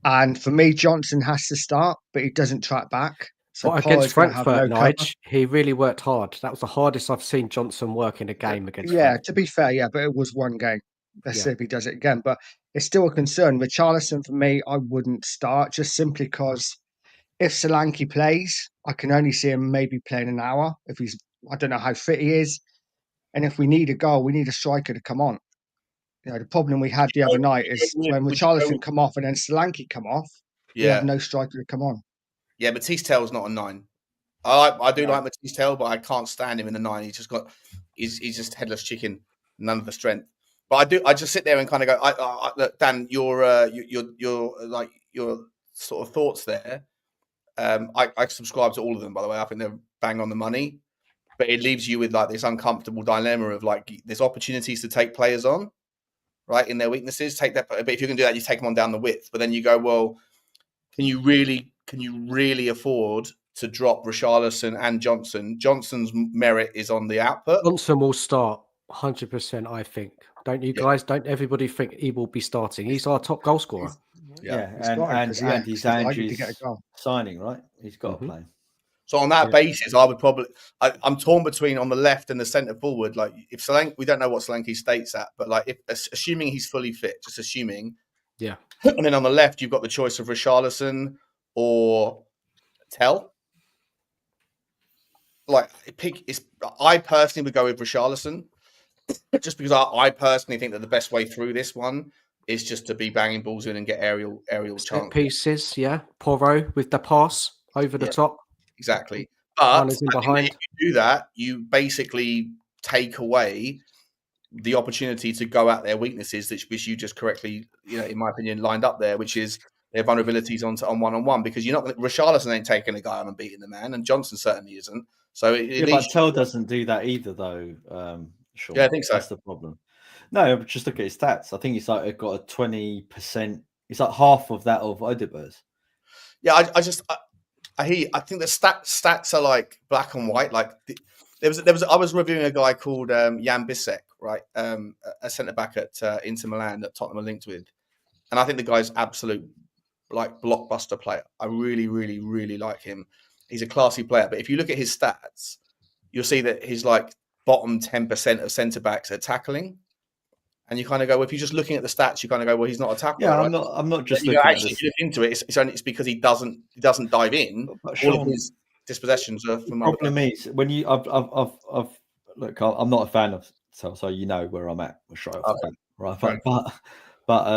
And for me, Johnson has to start, but he doesn't track back. So but against Frankfurt, Nige, he really worked hard. That was the hardest I've seen Johnson work in a game against Frankfurt. To be fair, but it was one game. Let's see if he does it again. But it's still a concern. Richarlison, for me, I wouldn't start, just simply because if Solanke plays, I can only see him maybe playing an hour. I don't know how fit he is. And if we need a goal, we need a striker to come on. The problem we had the other night is when Richarlison come off and then Solanke come off, we have no striker to come on. Yeah, Matisse Tell's not a 9. I do like Matisse Tell, but I can't stand him in the 9. He's just headless chicken, none of the strength. But I just sit there and kind of go, look, Dan, your sort of thoughts there. I subscribe to all of them, by the way. I think they're bang on the money, but it leaves you with like this uncomfortable dilemma of like there's opportunities to take players on, right, in their weaknesses. Take that, but if you can do that, you take them on down the width. But then you go, well, can you really afford to drop Richarlison and Johnson? Johnson's merit is on the output. Johnson will start 100%. I think. Don't you guys? Don't everybody think he will be starting? He's our top goal scorer. And he's Ange's signing, right? He's got to play. So on that basis, I would probably. I'm torn between on the left and the centre forward. Like if Solanke, we don't know what Solanke states at, but like assuming he's fully fit, just assuming. Yeah. And then on the left, you've got the choice of Richarlison or Tell. I personally would go with Richarlison, just because I personally think that the best way through this one is just to be banging balls in and get aerial chance pieces. Yeah, Porro with the pass over the top. Exactly. But if you do that, you basically take away the opportunity to go at their weaknesses, which you just correctly, in my opinion, lined up there, which is their vulnerabilities on one-on-one, because you're not Richarlison ain't taking a guy on and beating the man, and Johnson certainly isn't. So but Tell doesn't do that either, though. Shaun. Yeah, I think so. That's the problem. No, just look at his stats. I think he's like got a 20%. It's like half of that of Odegaard's. Yeah, I think the stats are like black and white. Like I was reviewing a guy called Jan Bissek, right? A centre back at Inter Milan that Tottenham are linked with, and I think the guy's absolute like blockbuster player. I really, really, really like him. He's a classy player. But if you look at his stats, you'll see that he's like bottom 10% of centre backs at tackling. And you kind of go, well, if you're just looking at the stats, you kind of go, well, he's not a tackler. Yeah, right? I'm not just looking at this. If you look into it, it's because he doesn't dive in. But Shaun, all of his dispossessions are from. The problem is when you, look, I'm not a fan of so you know where I'm at, right? But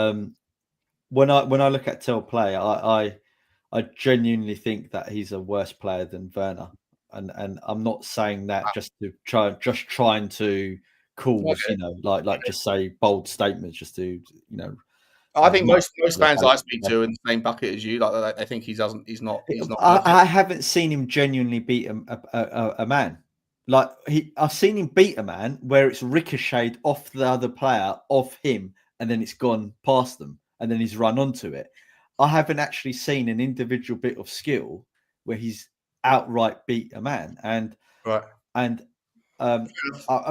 when I look at Tell play, I genuinely think that he's a worse player than Werner, and I'm not saying that just trying to cause just say bold statements just to I think most fans I speak to in the same bucket as you, like I think he's not. I haven't seen him genuinely beat a man. Like I've seen him beat a man where it's ricocheted off the other player, off him, and then it's gone past them, and then he's run onto it. I haven't actually seen an individual bit of skill where he's outright beat a man, and I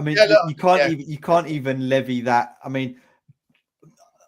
mean, you can't even levy that. I mean,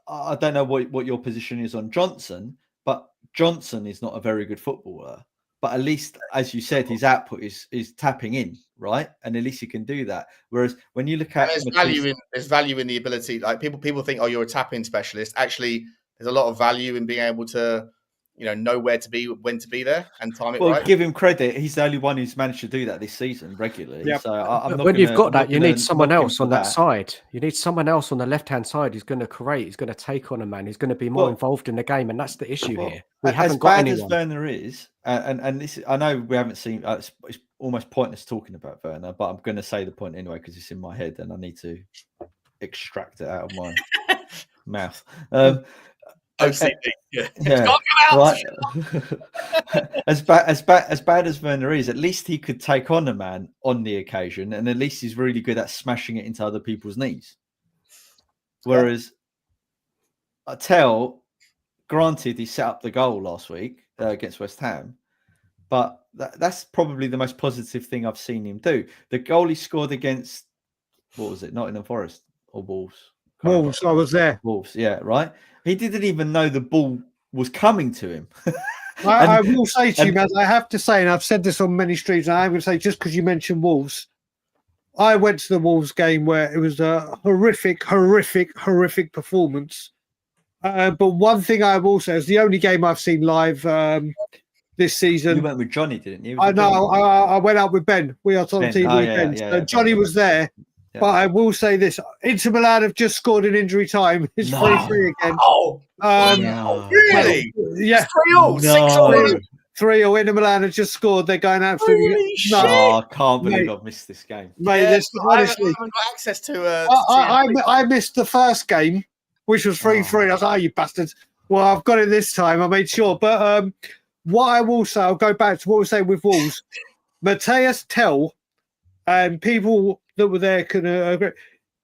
I don't know what your position is on Johnson, but Johnson is not a very good footballer. But at least, as you said, his output is tapping in, right? And at least he can do that. Whereas when you look at there's value in the ability. Like people think, oh, you're a tap-in specialist. Actually, there's a lot of value in being able to, know where to be, when to be there, and time it Well, right. give him credit. He's the only one who's managed to do that this season regularly. Yep. So I'm not. When you've got that, you need someone knock him else for on that side. You need someone else on the left-hand side who's going to create, who's going to take on a man, who's going to be more involved in the game, and that's the issue here. We haven't got anyone. As bad as Werner is, and this, I know we haven't seen. It's almost pointless talking about Werner, but I'm going to say the point anyway because it's in my head and I need to extract it out of my mouth. OCD. Yeah. Right. as bad as Werner is, at least he could take on a man on the occasion, and at least he's really good at smashing it into other people's knees. Whereas Tell, granted, he set up the goal last week against West Ham, but that's probably the most positive thing I've seen him do. The goal he scored against, what was it, Nottingham Forest or Wolves? Wolves, I was there. Wolves, yeah, right. He didn't even know the ball was coming to him. I will say to you, Maz, I have to say, and I've said this on many streams, and I'm going to say, just because you mentioned Wolves, I went to the Wolves game where it was a horrific performance. But one thing I will say is the only game I've seen live this season. You went with Johnny, didn't you? I know. I went out with Ben. We are on TV. Yeah, Johnny was there. Yeah. But I will say this: Inter Milan have just scored in injury time. It's 3-3 again. Oh, really? Yeah. 3-0, 6-0. 3-0. Inter Milan have just scored. They're going absolutely. I can't believe I've missed this game. Mate, honestly, I haven't got access to. I missed the first game, which was 3-3. I was like, "Oh, you bastards!" Well, I've got it this time. I made sure. But what I will say, I'll go back to what we were saying with Wolves. Matthias Tell and people that were there can agree.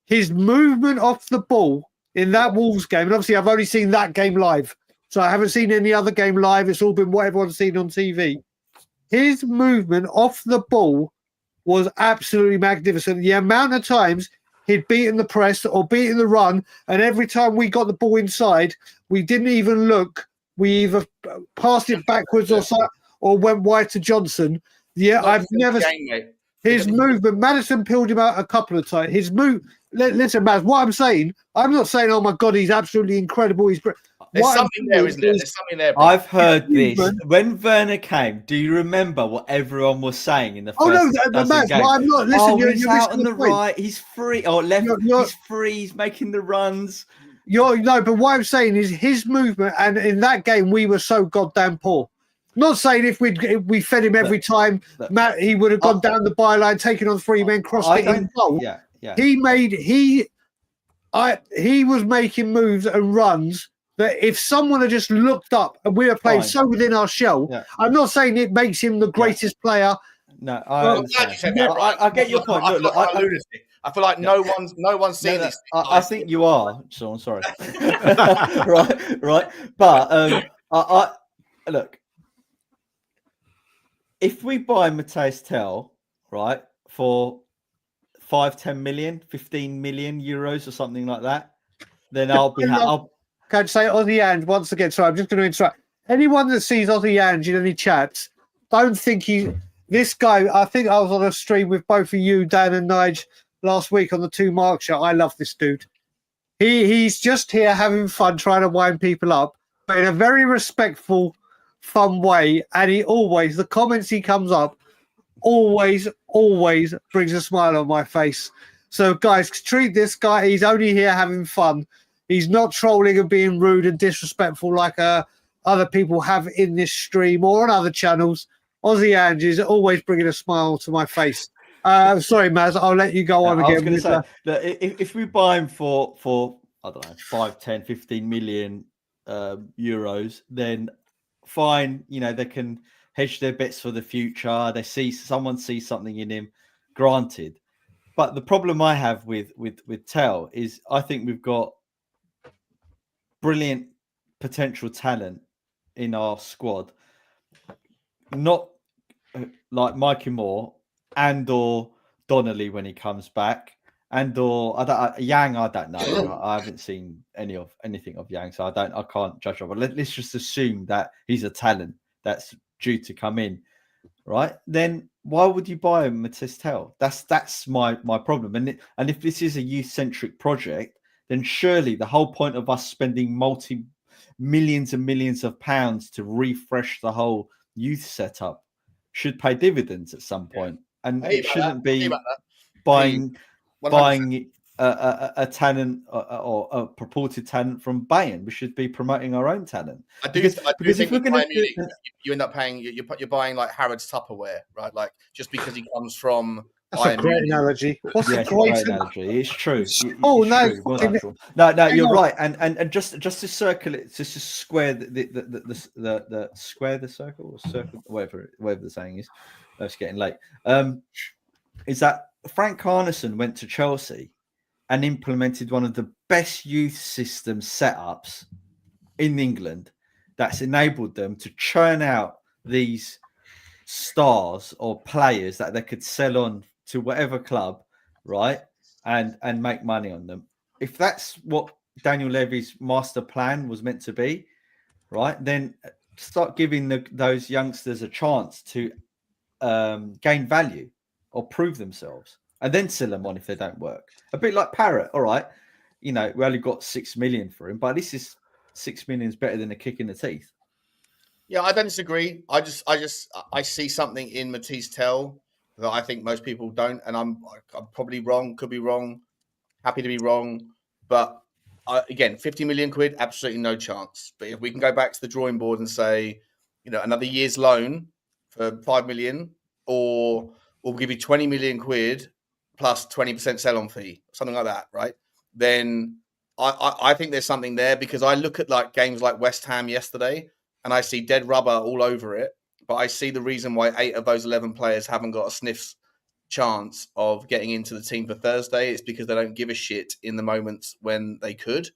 His movement off the ball in that Wolves game, and obviously I've only seen that game live, so I haven't seen any other game live. It's all been what everyone's seen on TV. His movement off the ball was absolutely magnificent. The amount of times he'd beaten the press or beaten the run, and every time we got the ball inside, we didn't even look. We either passed it backwards or went wide to Johnson. Yeah, I've never seen his movement. Madison peeled him out a couple of times. His move. Listen, Maz, what I'm saying, I'm not saying, oh my God, he's absolutely incredible. There's something there, isn't there? There's something there. Bro. I've heard this. When Werner came, do you remember what everyone was saying in the first Maz, game? I'm not. Listen, he's out on the right. He's free. Or left. He's free. He's making the runs. But what I'm saying is his movement, and in that game we were so goddamn poor. Not saying if we fed him every time, Matt, he would have gone down the byline, taken on 3 men, crossed it in goal. Yeah. He was making moves and runs that if someone had just looked up, and we were playing so within our shell. Yeah. I'm not saying it makes him the greatest player. No, I get your point. I feel like no one's seen this. I think you are, Shaun. Sorry. right. But I look. If we buy Matthias Tell, right, for 5, 10 million, 15 million euros or something like that, then I'll be happy. Can I say Aussie Ange once again? Sorry, I'm just going to interrupt. Anyone that sees Aussie Ange in any chats, don't think this guy. I think I was on a stream with both of you, Dan and Nige, last week on the 2 Mark show. I love this dude. He's just here having fun, trying to wind people up, but in a very respectful, fun way. And the comments he comes up, always brings a smile on my face. So guys, treat this guy. He's only here having fun. He's not trolling and being rude and disrespectful like other people have in this stream or on other channels. Aussie Ange is always bringing a smile to my face. Sorry, Maz, I'll let you go on again. I was going to say, that if we buy him for I don't know, 5, 10, 15 million euros, then fine. They can hedge their bets for the future. Someone sees something in him, granted. But the problem I have with Tell is I think we've got brilliant potential talent in our squad, not like Mikey Moore and/or Donnelly when he comes back, and/or Yang. I don't know. I haven't seen anything of Yang, so I can't judge. But let's just assume that he's a talent that's due to come in, right? Then why would you buy him, Matthias Tell? That's my problem. And if this is a youth-centric project, then surely the whole point of us spending millions and millions of pounds to refresh the whole youth setup should pay dividends at some point. And it shouldn't be buying 100%. a talent or a purported talent from Bayern. We should be promoting our own talent. I do think with Bayern Munich, you end up paying. You're buying like Harrods Tupperware, right? Like just because he comes from. That's a great analogy. What's a great analogy? It's true. Oh it's no! true. No, you're right. And just to circle it, just to square the square the circle or circle, whatever the saying is. It's getting late. Is that Frank Arneson went to Chelsea and implemented one of the best youth system setups in England that's enabled them to churn out these stars or players that they could sell on to whatever club, right? And make money on them. If that's what Daniel Levy's master plan was meant to be, right, then start giving those youngsters a chance to gain value or prove themselves, and then sell them on if they don't work. A bit like Parrott, all right. We only got 6 million for him, but this is 6 million is better than a kick in the teeth. Yeah, I don't disagree. I see something in Matisse Tell that I think most people don't, and I'm probably wrong, could be wrong, happy to be wrong, but again, 50 million quid, absolutely no chance. But if we can go back to the drawing board and say, another year's loan for 5 million, or we'll give you 20 million quid plus 20% sell-on fee, something like that, right? Then I think there's something there, because I look at like games like West Ham yesterday and I see dead rubber all over it, but I see the reason why 8 of those 11 players haven't got a sniff's chance of getting into the team for Thursday. It's because they don't give a shit in the moments when they could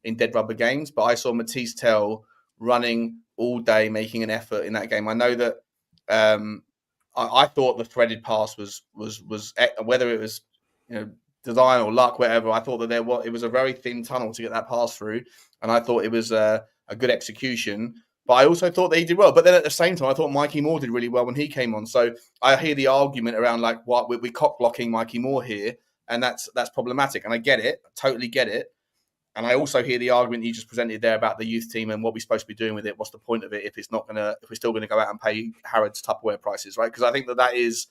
in dead rubber games. But I saw Matisse Tell running all day, making an effort in that game. I know that I thought the threaded pass was whether it was design or luck, whatever. I thought that it was a very thin tunnel to get that pass through, and I thought it was a good execution. But I also thought that he did well. But then at the same time, I thought Mikey Moore did really well when he came on. So I hear the argument around like, what we're cock blocking Mikey Moore here, and that's problematic. And I get it, totally get it. And I also hear the argument you just presented there about the youth team and what we're supposed to be doing with it. What's the point of it if we're still gonna go out and pay Harrods Tupperware prices, right? Because I think that is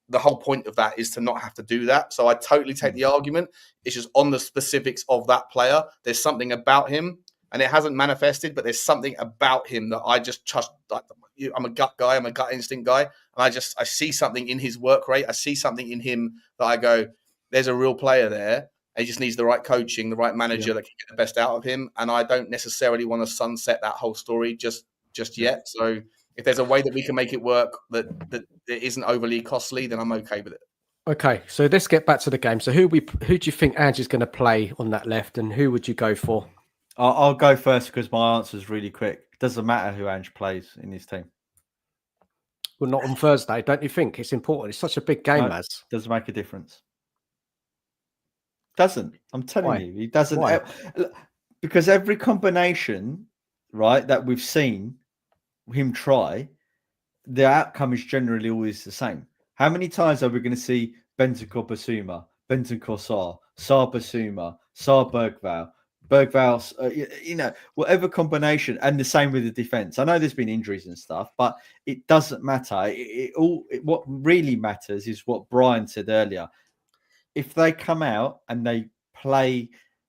the whole point of that, is to not have to do that. So I totally take the argument. It's just on the specifics of that player. There's something about him, and it hasn't manifested, but there's something about him that I just trust. I'm a gut guy. I'm a gut instinct guy. And I see something in his work rate. I see something in him that I go, there's a real player there. He just needs the right coaching, the right manager that can get the best out of him. And I don't necessarily want to sunset that whole story just yet. So if there's a way that we can make it work that it isn't overly costly, then I'm okay with it. Okay, so let's get back to the game. So who do you think Ange is going to play on that left, and who would you go for? I'll go first because my answer is really quick. It doesn't matter who Ange plays in his team. Well, not on Thursday, don't you think? It's important. It's such a big game, Maz. Doesn't make a difference. Doesn't. I'm telling you, he doesn't. Why? Because every combination, right, that we've seen him try, the outcome is generally always the same. How many times are we going to see Bentancur Basuma, Bentancur Sarr Basuma, Sarr Bergvall, whatever combination, and the same with the defense. I know there's been injuries and stuff, but it doesn't matter. What really matters is what Brian said earlier. If they come out and they play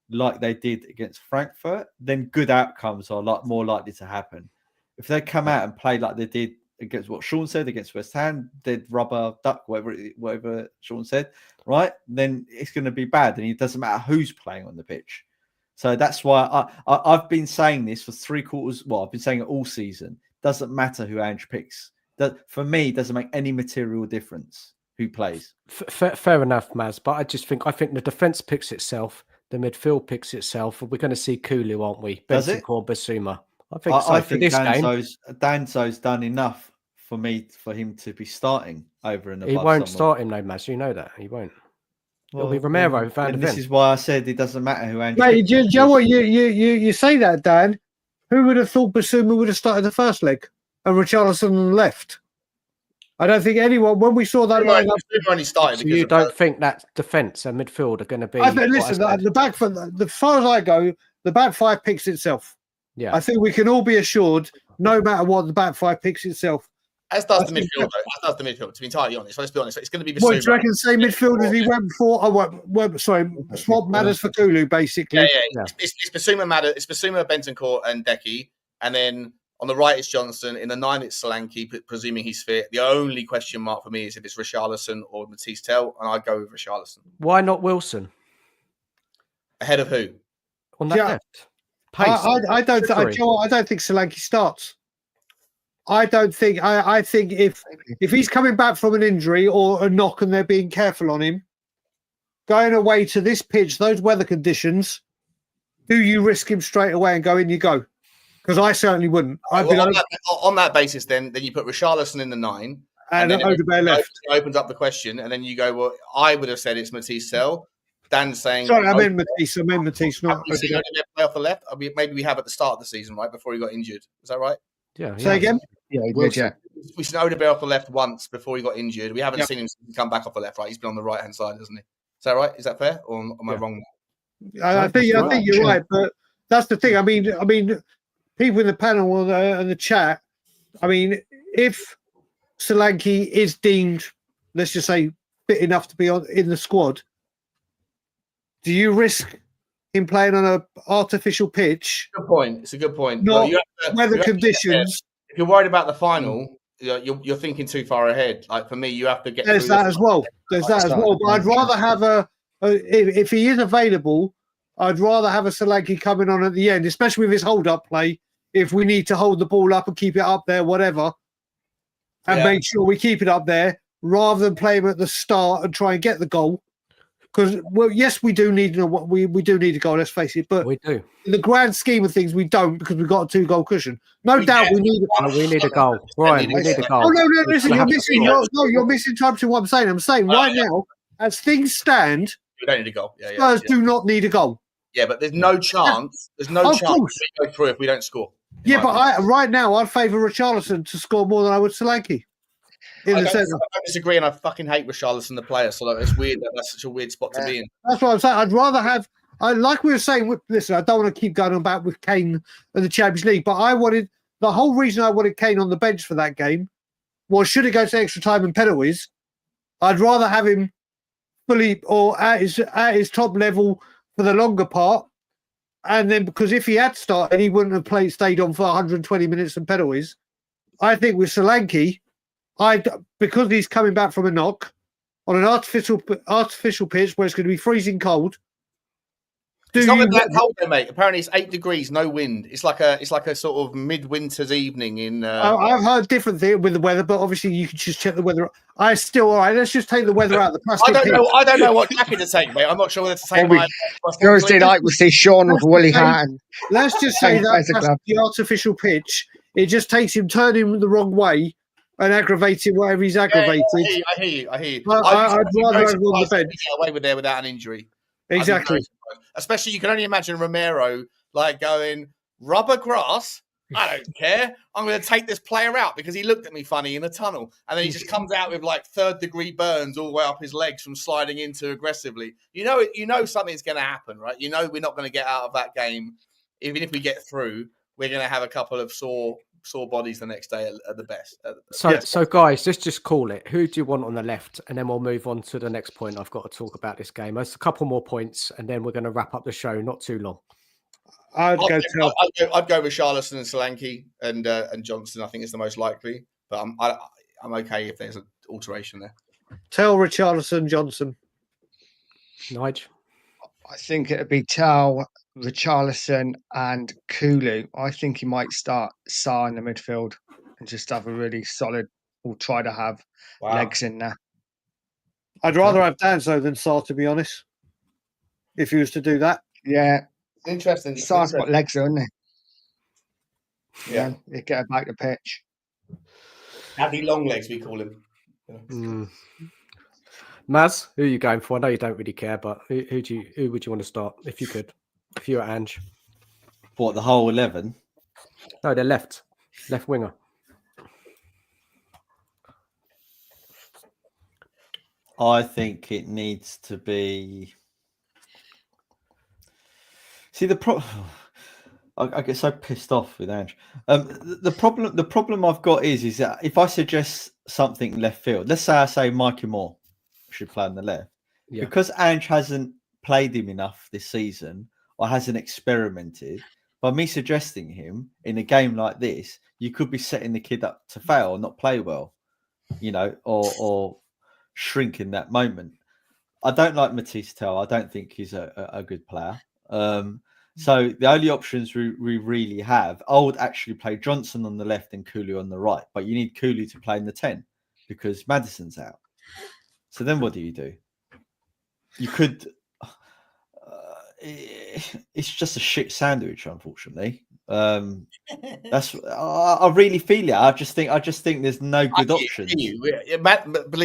like they did against Frankfurt, then good outcomes are more likely to happen. If they come out and play like they did against what Shaun said against West Ham, dead rubber duck, whatever Shaun said, right? Then it's going to be bad, and it doesn't matter who's playing on the pitch. So that's why I've been saying this for 3 quarters. Well, I've been saying it all season. Doesn't matter who Ange picks. That for me, it doesn't make any material difference who plays. Fair enough, Maz. But I think the defense picks itself, the midfield picks itself. We're going to see Kulu, aren't we? Does it? Or Basuma. I think this Danzo's done enough for him to be starting over and above. He won't start him, no, Maz. You know that he won't. It'll be Romero. And this is why I said it doesn't matter who Ange. Mate, do you know what? You say that, Dan. Who would have thought Basuma would have started the first leg and Richarlison left? I don't think anyone, when we saw that lineup, only started. So you don't think that defence and midfield are going to be? Listen, the back, as far as I go, the back five picks itself. Yeah. I think we can all be assured, no matter what, the back five picks itself. As does I the think midfield, though. As does the midfield, to be entirely honest. So let's be honest. It's going to be What do Bissouma. you reckon? Same midfielders he went for? Oh, sorry, swap Matters for Kulu, basically. Yeah. It's Bissouma, it's Bissouma, Bentancur, and Decky, and then on the right it's Johnson. In the 9 it's Solanke, presuming he's fit. The only question mark for me is if it's Richarlison or Matisse Tell, and I'd go with Richarlison. Why not Wilson? Ahead of who? On that Yeah. left. Pace. I don't think Solanke starts. I don't think. I think if he's coming back from an injury or a knock and they're being careful on him, going away to this pitch, those weather conditions, do you risk him straight away and go in? You go, because I certainly wouldn't. On that basis, then you put Richarlison in the 9, and then Odegaard left. Opens up the question, and then you go, well, I would have said it's Matisse Tell. Dan's saying, sorry, I meant Matisse, not Odegaard. Play off the left. Maybe we have at the start of the season, right before he got injured. Is that right? Yeah. Say again. Yeah, We've seen Odegaard off the left once before he got injured. We haven't seen him come back off the left, right? He's been on the right hand side, hasn't he? Is that right? Is that fair, or am I wrong? I think you're right, but that's the thing. I mean, people in the panel and the chat. I mean, if Solanke is deemed, let's just say, fit enough to be in the squad, do you risk him playing on an artificial pitch? Good point. It's a good point. Not weather conditions. If you're worried about the final, you're thinking too far ahead. Like for me, you have to get. There's that as well. But I'd rather have if he is available, I'd rather have a Solanke coming on at the end, especially with his hold-up play. If we need to hold the ball up and keep it up there, whatever, and make sure we keep it up there, rather than play him at the start and try and get the goal. Because yes, we do need we do need a goal. Let's face it, but we do. In the grand scheme of things, we don't because we've got a 2-goal cushion. No doubt, we need. We need a goal, Brian. We need a goal. Oh no! Listen, you're missing. You're misinterpreting what I'm saying. I'm saying right now, as things stand, we don't need a goal. Spurs do not need a goal. Yeah, but there's no chance. There's no chance we go through if we don't score. Yeah, but right now, I'd favour Richarlison to score more than I would Solanke. I don't disagree, and I fucking hate Richarlison, the player. So it's weird that's such a weird spot to be in. That's what I'm saying. I'd rather have. Like we were saying. Listen, I don't want to keep going on back with Kane and the Champions League, but the whole reason I wanted Kane on the bench for that game was should it go to extra time and penalties, I'd rather have him fully or at his top level for the longer part, and then because if he had started, he wouldn't have stayed on for 120 minutes and penalties. I think with Solanke, because he's coming back from a knock on an artificial pitch where it's going to be freezing cold. It's not that cold though, mate. Apparently, it's 8 degrees, no wind. It's like a sort of midwinter's evening in. I've heard different things with the weather, but obviously you can just check the weather. All right. Let's just take the weather out of the plastic. I don't know what jacket to take, mate. I'm not sure whether to take my Thursday night we see Shaun with Willie Hatton. Let's just say that's the artificial pitch. It just takes him turning the wrong way and aggravating whatever he's aggravated. I hear you. I'd rather have him on the bench. Get away with there without an injury. Exactly. Especially, you can only imagine Romero like going rubber grass. I don't care. I'm going to take this player out because he looked at me funny in the tunnel, and then he just comes out with like 3rd-degree burns all the way up his legs from sliding in too aggressively. You know something's going to happen, right? You know we're not going to get out of that game. Even if we get through, we're going to have a couple of sore bodies the next day at the best. So guys, let's just call it. Who do you want on the left? And then we'll move on to the next point. I've got to talk about this game. There's a couple more points, and then we're going to wrap up the show. Not too long. I'd go with Richarlison and Solanke and Johnson. I think is the most likely, but I'm okay if there's an alteration there. Tell Richarlison, Johnson. Nige? I think it'd be Tell, Richarlison and Kulu. I think he might start Sa in the midfield and just have a really solid, or try to have legs in there. I'd rather have Danzo than Sa, to be honest, if he was to do that. Yeah. It's interesting. Sa's got legs, hasn't he? Yeah. He'd get back the pitch. Daddy long legs, we call him. Maz, who are you going for? I know you don't really care, but who would you want to start if you could? If you were Ange. What, the whole 11? No, they're left winger. I think it needs to be. See, I get so pissed off with Ange. The problem I've got is that if I suggest something left field, let's say I say Mikey Moore should play on the left, because Ange hasn't played him enough this season or hasn't experimented. By me suggesting him in a game like this, you could be setting the kid up to fail or not play well, or shrink in that moment. I don't like Matisse Tell. I don't think he's a good player. So the only options we really have, I would actually play Johnson on the left and Cooley on the right, but you need Cooley to play in the 10 because Maddison's out. So then what do? You could. It's just a shit sandwich, unfortunately. That's I really feel it. I just think there's no good options.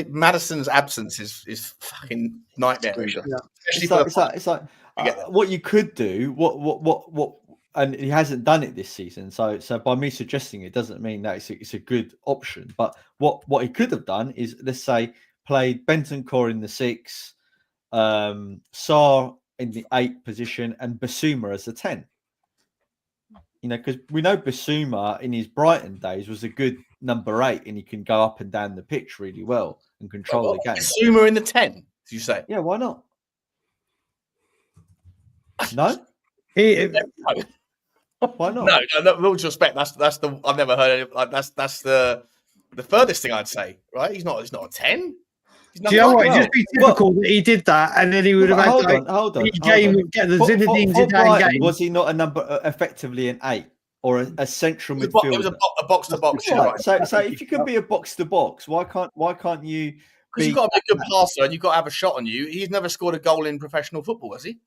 Madison's absence is fucking nightmarish. It's like what you could do. What? And he hasn't done it this season. So by me suggesting it doesn't mean that it's a good option. But what he could have done is, let's say, played Bentancur in the 6, Sarr in the 8 position, and Basuma as the 10. Because we know Basuma in his Brighton days was a good number 8, and he can go up and down the pitch really well and control the game. Basuma in the 10, did you say? Yeah, why not? No? Why not? No, with all due respect, that's the I've never heard of, like that's the furthest thing I'd say, right? He's not a 10. Do you know what? It'd just be typical that he did that, and then he would have had hold on. Get the Zinedine Zidane game. Was he not a number, effectively an 8 or a central midfielder? It was a box to box. Right. So if you can be a box to box, why can't you? Because you've got to be a good passer and you've got to have a shot on you. He's never scored a goal in professional football, has he?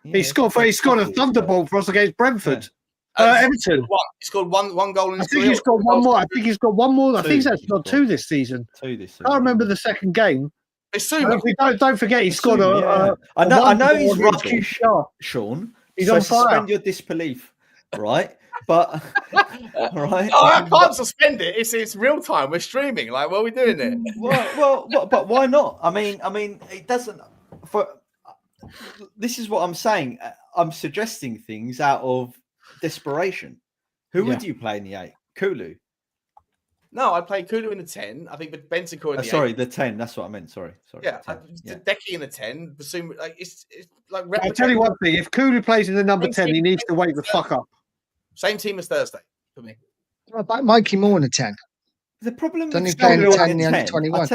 Yeah, he scored a thunderbolt for us against Brentford. Everton. He scored one goal in his career. He's got one more. I think he's got one more. I think he's actually got 2 this season. 2 this season. I can't remember the second game. Don't forget he scored I know he's rubbish, Sean. He's on fire. Suspend your disbelief, right? But right. No, I can't suspend it. It's real time. We're streaming. Like, what are we doing there? Well, but why not? I mean, it doesn't. This is what I'm saying. I'm suggesting things out of desperation. Who would you play in the 8? Kulu. No, I'd play Kulu in the 10. I think Bentancur in the 8. Sorry, the 10. That's what I meant. Sorry. Yeah, Decky in the 10. Basuma, like it's like. I'll tell you one thing: if Kulu plays in the number 10, he needs to wake the fuck up. Same team as Thursday for me. What about Mikey Moore in the 10? The problem with he's playing the 10 in the under 21.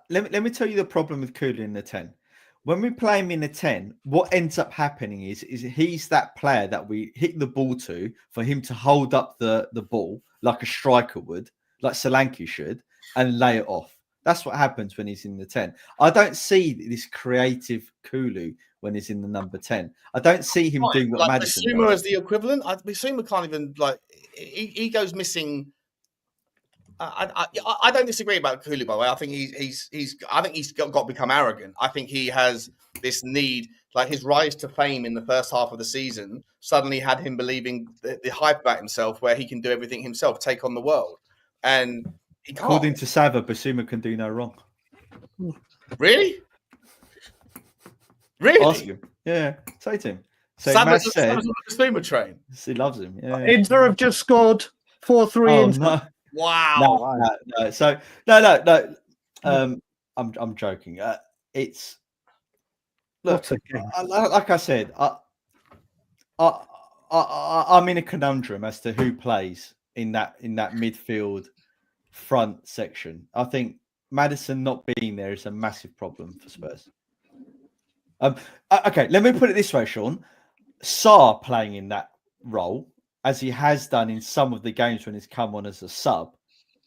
Let me tell you the problem with Kulu in the 10. When we play him in the 10, what ends up happening is he's that player that we hit the ball to for him to hold up the ball like a striker would, like Solanke should, and lay it off. That's what happens when he's in the 10. I don't see this creative Kulu when he's in the number 10. I don't see him doing what Maddison does. Basuma as the equivalent. Basuma can't even, like, he goes missing. I don't disagree about Kulu, by the way. I think he's got to become arrogant. I think he has this need, like his rise to fame in the first half of the season suddenly had him believing the hype about himself, where he can do everything himself, take on the world, and he can't. According to Saviour, Basuma can do no wrong. Really? Really? Ask him. Yeah, say to him. So Saviour's on the Basuma train. He loves him. Yeah. Inter have just scored 4-3. No. Wow. No. So no. I'm joking. It's look. Like I said, I'm in a conundrum as to who plays in that midfield front section. I think Maddison not being there is a massive problem for Spurs. Okay, let me put it this way, Sean. Sarr playing in that role, as he has done in some of the games when he's come on as a sub,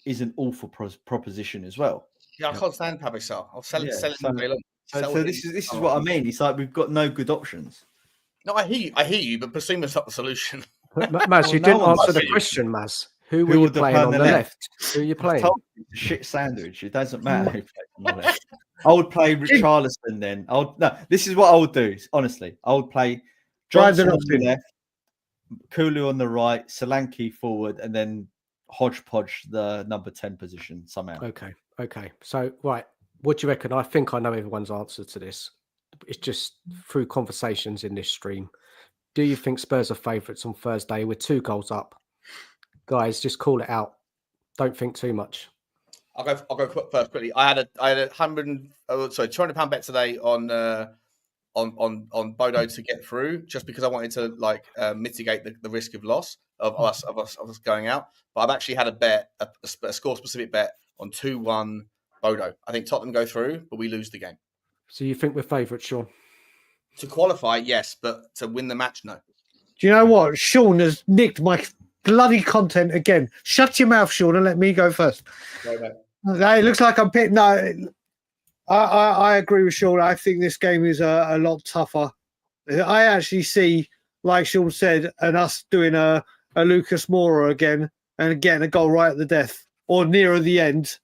is an awful proposition as well. Yeah, I can't stand Pablo Sarr. I'll sell it. So this is what I mean. It's like we've got no good options. No, I hear you, but Basuma's not the solution. Maz, you didn't answer the question, Maz. Who were you playing on the left? Who are you playing? Shit sandwich. It doesn't matter who plays on the left. I would play Richarlison then. This is what I would do. Honestly, I would play Johnson on the left, Kulu on the right, Solanke forward, and then hodgepodge the number 10 position somehow. Okay. So, right, what do you reckon? I think I know everyone's answer to this. It's just through conversations in this stream. Do you think Spurs are favourites on Thursday with 2 goals up? Guys, just call it out. Don't think too much. I'll go first quickly. I had a £200 bet today on Bodo to get through, just because I wanted to mitigate the risk of loss of us going out. But I've actually had a bet, a score specific bet on 2-1 Bodo. I think Tottenham go through, but we lose the game. So you think we're favourites, Shaun? To qualify, yes, but to win the match, no. Do you know what? Shaun has nicked my bloody content again. Shut your mouth, Shaun, and let me go first. It looks like I'm pitting. No, I agree with Shaun. I think this game is a lot tougher. I actually see, like Shaun said, and us doing a Lucas Moura again and getting a goal right at the death or nearer the end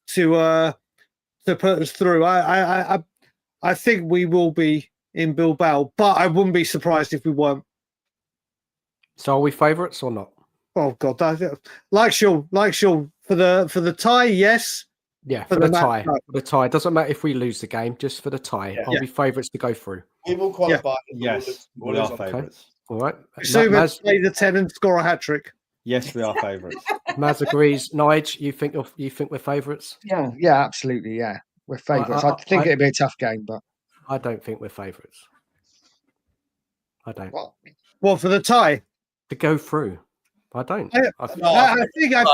to put us through. I think we will be in Bilbao, but I wouldn't be surprised if we weren't. So are we favourites or not? Oh God, like Shaun for the tie, yes. Yeah, for the tie. For the tie. It doesn't matter if we lose the game, just for the tie. Yeah. Are we favourites to go through? We will qualify. Yes, we are favourites. All right. So let's play the 10 and score a hat trick. Yes, we are favourites. Maz agrees. Nige, you think we're favourites? Yeah, absolutely. Yeah, we're favourites. I think it'd be a tough game, but I don't think we're favourites. I don't. What for the tie? To go through. I don't. I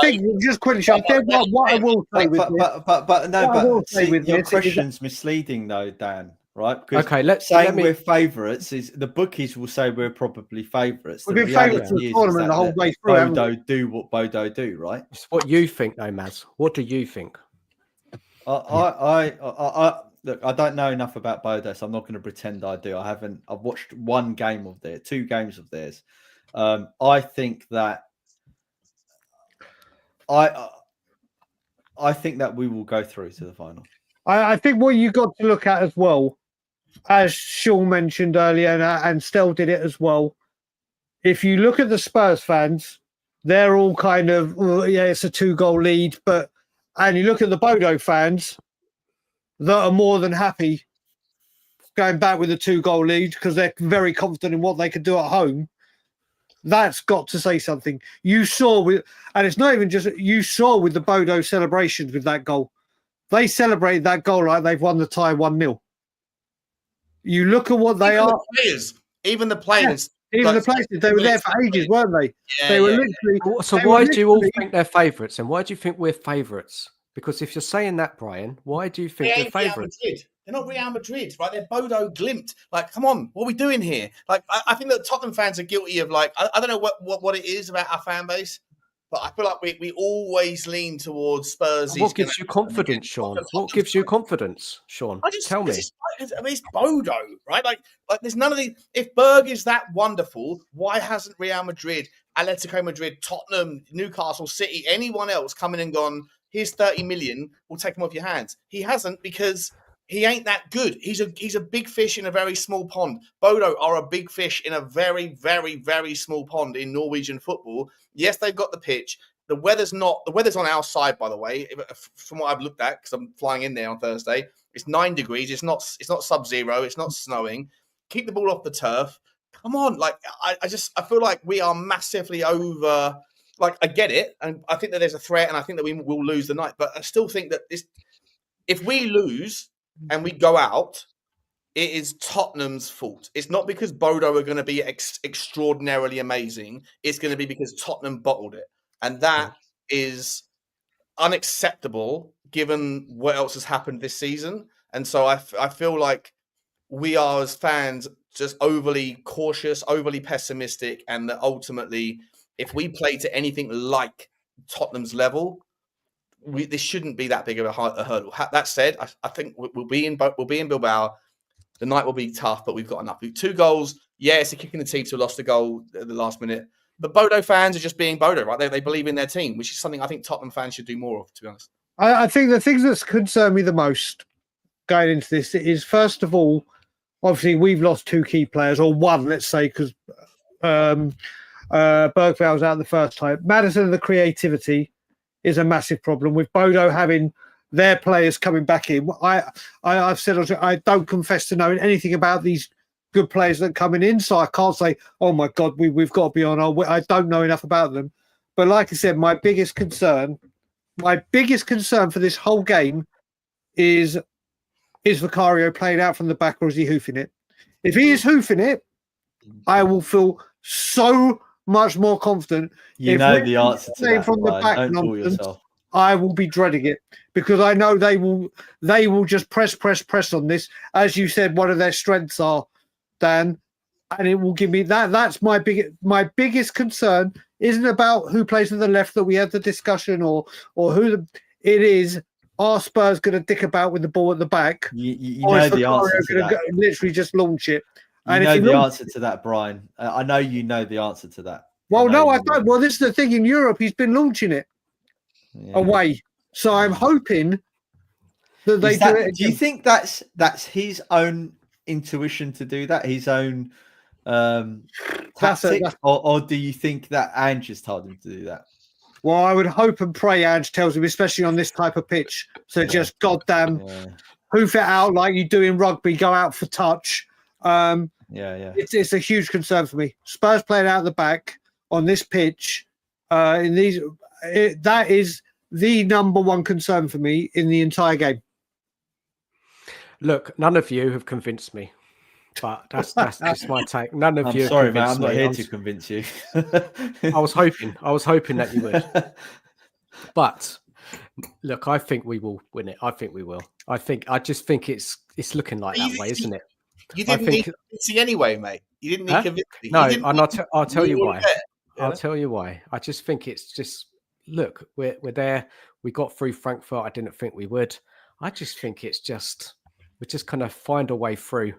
think just quickly, I think what I will say with this, your question's misleading though, Dan. Right? Okay, we're favourites is the bookies will say we're probably favourites. We've been favourites for the tournament the whole way through. Bodo do what Bodo do, right? It's what you think, though, Maz. What do you think? Look, I don't know enough about Bodo, so I'm not going to pretend I do. I've watched 1 game of theirs, 2 games of theirs. I think that I think that we will go through to the final. I think what you got to look at as well, as Shaun mentioned earlier, and Stel did it as well. If you look at the Spurs fans, they're all kind of, it's a 2-goal lead, and you look at the Bodo fans that are more than happy going back with a 2-goal lead because they're very confident in what they can do at home. That's got to say something. You saw and it's not even just, you saw with the Bodo celebrations with that goal. They celebrated that goal like they've won the tie 1-0. You look at what they are. Even the players. Even the players, they were there for ages, weren't they? They were literally. So why do you all think they're favourites? And why do you think we're favourites? Because if you're saying that, Brian, why do you think we're favourites? They're not Real Madrid, right? They're Bodo Glimt. Like, come on, what are we doing here? Like, I think that Tottenham fans are guilty of I don't know what it is about our fan base, but I feel like we always lean towards Spurs. What gives you confidence, Shaun? What gives you confidence, Shaun? Tell me. It's Bodo, right? Like there's none of the. If Berg is that wonderful, why hasn't Real Madrid, Atletico Madrid, Tottenham, Newcastle City, anyone else come in and gone, here's 30 million, we'll take him off your hands? He hasn't because he ain't that good. He's a big fish in a very small pond. Bodo are a big fish in a very, very, very small pond in Norwegian football. Yes, they've got the pitch. The weather's on our side, by the way, from what I've looked at, because I'm flying in there on Thursday. It's 9 degrees. It's not sub-zero. It's not snowing. Keep the ball off the turf. Come on. I feel like we are massively over. I get it. And I think that there's a threat, and I think that we will lose the night. But I still think that if we lose and we go out, it is Tottenham's fault. It's not because Bodo are going to be extraordinarily amazing. It's going to be because Tottenham bottled it. And that is unacceptable given what else has happened this season. And so I feel like we are, as fans, just overly cautious, overly pessimistic, and that ultimately, if we play to anything like Tottenham's level, this shouldn't be that big of a hurdle. That said, I think we'll be in Bilbao. The night will be tough, but we've got enough. 2 goals. Yeah, it's a kick in the teeth to lost a goal at the last minute. But Bodo fans are just being Bodo, right? They believe in their team, which is something I think Tottenham fans should do more of, to be honest. I think the things that concern me the most going into this is, first of all, obviously we've lost 2 key players, or 1, let's say, because Bergval's out the first time. Maddison and the creativity is a massive problem with Bodo having their players coming back in. I've said I don't confess to knowing anything about these good players that are coming in. So I can't say, oh my God, we've got to be on our way. I don't know enough about them. But like I said, my biggest concern for this whole game is Vicario playing out from the back, or is he hoofing it? If he is hoofing it, I will feel so much more confident. You If know we're the answer to that, from the Brian. back Don't fool nonsense, yourself. I will be dreading it, because I know they will just press on this. As you said, one of their strengths are, Dan, and it will give me that. That's my biggest concern. Isn't about who plays to the left that we had the discussion, or it is. Are Spurs going to dick about with the ball at the back? You know the answer to that. Literally just launch it. You know the answer to that, Brian. I know you know the answer to that. Well, no, I don't. Well, this is the thing. In Europe, he's been launching it away. So I'm hoping that they do it. Do you think that's his own intuition to do that? His own tactic? Or do you think that Ange has told him to do that? Well, I would hope and pray Ange tells him, especially on this type of pitch. So just goddamn hoof it out like you do in rugby, go out for touch. It's a huge concern for me. Spurs playing out the back on this pitch, that is the number one concern for me in the entire game. Look, none of you have convinced me, but that's just my take. None of you. I'm sorry, man. I'm not here to convince you. I was hoping that you would. But look, I think we will win it. I think we will. I just think it's looking like that way, isn't it? You didn't need convincing anyway, mate. You didn't need convincing. No, and I'll tell you why. I'll tell you why. I just think it's just, look, we're there. We got through Frankfurt. I didn't think we would. I just think we just kind of find a way through.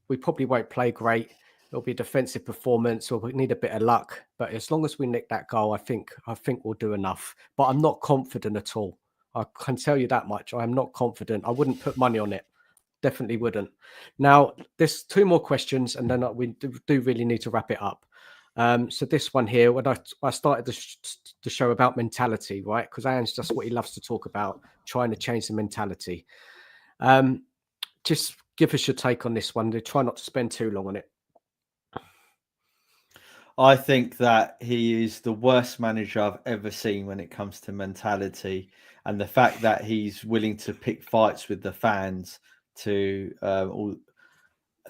We probably won't play great. It'll be a defensive performance, or we need a bit of luck. But as long as we nick that goal, I think we'll do enough. But I'm not confident at all. I can tell you that much. I am not confident. I wouldn't put money on it. Definitely wouldn't. Now, there's two more questions, and then we do really need to wrap it up. So this one here, when I started the show about mentality, right? Because Ange, that's what he loves to talk about, trying to change the mentality. Just give us your take on this one. Try not to spend too long on it. I think that he is the worst manager I've ever seen when it comes to mentality, and the fact that he's willing to pick fights with the fans to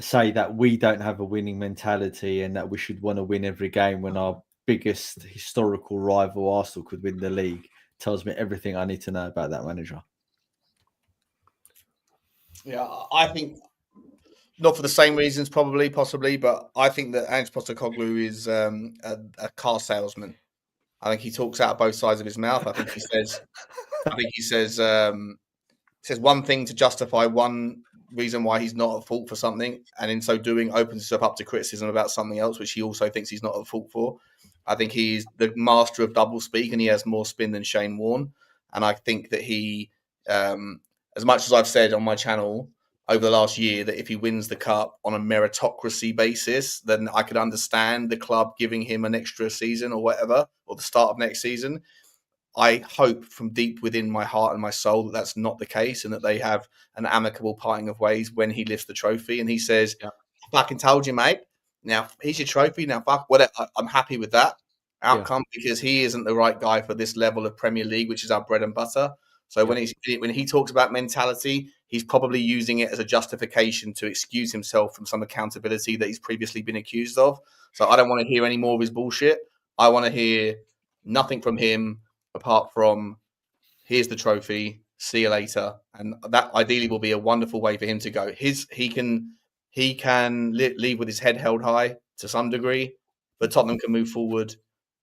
say that we don't have a winning mentality and that we should want to win every game when our biggest historical rival Arsenal could win the league tells me everything I need to know about that manager. Yeah, I think not for the same reasons, possibly, but I think that Ange Postecoglou is a car salesman. I think he talks out of both sides of his mouth. I think he says one thing to justify one reason why he's not at fault for something, and in so doing opens himself up to criticism about something else, which he also thinks he's not at fault for. I think he's the master of doublespeak, and he has more spin than Shane Warne. And I think that he, as much as I've said on my channel over the last year, that if he wins the cup on a meritocracy basis, then I could understand the club giving him an extra season or whatever, or the start of next season. I hope from deep within my heart and my soul that that's not the case, and that they have an amicable parting of ways when he lifts the trophy and he says, I fucking told you, mate. Now, here's your trophy. Now, fuck, whatever. I'm happy with that outcome because he isn't the right guy for this level of Premier League, which is our bread and butter. So when he talks about mentality, he's probably using it as a justification to excuse himself from some accountability that he's previously been accused of. So I don't want to hear any more of his bullshit. I want to hear nothing from him apart from, here's the trophy, see you later. And that ideally will be a wonderful way for him to go. He can leave with his head held high to some degree, but Tottenham can move forward.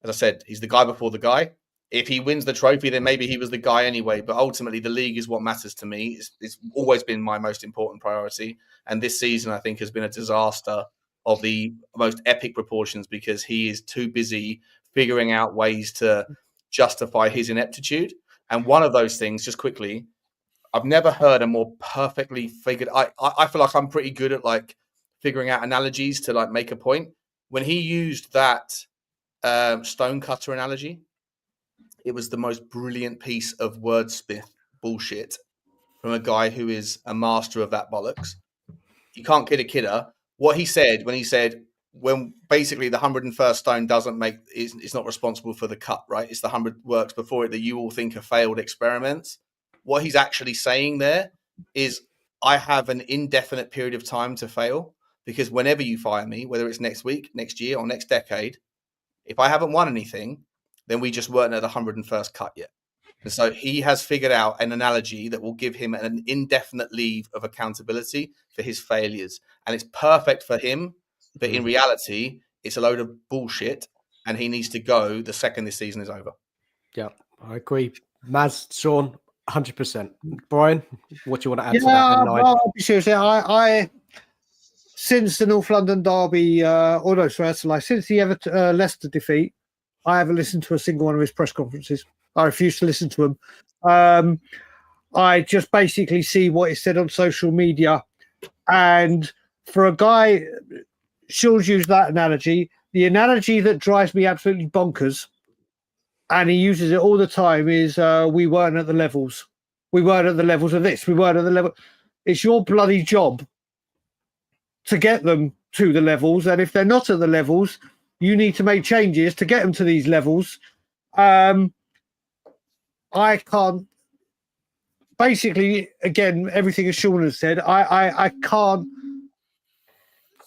As I said, he's the guy before the guy. If he wins the trophy, then maybe he was the guy anyway. But ultimately, the league is what matters to me. It's always been my most important priority. And this season, I think, has been a disaster of the most epic proportions because he is too busy figuring out ways to justify his ineptitude. And one of those things, just quickly, I've never heard a more perfectly figured. I feel like I'm pretty good at like figuring out analogies to like make a point. When he used that stonecutter analogy, it was the most brilliant piece of wordsmith bullshit from a guy who is a master of that bollocks. You can't kid a kidder. what he said when he said, when basically the 101st stone it's not responsible for the cut, right? It's the 100 works before it that you all think are failed experiments. What he's actually saying there is, I have an indefinite period of time to fail, because whenever you fire me, whether it's next week, next year, or next decade, if I haven't won anything, then we just weren't at the 101st cut yet. And so he has figured out an analogy that will give him an indefinite leave of accountability for his failures. And it's perfect for him. But in reality, it's a load of bullshit, and he needs to go the second this season is over. Yeah, I agree. Maz, Shaun, 100%. Brian, what do you want to add to that? And I'll be serious. I since the North London derby, since the Leicester defeat, I haven't listened to a single one of his press conferences. I refuse to listen to them. I just basically see what he said on social media, and for a guy, Shaun's used that analogy. The analogy that drives me absolutely bonkers, and he uses it all the time, is we weren't at the levels. We weren't at the levels of this. We weren't at the level. It's your bloody job to get them to the levels. And if they're not at the levels, you need to make changes to get them to these levels. I can't. Basically, again, everything as Shaun has said, I can't.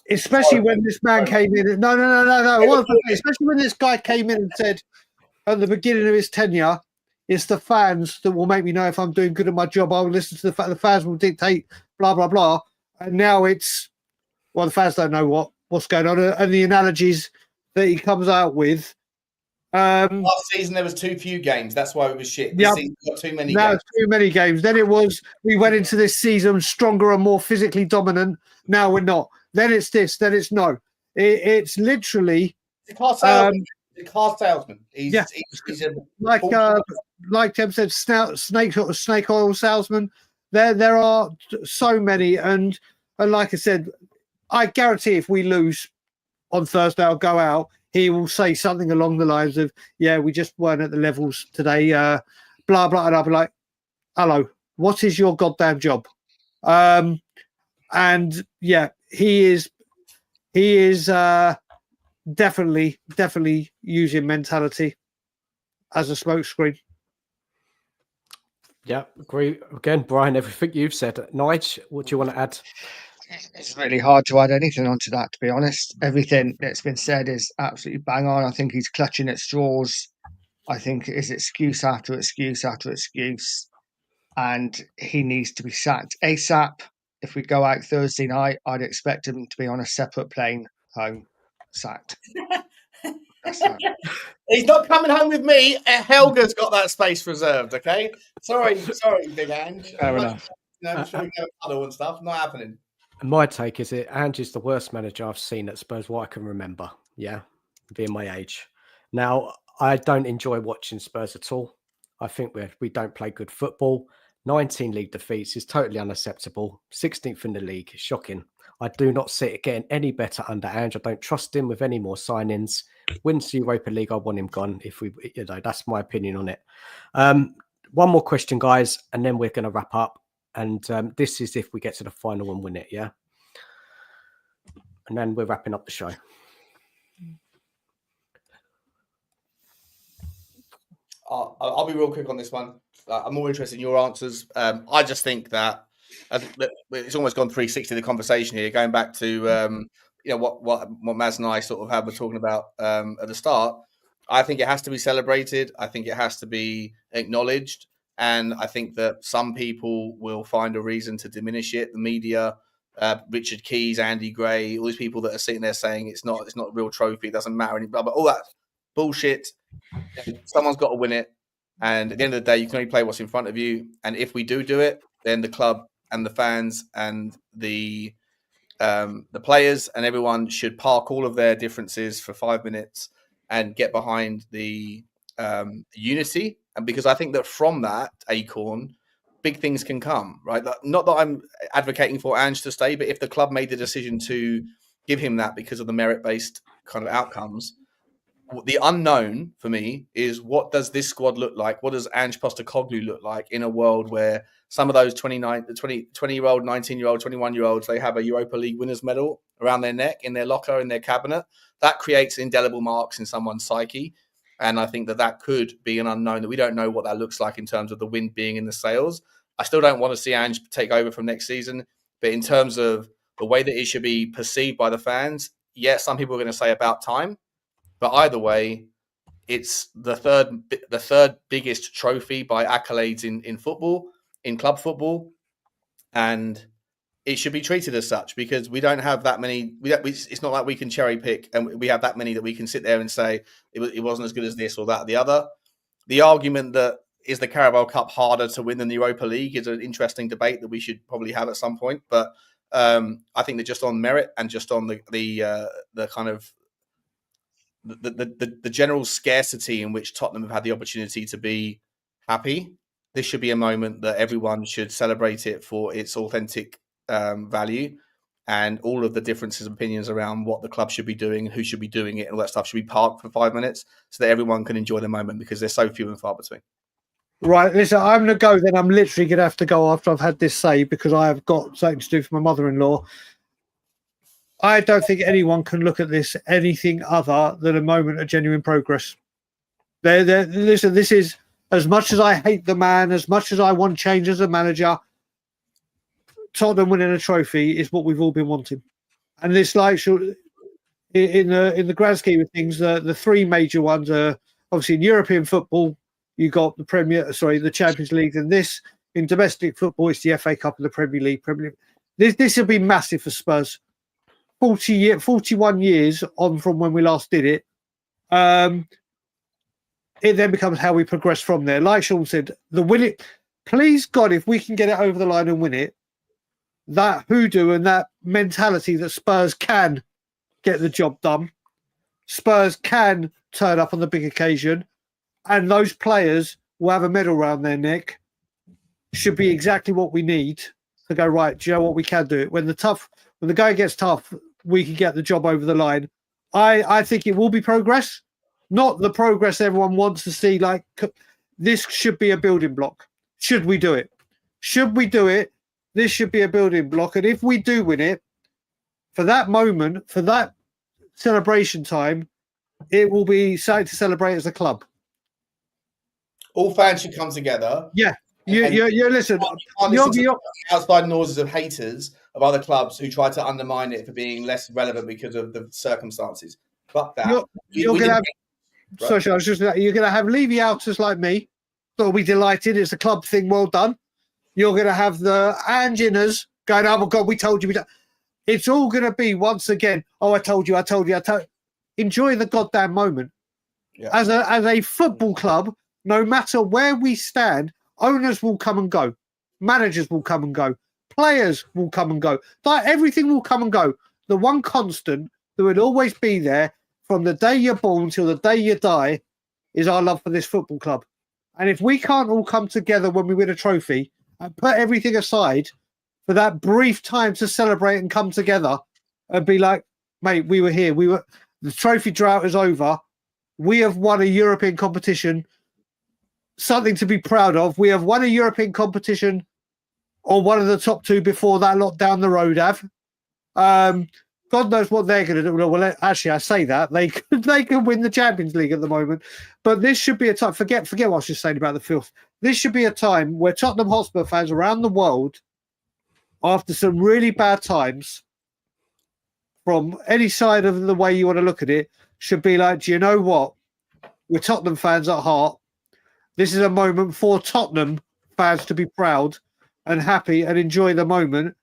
Especially when this man came in. No. Especially when this guy came in and said at the beginning of his tenure, it's the fans that will make me know if I'm doing good at my job. I will listen to the fans will dictate, blah, blah, blah. And now it's, well, the fans don't know what's going on. And the analogies that he comes out with. Last season, there was too few games. That's why it was shit. This season, got too many games. Too many games. Then it was, we went into this season stronger and more physically dominant. Now we're not. Then it's this, then it's no. It's literally... It's a car salesman. He's like Tim said, snake oil salesman. There are so many, and like I said, I guarantee if we lose on Thursday, I'll go out. He will say something along the lines of, "Yeah, we just weren't at the levels today." Blah blah, and I'll be like, "Hello, what is your goddamn job?" And yeah, he is definitely using mentality as a smokescreen. Yeah, agree. Again, Brian, everything you've said. Nige, what do you want to add? It's really hard to add anything onto that, to be honest. Everything that's been said is absolutely bang on. I think he's clutching at straws. I think it is excuse after excuse after excuse. And he needs to be sacked ASAP. If we go out Thursday night, I'd expect him to be on a separate plane home, sacked. He's not coming home with me. Helga's got that space reserved, okay? Sorry, Big Ange. Fair enough. Sure we go cuddle and stuff. Not happening. My take is it Ange is the worst manager I've seen at Spurs, what I can remember. Yeah, being my age. Now, I don't enjoy watching Spurs at all. I think we don't play good football. 19 league defeats is totally unacceptable. 16th in the league, shocking. I do not see it getting any better under Ange. I don't trust him with any more signings. Wins the Europa League, I want him gone. That's my opinion on it. One more question, guys, and then we're going to wrap up. And this is if we get to the final and win it, yeah? And then we're wrapping up the show. I'll be real quick on this one. I'm more interested in your answers. I just think that it's almost gone 360 the conversation here, going back to what Maz and I sort of were talking about at the start. I think it has to be celebrated. I think it has to be acknowledged. And I think that some people will find a reason to diminish it. The media, Richard Keys, Andy Gray, all these people that are sitting there saying it's not a real trophy, it doesn't matter, blah, blah, all that bullshit. Someone's got to win it. And at the end of the day, you can only play what's in front of you. And if we do it, then the club and the fans and the players and everyone should park all of their differences for 5 minutes and get behind the unity. And because I think that from that acorn, big things can come, right? Not that I'm advocating for Ange to stay, but if the club made the decision to give him that because of the merit-based kind of outcomes, the unknown for me is, what does this squad look like? What does Ange Postecoglou look like in a world where some of those 20-year-old, 19-year-old, 21-year-olds, they have a Europa League winners medal around their neck, in their locker, in their cabinet? That creates indelible marks in someone's psyche. And I think that could be an unknown, that we don't know what that looks like in terms of the wind being in the sails. I still don't want to see Ange take over from next season. But in terms of the way that it should be perceived by the fans, yeah, some people are going to say about time. But either way, it's the third biggest trophy by accolades in football, in club football, and it should be treated as such, because we don't have that many. It's not like we can cherry pick, and we have that many that we can sit there and say it wasn't as good as this or that or the other. The argument that is the Carabao Cup harder to win than the Europa League is an interesting debate that we should probably have at some point. But I think that just on merit and just on the kind of the general scarcity in which Tottenham have had the opportunity to be happy, this should be a moment that everyone should celebrate it for its authentic value, and all of the differences of opinions around what the club should be doing and who should be doing it and all that stuff should be parked for 5 minutes so that everyone can enjoy the moment, because they're so few and far between. Right, listen, I'm going to go then. I'm literally going to have to go after I've had this say, because I have got something to do for my mother-in-law. I don't think anyone can look at this anything other than a moment of genuine progress. Listen, this is, as much as I hate the man, as much as I want change as a manager, Tottenham winning a trophy is what we've all been wanting. And it's like, in the grand scheme of things, the three major ones are obviously in European football. You got the Champions League, and this in domestic football, it's the FA Cup and the Premier League. This will be massive for Spurs. 41 years on from when we last did it. It then becomes how we progress from there. Like Shaun said, the win it. Please God, if we can get it over the line and win it, that hoodoo and that mentality that Spurs can get the job done, Spurs can turn up on the big occasion, and those players will have a medal around their neck, should be exactly what we need to go, right, do you know what, we can do it. When the going gets tough, we can get the job over the line. I think it will be progress, not the progress everyone wants to see. Like, this should be a building block. Should we do it? This should be a building block. And if we do win it, for that moment, for that celebration time, it will be something to celebrate as a club. All fans should come together. Yeah. You listen. You're outside noises of haters of other clubs who try to undermine it for being less relevant because of the circumstances. Fuck that. You're going to have. Right. Sorry, you're going to have Levy outers like me. They'll be delighted. It's a club thing. Well done. You're going to have the Anginers going, oh my God, we told you. It's all going to be once again. Oh, I told you. Enjoy the goddamn moment. Yeah. As a football club, no matter where we stand, owners will come and go, managers will come and go, players will come and go. Everything will come and go. The one constant that will always be there from the day you're born till the day you die is our love for this football club. And if we can't all come together when we win a trophy and put everything aside for that brief time to celebrate and come together and be like, mate, we were here. The trophy drought is over. We have won a European competition. Something to be proud of. We have won a European competition, or one of the top two before that lot down the road have. God knows what they're going to do. Well, actually, I say that they can win the Champions League at the moment, but this should be a time. Forget what I was just saying about the filth. This should be a time where Tottenham Hotspur fans around the world, after some really bad times, from any side of the way you want to look at it, should be like, do you know what? We're Tottenham fans at heart. This is a moment for Tottenham fans to be proud and happy and enjoy the moment.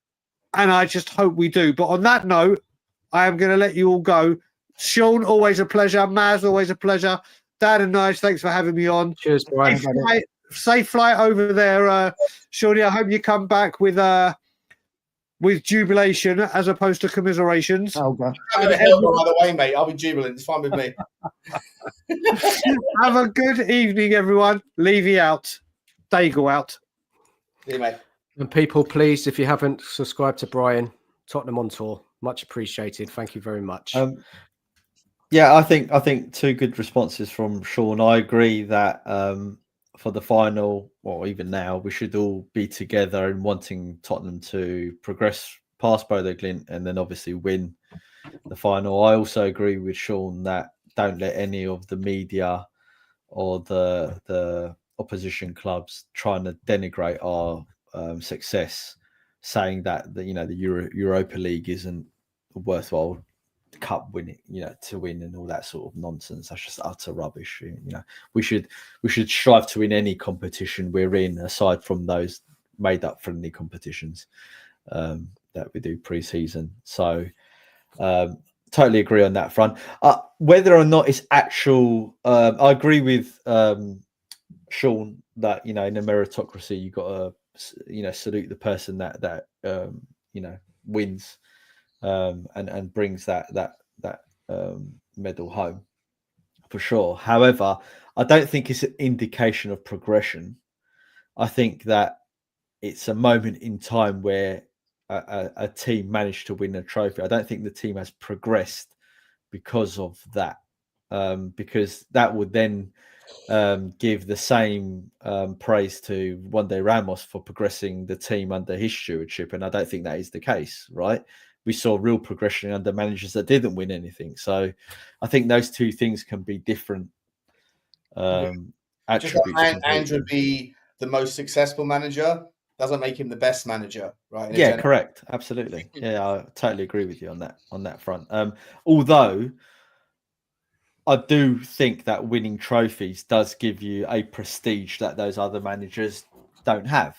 And I just hope we do. But on that note, I am going to let you all go. Shaun, always a pleasure. Maz, always a pleasure. Dan and Nige, thanks for having me on. Cheers, Brian. Safe flight over there, Shaun. I hope you come back with jubilation as opposed to commiserations. Oh, God. I'm going to help by the way, mate. I'll be jubilant. It's fine with me. Have a good evening, everyone. Levy out. Daigle out. See you, mate. And people, please, if you haven't subscribed to Brian, Tottenham on Tour, much appreciated. Thank you very much. Yeah, I think two good responses from Shaun. I agree that for the final, or even now, we should all be together and wanting Tottenham to progress past Bodo Glimt and then obviously win the final. I also agree with Shaun that don't let any of the media or the opposition clubs trying to denigrate our success, saying that the Europa League isn't worthwhile cup winning, to win and all that sort of nonsense. That's just utter rubbish. We should strive to win any competition we're in, aside from those made up friendly competitions that we do pre-season. So totally agree on that front. Whether or not it's actual, I agree with Shaun that in a meritocracy you got to salute the person that wins and brings that medal home for sure. However, I don't think it's an indication of progression. I think that it's a moment in time where a team managed to win a trophy. I don't think the team has progressed because of that, because that would then give the same praise to Juande Ramos for progressing the team under his stewardship, and I don't think that is the case, right? We saw real progression under managers that didn't win anything. So I think those two things can be different attributes. Just like Ange would be the most successful manager doesn't make him the best manager, right? Yeah, correct. Absolutely. Yeah, I totally agree with you on that front. Although I do think that winning trophies does give you a prestige that those other managers don't have.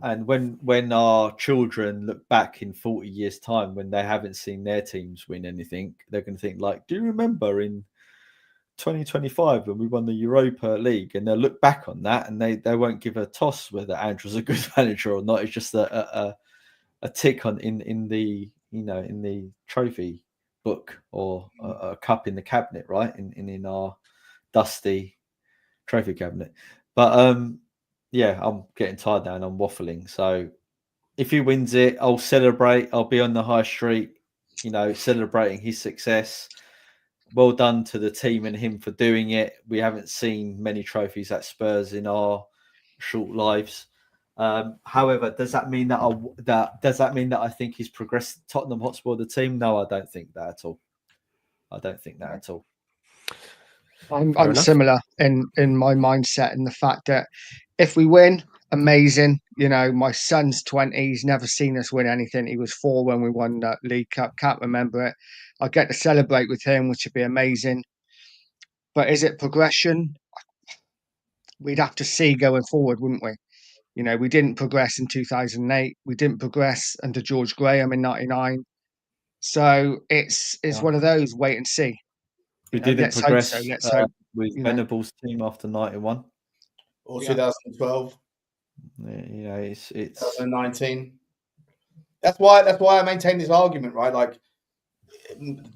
And when our children look back in 40 years' time, when they haven't seen their teams win anything, they're going to think like, do you remember in 2025 when we won the Europa League? And they'll look back on that and they won't give a toss whether Ange was a good manager or not. It's just a tick on in the trophy book or a cup in the cabinet, right? In our dusty trophy cabinet. But yeah, I'm getting tired now and I'm waffling. So if he wins it, I'll celebrate. I'll be on the high street, celebrating his success. Well done to the team and him for doing it. We haven't seen many trophies at Spurs in our short lives. However, does that mean that I think he's progressed Tottenham Hotspur the team? No, I don't think that at all. I'm similar in my mindset, and the fact that if we win, amazing. My son's 20. He's never seen us win anything. He was 4 when we won that League Cup. Can't remember it. I get to celebrate with him, which would be amazing. But is it progression? We'd have to see going forward, wouldn't we? We didn't progress in 2008. We didn't progress under George Graham in 99. So it's one of those wait and see. We didn't progress Let's hope. With Venable's team after 91 or 2012. It's 2019. That's why I maintain this argument, right? Like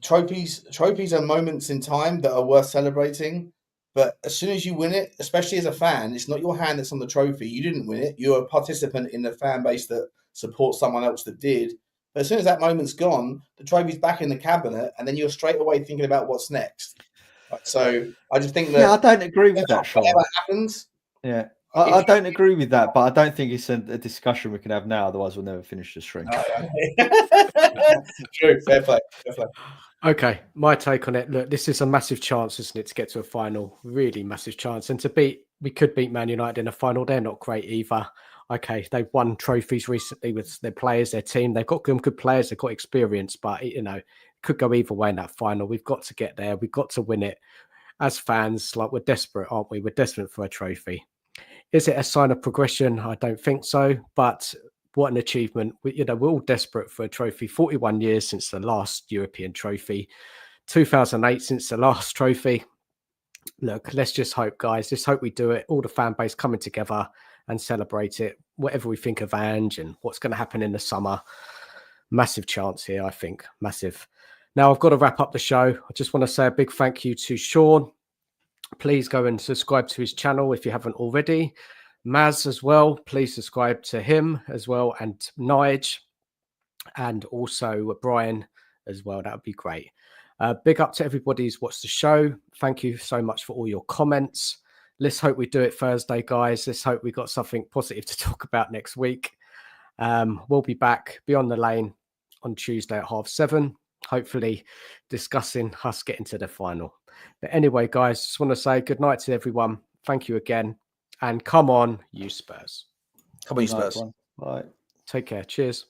trophies are moments in time that are worth celebrating. But as soon as you win it, especially as a fan, it's not your hand that's on the trophy. You didn't win it. You're a participant in the fan base that supports someone else that did. But as soon as that moment's gone, the trophy's back in the cabinet, and then you're straight away thinking about what's next. Right, so I just think that I don't agree with that, Shaun. Whatever happens. Yeah, I don't agree with that, but I don't think it's a discussion we can have now. Otherwise, we'll never finish the string. True, fair play. Okay, my take on it. Look, this is a massive chance, isn't it, to get to a final? Really massive chance. And we could beat Man United in a final. They're not great either. Okay, they've won trophies recently with their players, their team. They've got good players. They've got experience, but it could go either way in that final. We've got to get there. We've got to win it. As fans, we're desperate, aren't we? We're desperate for a trophy. Is it a sign of progression? I don't think so. But what an achievement. We're all desperate for a trophy. 41 years since the last European trophy. 2008 since the last trophy. Look, let's just hope, guys. Let's hope we do it. All the fan base coming together and celebrate it. Whatever we think of Ange and what's going to happen in the summer. Massive chance here, I think. Massive. Now, I've got to wrap up the show. I just want to say a big thank you to Shaun. Please go and subscribe to his channel if you haven't already. Maz as well. Please subscribe to him as well. And Nige. And also Brian as well. That would be great. Big up to everybody who's watched the show. Thank you so much for all your comments. Let's hope we do it Thursday, guys. Let's hope we got something positive to talk about next week. We'll be back Beyond the Lane on Tuesday at 7:30, hopefully discussing us getting to the final. But anyway, guys, just want to say good night to everyone. Thank you again. And come on, you Spurs. Come on, you Nice Spurs. one. Bye. Take care. Cheers.